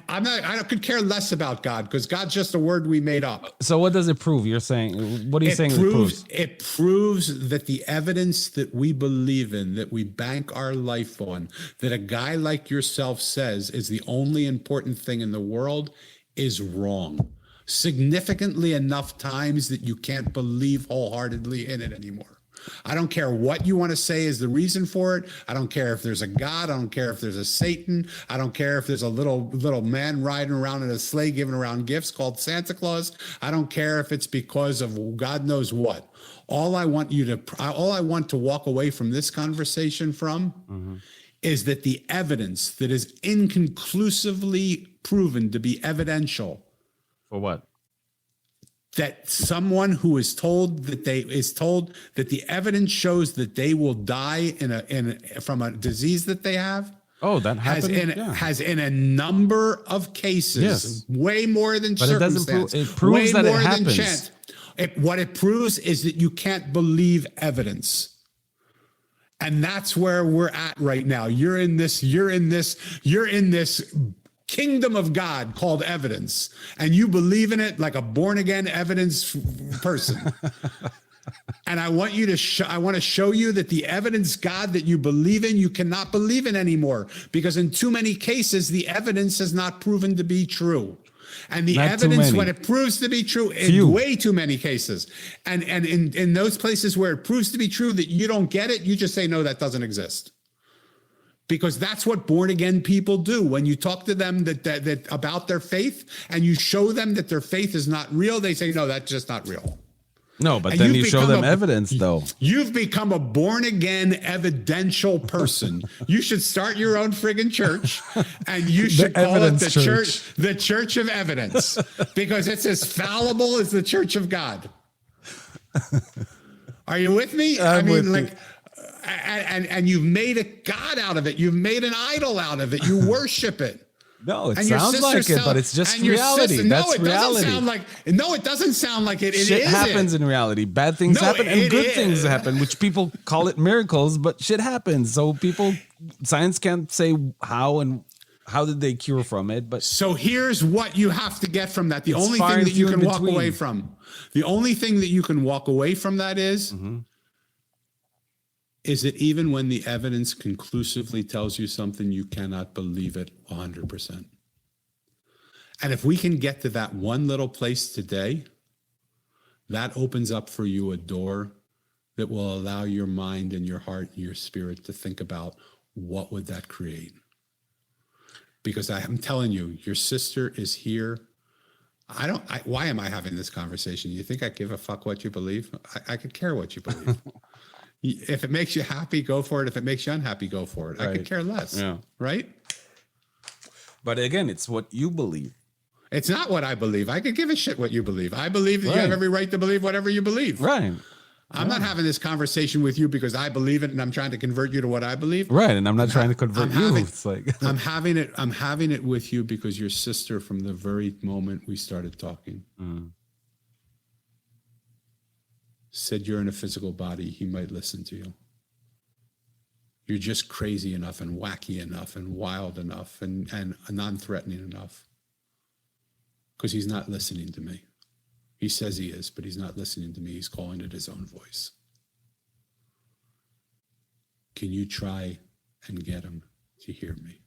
I could care less about God, because God's just a word we made up. So what does it prove? You're saying, what are you saying it proves? It proves that the evidence that we believe in, that we bank our life on, that a guy like yourself says is the only important thing in the world, is wrong. Significantly enough times that you can't believe wholeheartedly in it anymore. I don't care what you want to say is the reason for it. I don't care if there's a God. I don't care if there's a Satan. I don't care if there's a little man riding around in a sleigh giving around gifts called Santa Claus. I don't care if it's because of God knows what. All I want to walk away from this conversation from is that the evidence that is inconclusively proven to be evidential. For what? That someone who is told that the evidence shows that they will die from a disease that they have. Oh, that happened. Has in a number of cases, way more than circumstance. It proves that it happens. What it proves is that you can't believe evidence. And that's where we're at right now. You're in this kingdom of God called evidence, and you believe in it like a born again evidence person. And I want you to I want to show you that the evidence God that you believe in, you cannot believe in anymore, because in too many cases, the evidence has not proven to be true. And the evidence, when it proves to be true, in way too many cases. And in those places where it proves to be true that you don't get it, you just say, no, that doesn't exist. Because that's what born again people do. When you talk to them that about their faith and you show them that their faith is not real, they say, no, that's just not real. No, but then you show them evidence, though. You've become a born-again evidential person. You should start your own friggin' church, and you should call it the Church of Evidence, because it's as fallible as the Church of God. Are you with me? I mean, like, and you've made a God out of it. You've made an idol out of it. You worship it. No, it sounds like it, but it's just reality. That's reality. It doesn't sound like it. Shit happens in reality. Bad things happen and good things happen, which people call it miracles, but shit happens. So science can't say how did they cure from it. But so here's what you have to get from that. The only thing that you can walk away from. The only thing that you can walk away from that is that even when the evidence conclusively tells you something, you cannot believe it 100%. And if we can get to that one little place today, that opens up for you a door that will allow your mind and your heart and your spirit to think about what would that create. Because I'm telling you, your sister is here. Why am I having this conversation? You think I give a fuck what you believe? I could care what you believe. If it makes you happy, go for it. If it makes you unhappy, go for it. Right. I could care less. Yeah. Right? But again, it's what you believe. It's not what I believe. I could give a shit what you believe. I believe that you have every right to believe whatever you believe. Right. I'm not having this conversation with you because I believe it and I'm trying to convert you to what I believe. Right. And I'm not trying to convert you. It's like I'm having it with you because your sister, from the very moment we started talking, said you're in a physical body, he might listen to you. You're just crazy enough and wacky enough and wild enough and non-threatening enough. Because he's not listening to me. He says he is, but he's not listening to me. He's calling it his own voice. Can you try and get him to hear me?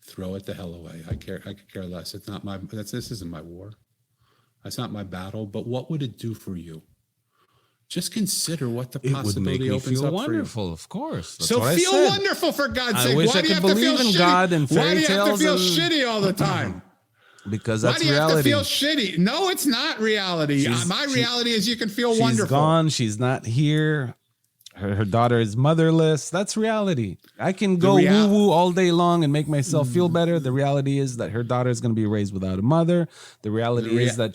Throw it the hell away. I could care less. This isn't my war. That's not my battle, but what would it do for you? Just consider what the possibility opens up for you. It would make me feel wonderful, of course. That's so feel wonderful, for God's sake. Why do you have to feel shitty? God and fairy Why do you have to feel tales shitty all the time? Because that's reality. Why do you have to feel shitty? No, it's not reality. My reality is you can feel wonderful. She's gone. She's not here. Her daughter is motherless. That's reality. I can go woo-woo all day long and make myself feel better. The reality is that her daughter is going to be raised without a mother. The reality is that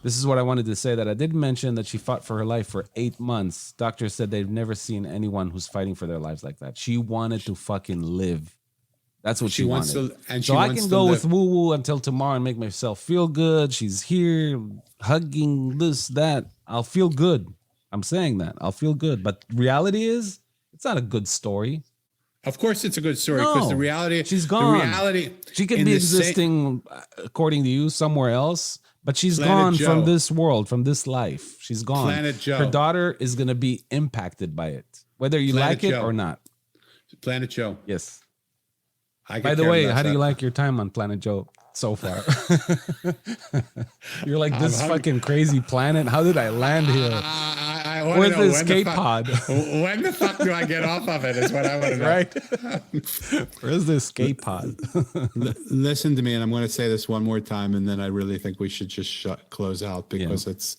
this is what I wanted to say, that I did mention that she fought for her life for 8 months. Doctors said they've never seen anyone who's fighting for their lives like that. She wanted to fucking live. That's what she wanted. So I can go with woo-woo until tomorrow and make myself feel good. She's here hugging this, that. I'll feel good. I'm saying that. I'll feel good. But reality is, it's not a good story. Of course it's a good story, because the reality... She's gone. She could be existing, according to you, somewhere else, but she's gone from this world, from this life. She's gone. Planet Joe. Her daughter is going to be impacted by it, whether you like it or not. Planet Joe. Yes. By the way, how do you like your time on Planet Joe so far? You're like, this fucking crazy planet. How did I land here? Where's the escape pod? When the fuck do I get off of it is what I want to know. Right? Where's the escape pod? Listen to me, and I'm going to say this one more time, and then I really think we should just close out, because it's...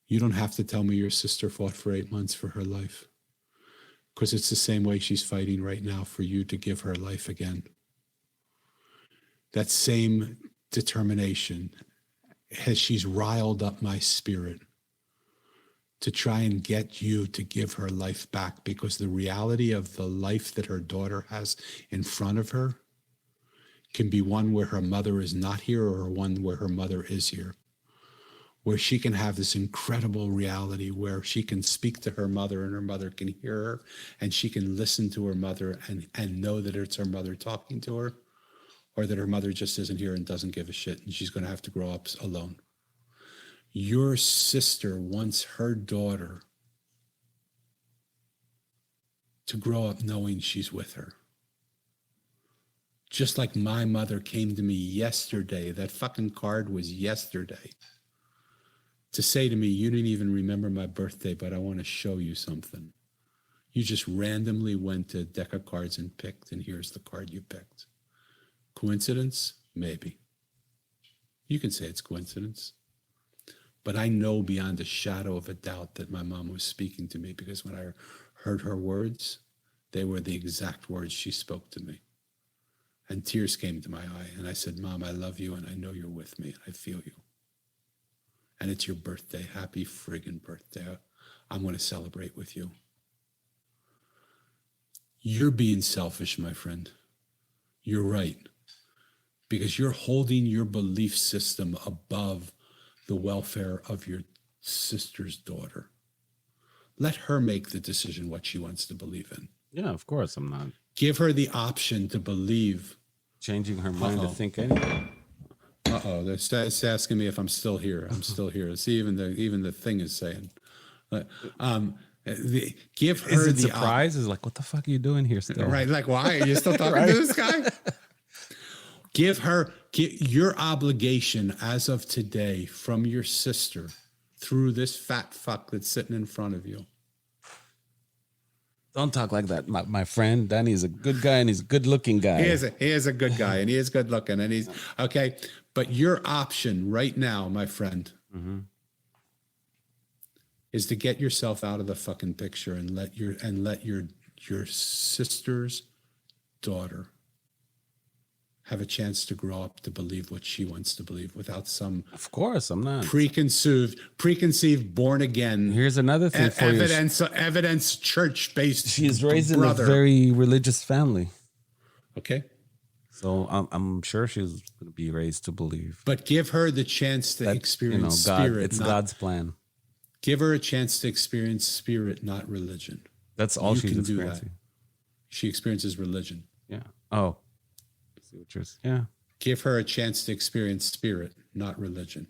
you don't have to tell me your sister fought for 8 months for her life. Because it's the same way she's fighting right now for you to give her life again. That same determination she's riled up my spirit to try and get you to give her life back, because the reality of the life that her daughter has in front of her can be one where her mother is not here or one where her mother is here. where she can have this incredible reality where she can speak to her mother and her mother can hear her, and she can listen to her mother and know that it's her mother talking to her, or that her mother just isn't here and doesn't give a shit and she's going to have to grow up alone. Your sister wants her daughter to grow up knowing she's with her. Just like my mother came to me yesterday, that fucking card was yesterday, to say to me, you didn't even remember my birthday, but I want to show you something. You just randomly went to a deck of cards and picked, and here's the card you picked. Coincidence? Maybe. You can say it's coincidence. But I know beyond a shadow of a doubt that my mom was speaking to me, because when I heard her words, they were the exact words she spoke to me. And tears came to my eye. And I said, Mom, I love you, and I know you're with me. I feel you. And it's your birthday. Happy friggin' birthday. I'm going to celebrate with you. You're being selfish, my friend. You're right. Because you're holding your belief system above the welfare of your sister's daughter. Let her make the decision what she wants to believe in. Yeah, of course, I'm not Give her the option to believe. changing her mind to think anything. It's asking me if I'm still here. I'm still here. See, even the thing is saying. Give her Is it the surprise? Is like, what the fuck are you doing here still? right. Like, why are you still talking Right. to this guy? Give your obligation as of today from your sister through this fat fuck that's sitting in front of you. Don't talk like that. My friend Danny is a good guy, and he's a good-looking guy. He is a good guy, and he is good looking, and he's okay. But your option right now, my friend, is to get yourself out of the fucking picture and let your sister's daughter have a chance to grow up to believe what she wants to believe without some Of course, I'm not. preconceived born again Here's another thing for you. evidence church-based. She's raised brother. in a very religious family, Okay. so I'm sure she's going to be raised to believe But give her the chance to that experience God. spirit. It's God's plan. Give her a chance to experience spirit, not religion. That's all You she's can do experiencing. She experiences religion. Yeah. Oh. See what you're saying. Yeah. Give her a chance to experience spirit, not religion.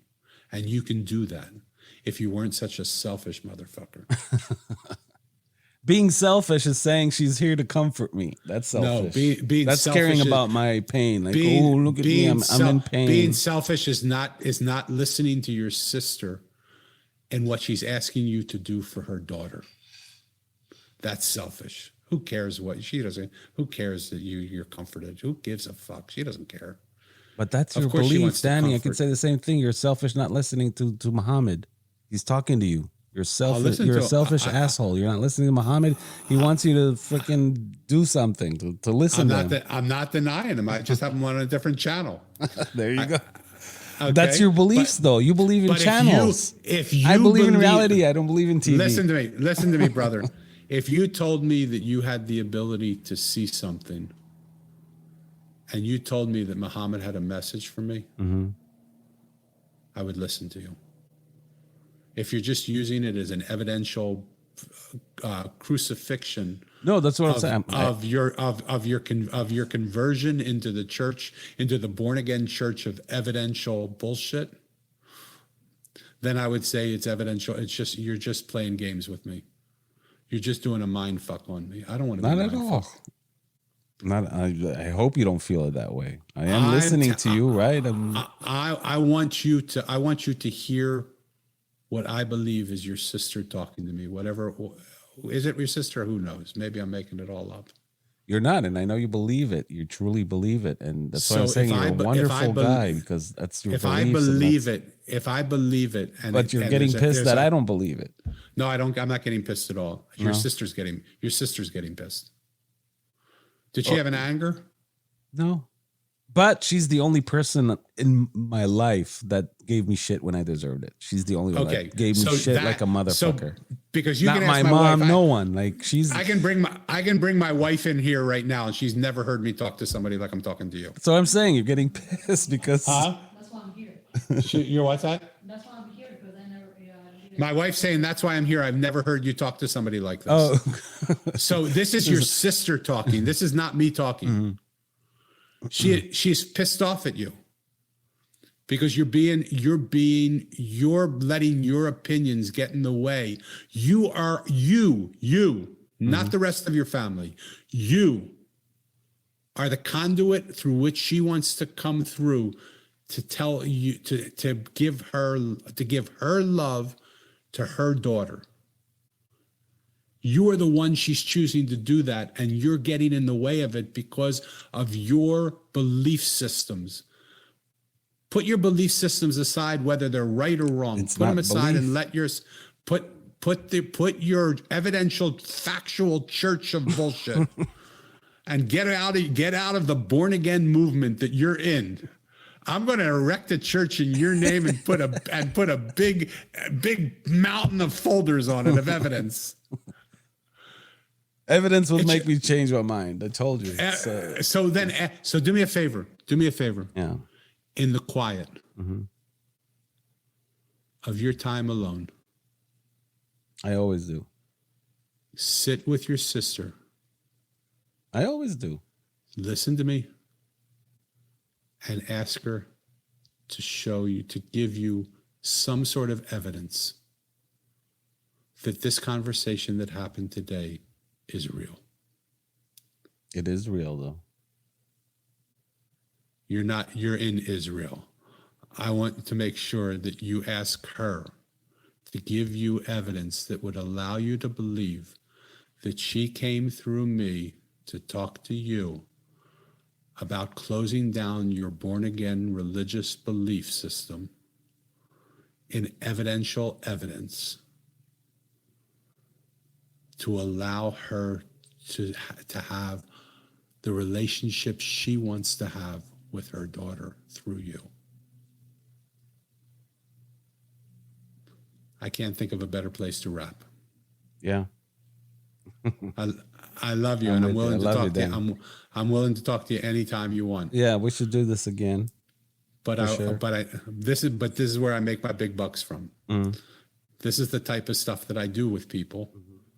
And you can do that if you weren't such a selfish motherfucker. Being selfish is saying she's here to comfort me. That's selfish. No, being that's selfish caring is- about my pain. Like, oh, look at me, I'm in pain. Being selfish is not listening to your sister and what she's asking you to do for her daughter. That's selfish. Who cares what she doesn't? Who cares that you're comforted? Who gives a fuck? She doesn't care. But that's Of your course she belief, wants to Danny. I comfort. could say the same thing. You're selfish not listening to Muhammad. He's talking to you. You're selfish. listen You're a to- selfish asshole. You're not listening to Muhammad. He wants you to freaking do something, to listen to him. I'm not denying him. I just have him on a different channel. There you go. Okay? That's your beliefs, though. You believe in But channels. if you I believe in reality. I don't believe in TV. Listen to me, brother. If you told me that you had the ability to see something, and you told me that Muhammad had a message for me, I would listen to you. If you're just using it as an evidential crucifixion No, that's what I'm saying. of your conversion into the church, into the born again church of evidential bullshit, then I would say it's evidential. It's just you're just playing games with me. You're just doing a mind fuck on me. I don't want to. Not be at mind all. fucked. Not. I hope you don't feel it that way. I am listening to you, right? I want you to hear what I believe is your sister talking to me. Whatever, is it your sister? Who knows? Maybe I'm making it all up. You're not, and I know you believe it. You truly believe it, and that's why So I'm saying if you're I a be- if I wonderful bel- guy because that's your If beliefs. I and believe that's- it, and but you're and getting there's pissed that I I don't believe it. No, I don't. I'm not getting pissed at all. Your No? sister's getting pissed. Did she have an anger? No, but she's the only person in my life that gave me shit when I deserved it. She's the only one Okay, that gave me so shit that- like a motherfucker. Because you Not can ask my my mom, wife, no one. Like she's. I can bring my wife in here right now, and she's never heard me talk to somebody like I'm talking to you. So I'm saying you're getting pissed because Huh? That's why I'm here. You're what's that? That's why I'm here because My wife's saying that's why I'm here. I've never heard you talk to somebody like this. Oh, So this is your sister talking. This is not me talking. She's pissed off at you because you're letting your opinions get in the way. You are not the rest of your family. You are the conduit through which she wants to come through to tell you to give her love to her daughter. You are the one she's choosing to do that, and you're getting in the way of it because of your belief systems. Put your belief systems aside, whether they're right or wrong. Put them aside and let yours put your evidential, factual church of bullshit and get out of the born again movement that you're in. I'm going to erect a church in your name and put a big mountain of folders on it of evidence. Evidence will make me change my mind. I told you. So do me a favor. Yeah. In the quiet of your time alone, I always do. sit with your sister. I always do. Listen to me and ask her to give you some sort of evidence that this conversation that happened today is real. It is real, though. You're in Israel. I want to make sure that you ask her to give you evidence that would allow you to believe that she came through me to talk to you about closing down your born-again religious belief system in evidential evidence to allow her to have the relationship she wants to have with her daughter through you. I can't think of a better place to wrap. Yeah. I love you, and I'm willing to talk to you. I'm willing to talk to you anytime you want. Yeah, we should do this again. But this is where I make my big bucks from. This is the type of stuff that I do with people,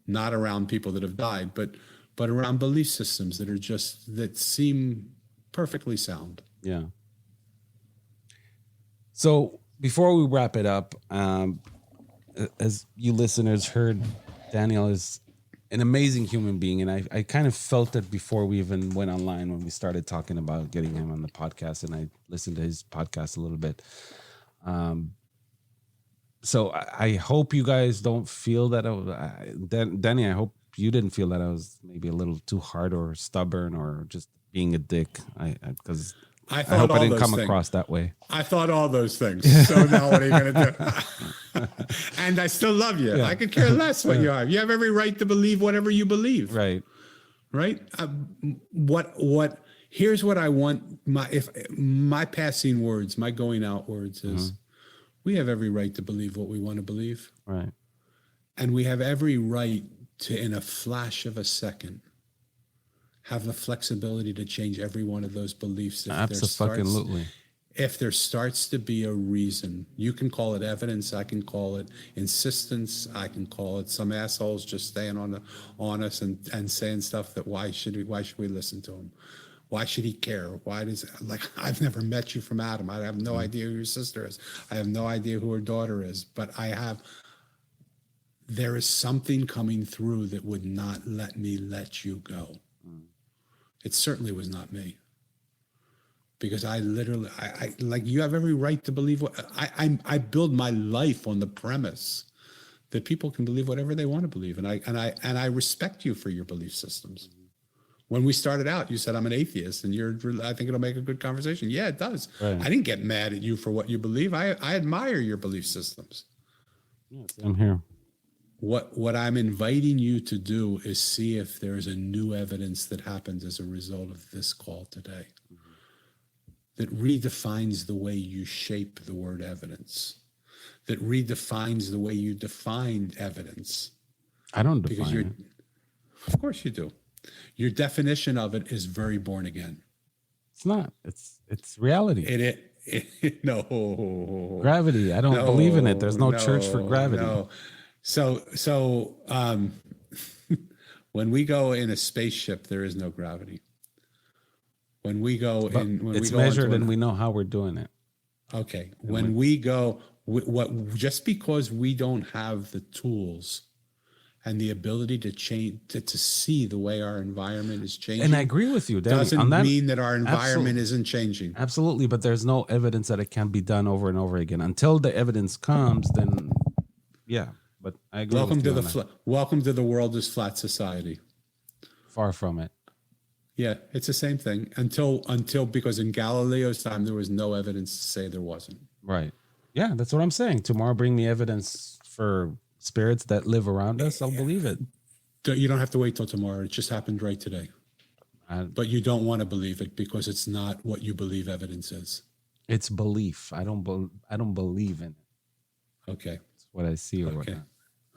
not around people that have died, but around belief systems that seem perfectly sound. Yeah. So before we wrap it up, as you listeners heard, Daniel is an amazing human being. And I kind of felt it before we even went online when we started talking about getting him on the podcast. And I listened to his podcast a little bit. So I hope you guys don't feel that. Danny, I hope you didn't feel that I was maybe a little too hard or stubborn or just being a dick. Because I hope I didn't come across that way. I thought all those things. So now what are you going to do? And I still love you. Yeah. I could care less what you are. You have every right to believe whatever you believe. Right. Right. Here's what I want. My passing words, my going out words is we have every right to believe what we want to believe. Right. And we have every right to, in a flash of a second, have the flexibility to change every one of those beliefs. Absolutely. If there starts to be a reason, you can call it evidence, I can call it insistence, I can call it some assholes just staying on us and saying stuff that why should we listen to him? Why should he care? I've never met you from Adam. I have no idea who your sister is. I have no idea who her daughter is, but there is something coming through that would not let me let you go. It certainly was not me. Because I you have every right to believe what I build my life on the premise that people can believe whatever they want to believe, and I respect you for your belief systems. When we started out, you said I'm an atheist, and I think it'll make a good conversation. Yeah, it does. Right. I didn't get mad at you for what you believe. I admire your belief systems. Yes, I'm here. What I'm inviting you to do is see if there is a new evidence that happens as a result of this call today. That redefines the way you shape the word evidence, that redefines the way you define evidence. I don't define it. Of course you do. Your definition of it is very born again. It's not. It's reality. No. Gravity. I don't believe in it. There's no church for gravity. No. So when we go in a spaceship, there is no gravity. When we go But in, when it's we go measured into and we know how we're doing it. okay, when we go, just because we don't have the tools and the ability to change, to see the way our environment is changing, And I agree with you, Danny. doesn't on that, mean that our environment isn't changing. Absolutely, but there's no evidence that it can be done over and over again. Until the evidence comes, then yeah. But I agree. Welcome with to you the on that. welcome to the world is flat society. Far from it. Yeah, it's the same thing until because in Galileo's time there was no evidence to say there wasn't. Right. Yeah, that's what I'm saying. Tomorrow, bring me evidence for spirits that live around us. I'll believe it. You don't have to wait till tomorrow. It just happened right today. But you don't want to believe it because it's not what you believe evidence is. It's belief. I don't believe in it. Okay. It's what I see or Okay. whatnot.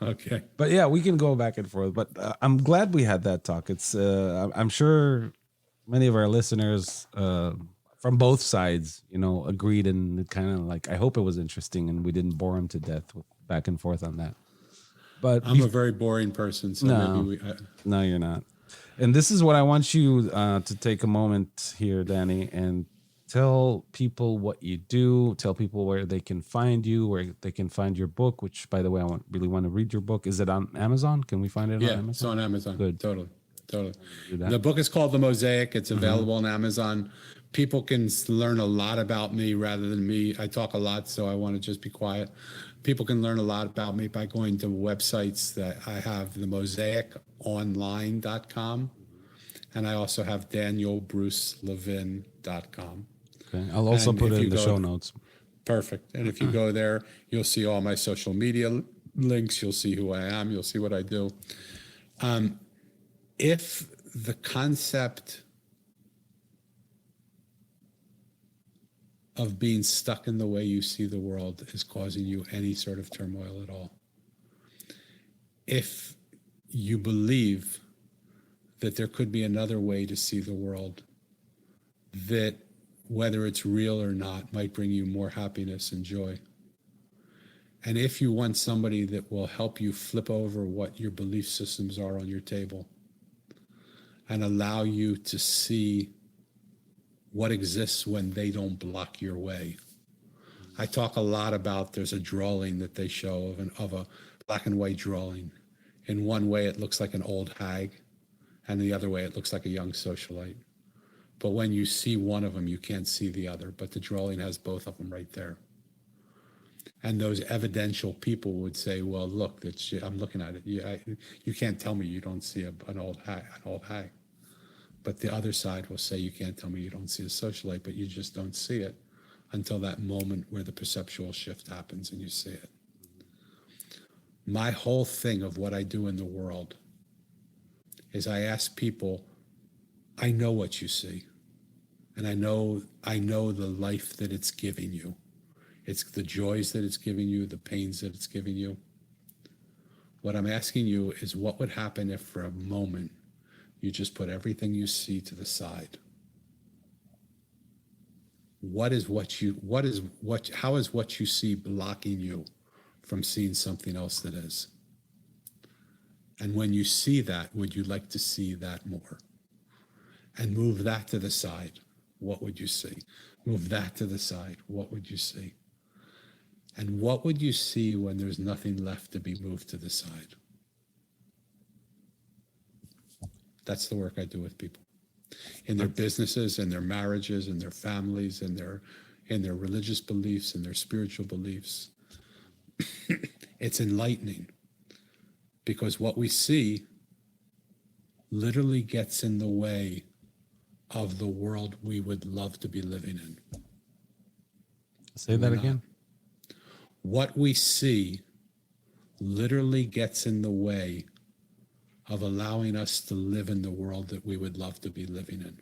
Okay. But yeah, we can go back and forth. But I'm glad we had that talk. It's I'm sure many of our listeners from both sides, agreed, and kind of like, I hope it was interesting and we didn't bore them to death with back and forth on that. But I'm a very boring person, so No. maybe no, you're not. And this is what I want you to take a moment here, Danny, and tell people what you do. Tell people where they can find you, where they can find your book. Which, by the way, really want to read your book. Is it on Amazon? Can we find it on Amazon? it's on Amazon. Good. Totally. Do that. The book is called The Mosaic. It's available on Amazon. People can learn a lot about me rather than me. I talk a lot, so I want to just be quiet. People can learn a lot about me by going to websites that I have, themosaiconline.com, and I also have danielbrucelevin.com. Okay. I'll also And put if it you in the go- show notes. Perfect. And if you go there, you'll see all my social media links. You'll see who I am. You'll see what I do. If the concept of being stuck in the way you see the world is causing you any sort of turmoil at all, if you believe that there could be another way to see the world, that whether it's real or not might bring you more happiness and joy, and if you want somebody that will help you flip over what your belief systems are on your table and allow you to see what exists when they don't block your way. I talk a lot about, there's a drawing that they show of a black and white drawing. In one way, it looks like an old hag, and the other way, it looks like a young socialite. But when you see one of them, you can't see the other, but the drawing has both of them right there. And those evidential people would say, well, look, I'm looking at it. You can't tell me you don't see an old hag. But the other side will say, you can't tell me you don't see a socialite, but you just don't see it until that moment where the perceptual shift happens and you see it. My whole thing of what I do in the world is I ask people, I know what you see, and I know the life that it's giving you. It's the joys that it's giving you, the pains that it's giving you. What I'm asking you is, what would happen if for a moment you just put everything you see to the side? How is what you see blocking you from seeing something else that is? And when you see that, would you like to see that more? And move that to the side, what would you see? Move that to the side, what would you see? And what would you see when there's nothing left to be moved to the side? That's the work I do with people in their businesses, in their marriages, in their families, in their religious beliefs, in their spiritual beliefs. It's enlightening, because what we see literally gets in the way of the world we would love to be living in. Say that again. What we see literally gets in the way of allowing us to live in the world that we would love to be living in.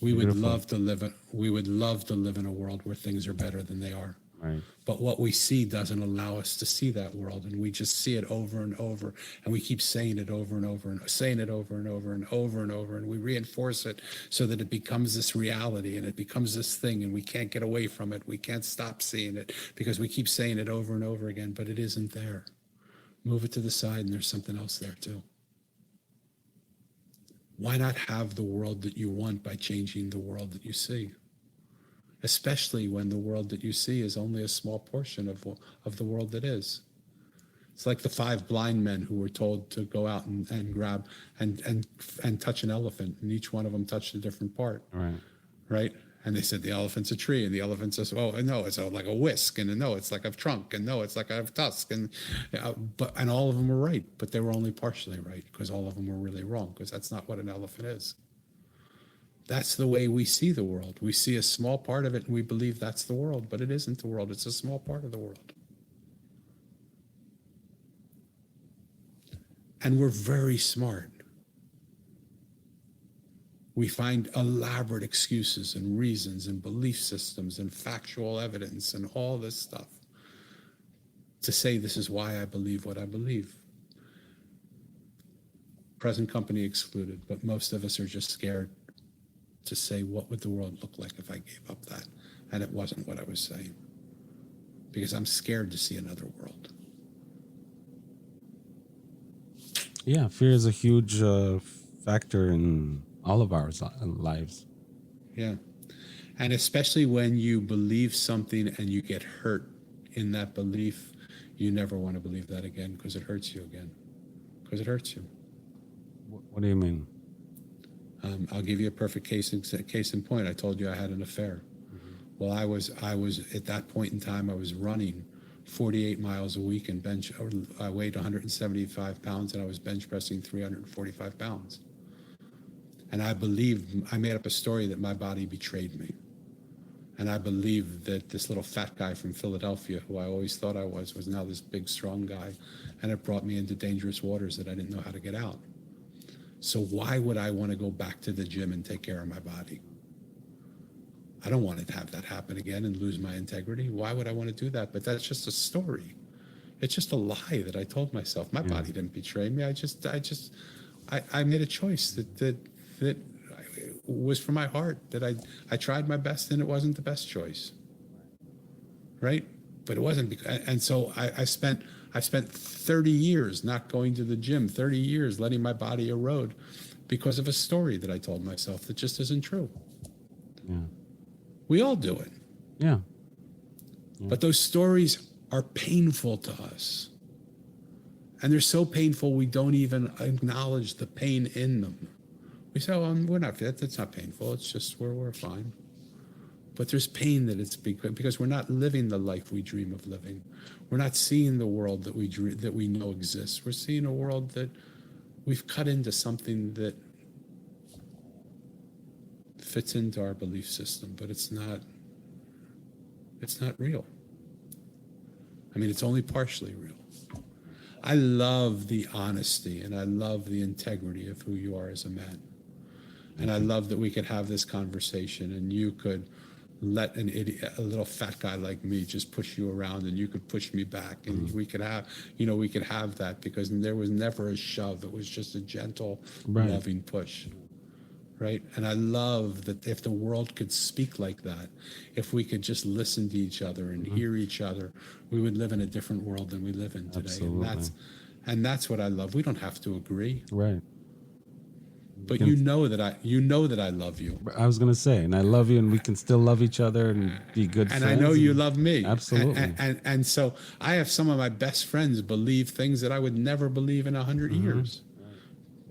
We would love to live in a world where things are better than they are. Right. But what we see doesn't allow us to see that world, and we just see it over and over, and we keep saying it over and over and saying it over and over and over and over, and we reinforce it so that it becomes this reality, and it becomes this thing, and we can't get away from it. We can't stop seeing it because we keep saying it over and over again, but it isn't there. Move it to the side, and there's something else there too. Why not have the world that you want by changing the world that you see? Especially when the world that you see is only a small portion of the world that is. It's like the 5 blind men who were told to go out and grab and touch an elephant, and each one of them touched a different part. Right? And they said the elephant's a tree, and the elephant says, "Oh no, it's like a whisk," and no, it's like a trunk, and no, it's like a tusk, and all of them were right, but they were only partially right because all of them were really wrong, because that's not what an elephant is. That's the way we see the world. We see a small part of it and we believe that's the world, but it isn't the world. It's a small part of the world. And we're very smart. We find elaborate excuses and reasons and belief systems and factual evidence and all this stuff to say this is why I believe what I believe. Present company excluded, but most of us are just scared to say, what would the world look like if I gave up that? And it wasn't what I was saying. Because I'm scared to see another world. Yeah, fear is a huge factor in all of our lives. Yeah. And especially when you believe something and you get hurt in that belief, you never want to believe that again because it hurts you again. Because it hurts you. What do you mean? I'll give you a perfect case in point. I told you I had an affair. Mm-hmm. Well, I was at that point in time, I was running 48 miles a week and I weighed 175 pounds and I was bench pressing 345 pounds. And I made up a story that my body betrayed me. And I believed that this little fat guy from Philadelphia, who I always thought I was now this big, strong guy. And it brought me into dangerous waters that I didn't know how to get out. So why would I want to go back to the gym and take care of my body? I don't want to have that happen again and lose my integrity. Why would I want to do that? But that's just a story. It's just a lie that I told myself. My body didn't betray me. I made a choice that was from my heart, that I tried my best and it wasn't the best choice. Right? But it wasn't, and so I spent 30 years not going to the gym, 30 years letting my body erode because of a story that I told myself that just isn't true. Yeah. We all do it. Yeah. But those stories are painful to us. And they're so painful we don't even acknowledge the pain in them. We say, oh, we're not fit. That's not painful. It's just we're fine. But there's pain that it's because we're not living the life we dream of living. We're not seeing the world that we know exists. We're seeing a world that we've cut into something that fits into our belief system, but it's not real. I mean, it's only partially real. I love the honesty and I love the integrity of who you are as a man. And I love that we could have this conversation and you could let an idiot, a little fat guy like me, just push you around and you could push me back and we could have that because there was never a shove. It was just a gentle, loving push. Right? And I love that if the world could speak like that, if we could just listen to each other and hear each other, we would live in a different world than we live in today. Absolutely. And that's what I love. We don't have to agree. Right. But you know that I love you. I was going to say, and I love you, and we can still love each other and be good friends. And I know you love me. Absolutely. And so I have some of my best friends believe things that I would never believe in 100 years.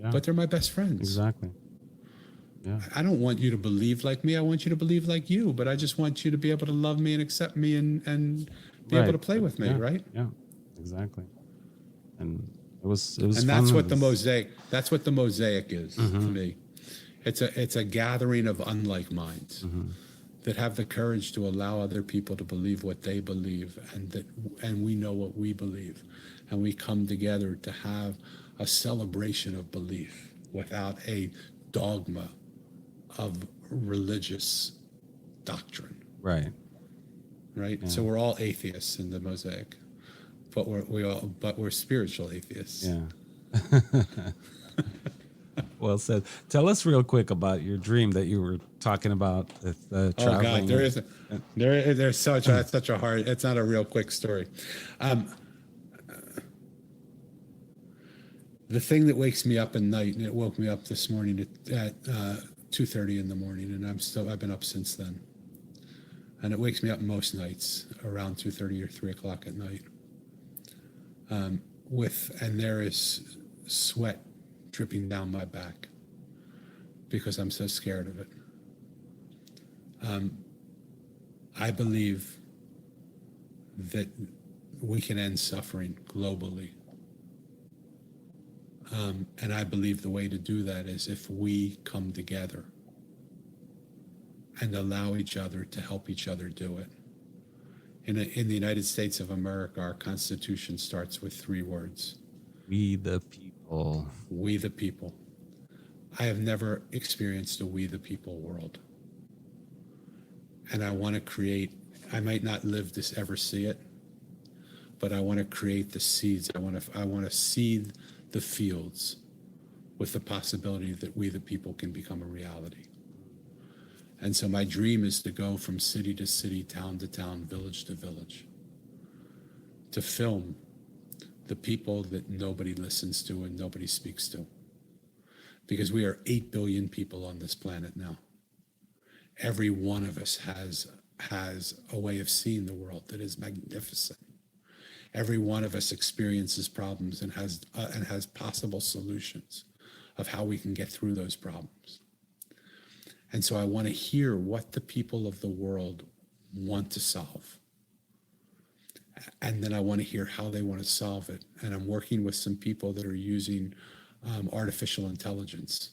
Yeah. But they're my best friends. Exactly. Yeah. I don't want you to believe like me. I want you to believe like you. But I just want you to be able to love me and accept me and be able to play with me, right? Yeah, exactly. And it was and that's what the mosaic. That's what the mosaic is to me. It's a gathering of unlike minds that have the courage to allow other people to believe what they believe, and we know what we believe, and we come together to have a celebration of belief without a dogma of religious doctrine. Right. right? Yeah. So we're all atheists in the mosaic, but we're spiritual atheists. Yeah. Well said. Tell us real quick about your dream that you were talking about with traveling. Oh God, there's such a hard. It's not a real quick story. The thing that wakes me up at night, and it woke me up this morning at 2:30 in the morning, and I've been up since then. And it wakes me up most nights around 2:30 or 3 o'clock at night. And there is sweat dripping down my back because I'm so scared of it. I believe that we can end suffering globally. And I believe the way to do that is if we come together and allow each other to help each other do it. In the United States of America, our Constitution starts with 3 words. We the people. We the people. I have never experienced a we the people world. And I want to create, I might not live to ever see it, but I want to create the seeds. I want to seed the fields with the possibility that we the people can become a reality. And so my dream is to go from city to city, town to town, village to village, to film the people that nobody listens to and nobody speaks to. Because we are 8 billion people on this planet now. Every one of us has a way of seeing the world that is magnificent. Every one of us experiences problems and has possible solutions of how we can get through those problems. And so I want to hear what the people of the world want to solve. And then I want to hear how they want to solve it. And I'm working with some people that are using artificial intelligence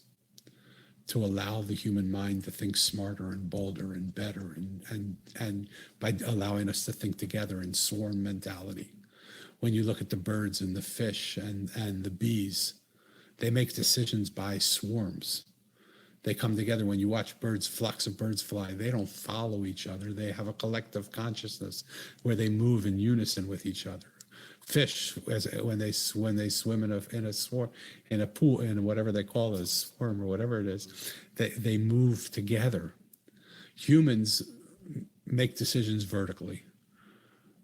to allow the human mind to think smarter and bolder and better, and by allowing us to think together in swarm mentality. When you look at the birds and the fish and the bees, they make decisions by swarms. They come together. When you watch flocks of birds fly, they don't follow each other. They have a collective consciousness where they move in unison with each other. Fish, when they swim in a swarm, in a pool, in whatever they call a swarm or whatever it is, they move together. Humans make decisions vertically.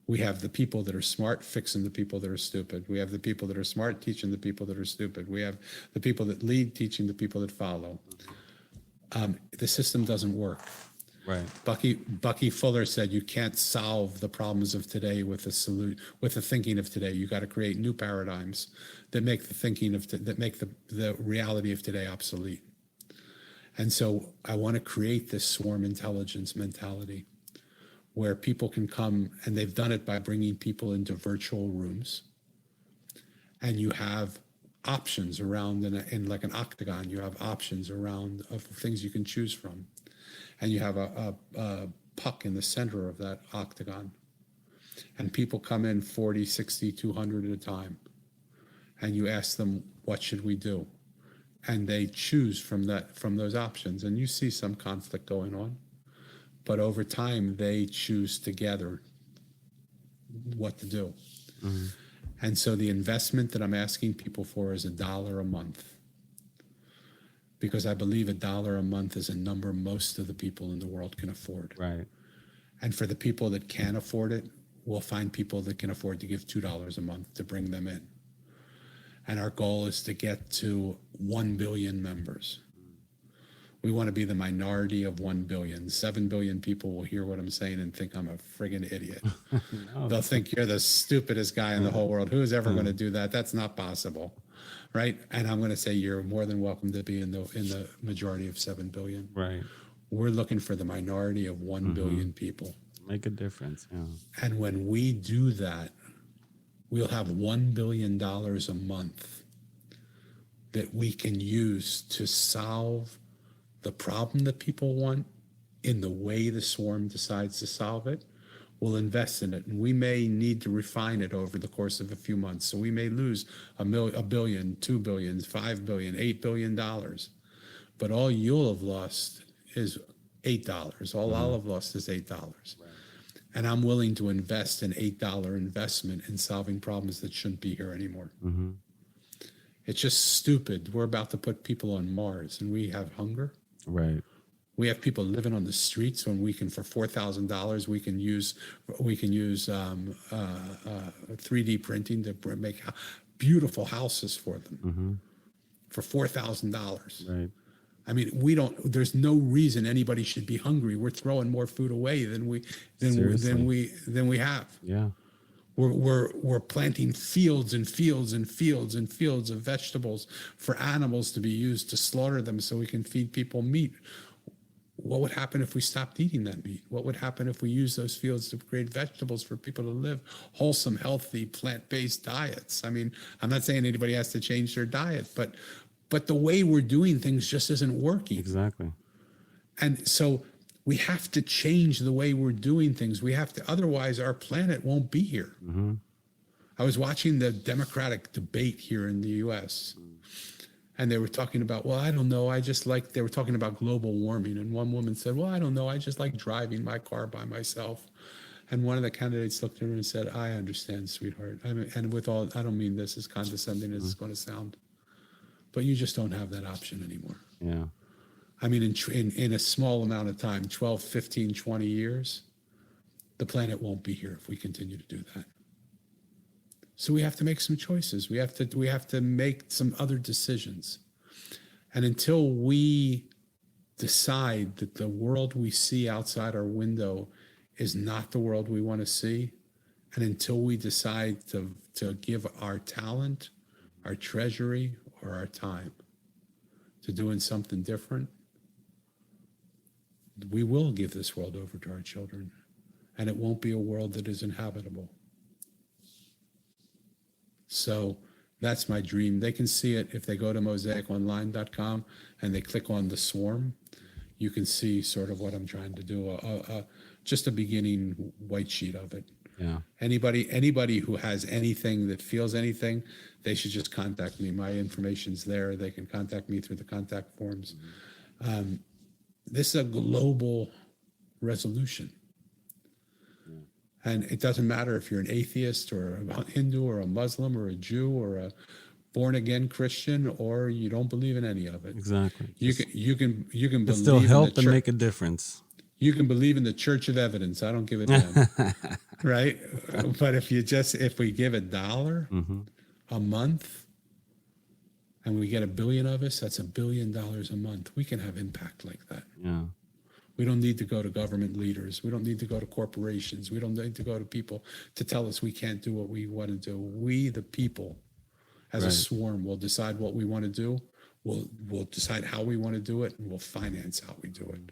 We have the people that are smart fixing the people that are stupid. We have the people that are smart teaching the people that are stupid. We have the people that lead teaching the people that follow. The system doesn't work. Right. Bucky Fuller said you can't solve the problems of today with the thinking of today. You got to create new paradigms that make the thinking that make the reality of today obsolete. And so I want to create this swarm intelligence mentality where people can come, and they've done it by bringing people into virtual rooms, and you have options around in like an octagon. You have options around of things you can choose from. And you have a puck in the center of that octagon. And people come in 40, 60, 200 at a time. And you ask them, what should we do? And they choose from those options. And you see some conflict going on. But over time, they choose together what to do. Mm-hmm. And so the investment that I'm asking people for is $1 a month. Because I believe $1 a month is a number most of the people in the world can afford. Right. And for the people that can't afford it, we'll find people that can afford to give $2 a month to bring them in. And our goal is to get to 1 billion members. We want to be the minority of 1 billion. 7 billion people will hear what I'm saying and think I'm a friggin' idiot. No, they'll think you're the stupidest guy in the whole world. Who's ever going to do that? That's not possible. Right? And I'm going to say you're more than welcome to be in the majority of 7 billion. Right. We're looking for the minority of 1 billion people. Make a difference. Yeah. And when we do that, we'll have $1 billion a month that we can use to solve the problem that people want in the way the swarm decides to solve it. We'll invest in it, and we may need to refine it over the course of a few months. So we may lose a billion, 2 billion, 5 billion, $8 billion. But all you'll have lost is $8. All I'll have lost is $8. Right. And I'm willing to invest an $8 investment in solving problems that shouldn't be here anymore. Mm-hmm. It's just stupid. We're about to put people on Mars, and we have hunger. Right. We have people living on the streets when we can, for $4,000, we can use 3D printing to make beautiful houses for them for $4,000. Right. I mean, there's no reason anybody should be hungry. We're throwing more food away than we have. Yeah. We're planting fields and fields and fields and fields of vegetables for animals to be used to slaughter them so we can feed people meat. What would happen if we stopped eating that meat? What would happen if we used those fields to create vegetables for people to live wholesome, healthy, plant-based diets? I mean, I'm not saying anybody has to change their diet, but the way we're doing things just isn't working. Exactly. And so we have to change the way we're doing things. We have to, otherwise our planet won't be here. Mm-hmm. I was watching the Democratic debate here in the US, and they were talking about, well, I don't know, they were talking about global warming. And one woman said, well, I don't know, I just like driving my car by myself. And one of the candidates looked at her and said, I understand, sweetheart. I mean, and I don't mean this as condescending as it's going to sound, but you just don't have that option anymore. Yeah. I mean, in a small amount of time, 12, 15, 20 years, the planet won't be here if we continue to do that. So we have to make some choices. We have to make some other decisions. And until we decide that the world we see outside our window is not the world we want to see, and until we decide to give our talent, our treasury, or our time to doing something different, we will give this world over to our children, and it won't be a world that is inhabitable. So that's my dream. They can see it if they go to mosaiconline.com and they click on the swarm. You can see sort of what I'm trying to do, just a beginning white sheet of it. Yeah. Anybody who has anything, that feels anything, they should just contact me. My information's there. They can contact me through the contact forms. This is a global resolution. And it doesn't matter if you're an atheist or a Hindu or a Muslim or a Jew or a born-again Christian, or you don't believe in any of it. Exactly. You can believe still help in and make a difference. You can believe in the Church of Evidence. I don't give a damn. Right? But if we give $1 a month and we get 1 billion of us, that's $1 billion a month. We can have impact like that. Yeah. We don't need to go to government leaders. We don't need to go to corporations. We don't need to go to people to tell us we can't do what we want to do. We, the people, as a swarm, will decide what we want to do. We'll decide how we want to do it, and we'll finance how we do it.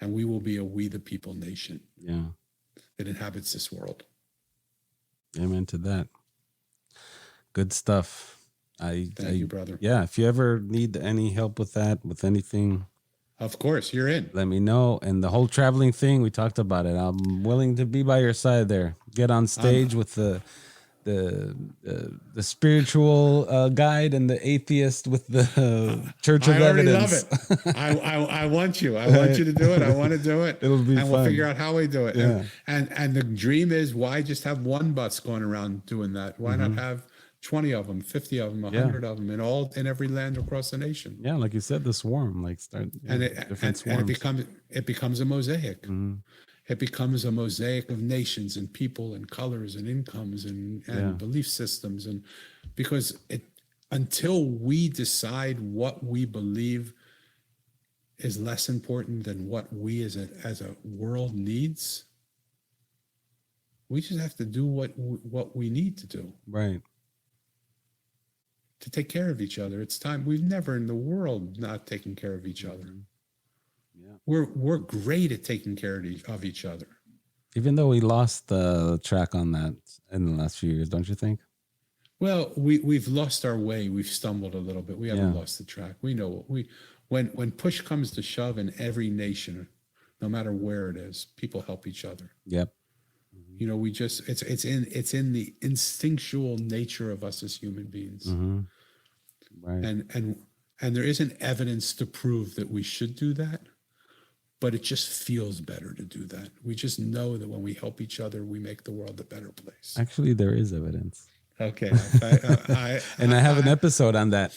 And we will be a we the people nation that inhabits this world. Amen to that. Good stuff. Thank you, brother. Yeah, if you ever need any help with that, with anything, of course, you're in. let me know. And the whole traveling thing, we talked about it. I'm willing to be by your side there. Get on stage with the spiritual guide and the atheist with the Church of Evidence. I already love it. I want you. I want you to do it. I want to do it. It'll be fun. We'll figure out how we do it. Yeah. And the dream is, why just have one bus going around doing that? Why not have 20 of them, 50 of them, 100 of them in every land across the nation? Yeah, like you said, the swarm, like start different swarms. And it becomes a mosaic. It becomes a mosaic of nations and people and colors and incomes and belief systems. And because until we decide what we believe is less important than what we as a world needs, we just have to do what we need to do. Right. To take care of each other. It's time. We've never in the world not taken care of each other. Yeah. We're great at taking care of each other. Even though we lost the track on that in the last few years, don't you think? Well, we've lost our way. We've stumbled a little bit. We haven't lost the track. We know when push comes to shove in every nation, no matter where it is, people help each other. Yep. You know, it's in the instinctual nature of us as human beings. Right. And there isn't evidence to prove that we should do that, but it just feels better to do that. We just know that when we help each other, we make the world a better place. Actually, there is evidence. Okay. And I have an episode on that.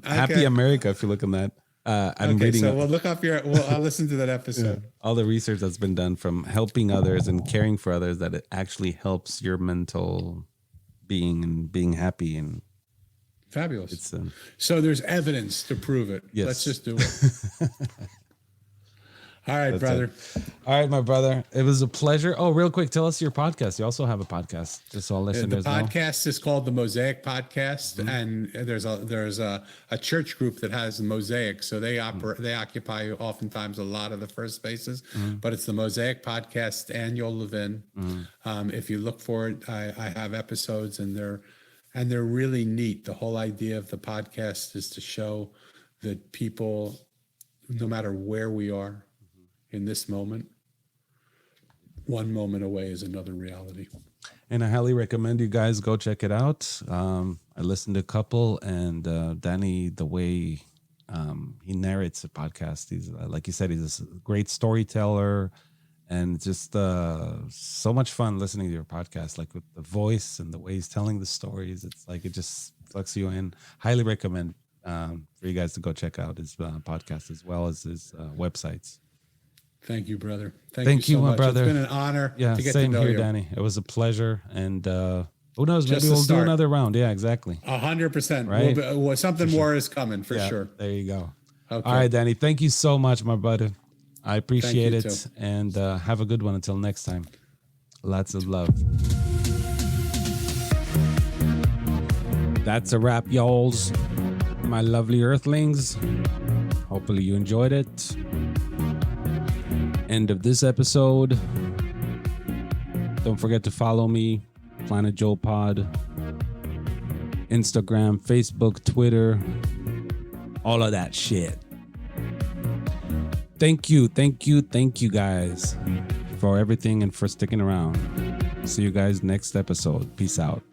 Happy America, if you look on that. I'm reading. So we'll look up I'll listen to that episode. All the research that's been done from helping others and caring for others, that it actually helps your mental being and being happy. And fabulous. It's so there's evidence to prove it. Yes. Let's just do it. All right, brother. All right, my brother. It was a pleasure. Oh, real quick, tell us your podcast. You also have a podcast, just so listeners know. The podcast is called the Mosaic Podcast, and there's a church group that has Mosaic, so they occupy oftentimes a lot of the first spaces. But it's the Mosaic Podcast, Daniel Levin. If you look for it, I have episodes, and they're really neat. The whole idea of the podcast is to show that people, no matter where we are in this moment, one moment away is another reality. And I highly recommend you guys go check it out. I listened to a couple, and Danny, the way he narrates a podcast, he's like you said, he's a great storyteller, and just so much fun listening to your podcast, like with the voice and the way he's telling the stories. It's like it just sucks you in. Highly recommend for you guys to go check out his podcast as well as his websites. Thank you, brother. Thank you so my much. brother. It's been an honor to get same to know here, you. Danny. It was a pleasure, and who knows? Just Maybe we'll do start. another round. Yeah, exactly. 100%. Right? Something more is coming for sure. There you go. Okay. All right, Danny. Thank you so much, my brother. I appreciate Thank it, you too. and have a good one until next time. Lots of love. That's a wrap, y'alls. My lovely earthlings. Hopefully you enjoyed it. End of this episode. Don't forget to follow me, Planet Joe Pod, Instagram, Facebook, Twitter, all of that shit. Thank you guys for everything and for sticking around. See you guys next episode. Peace out.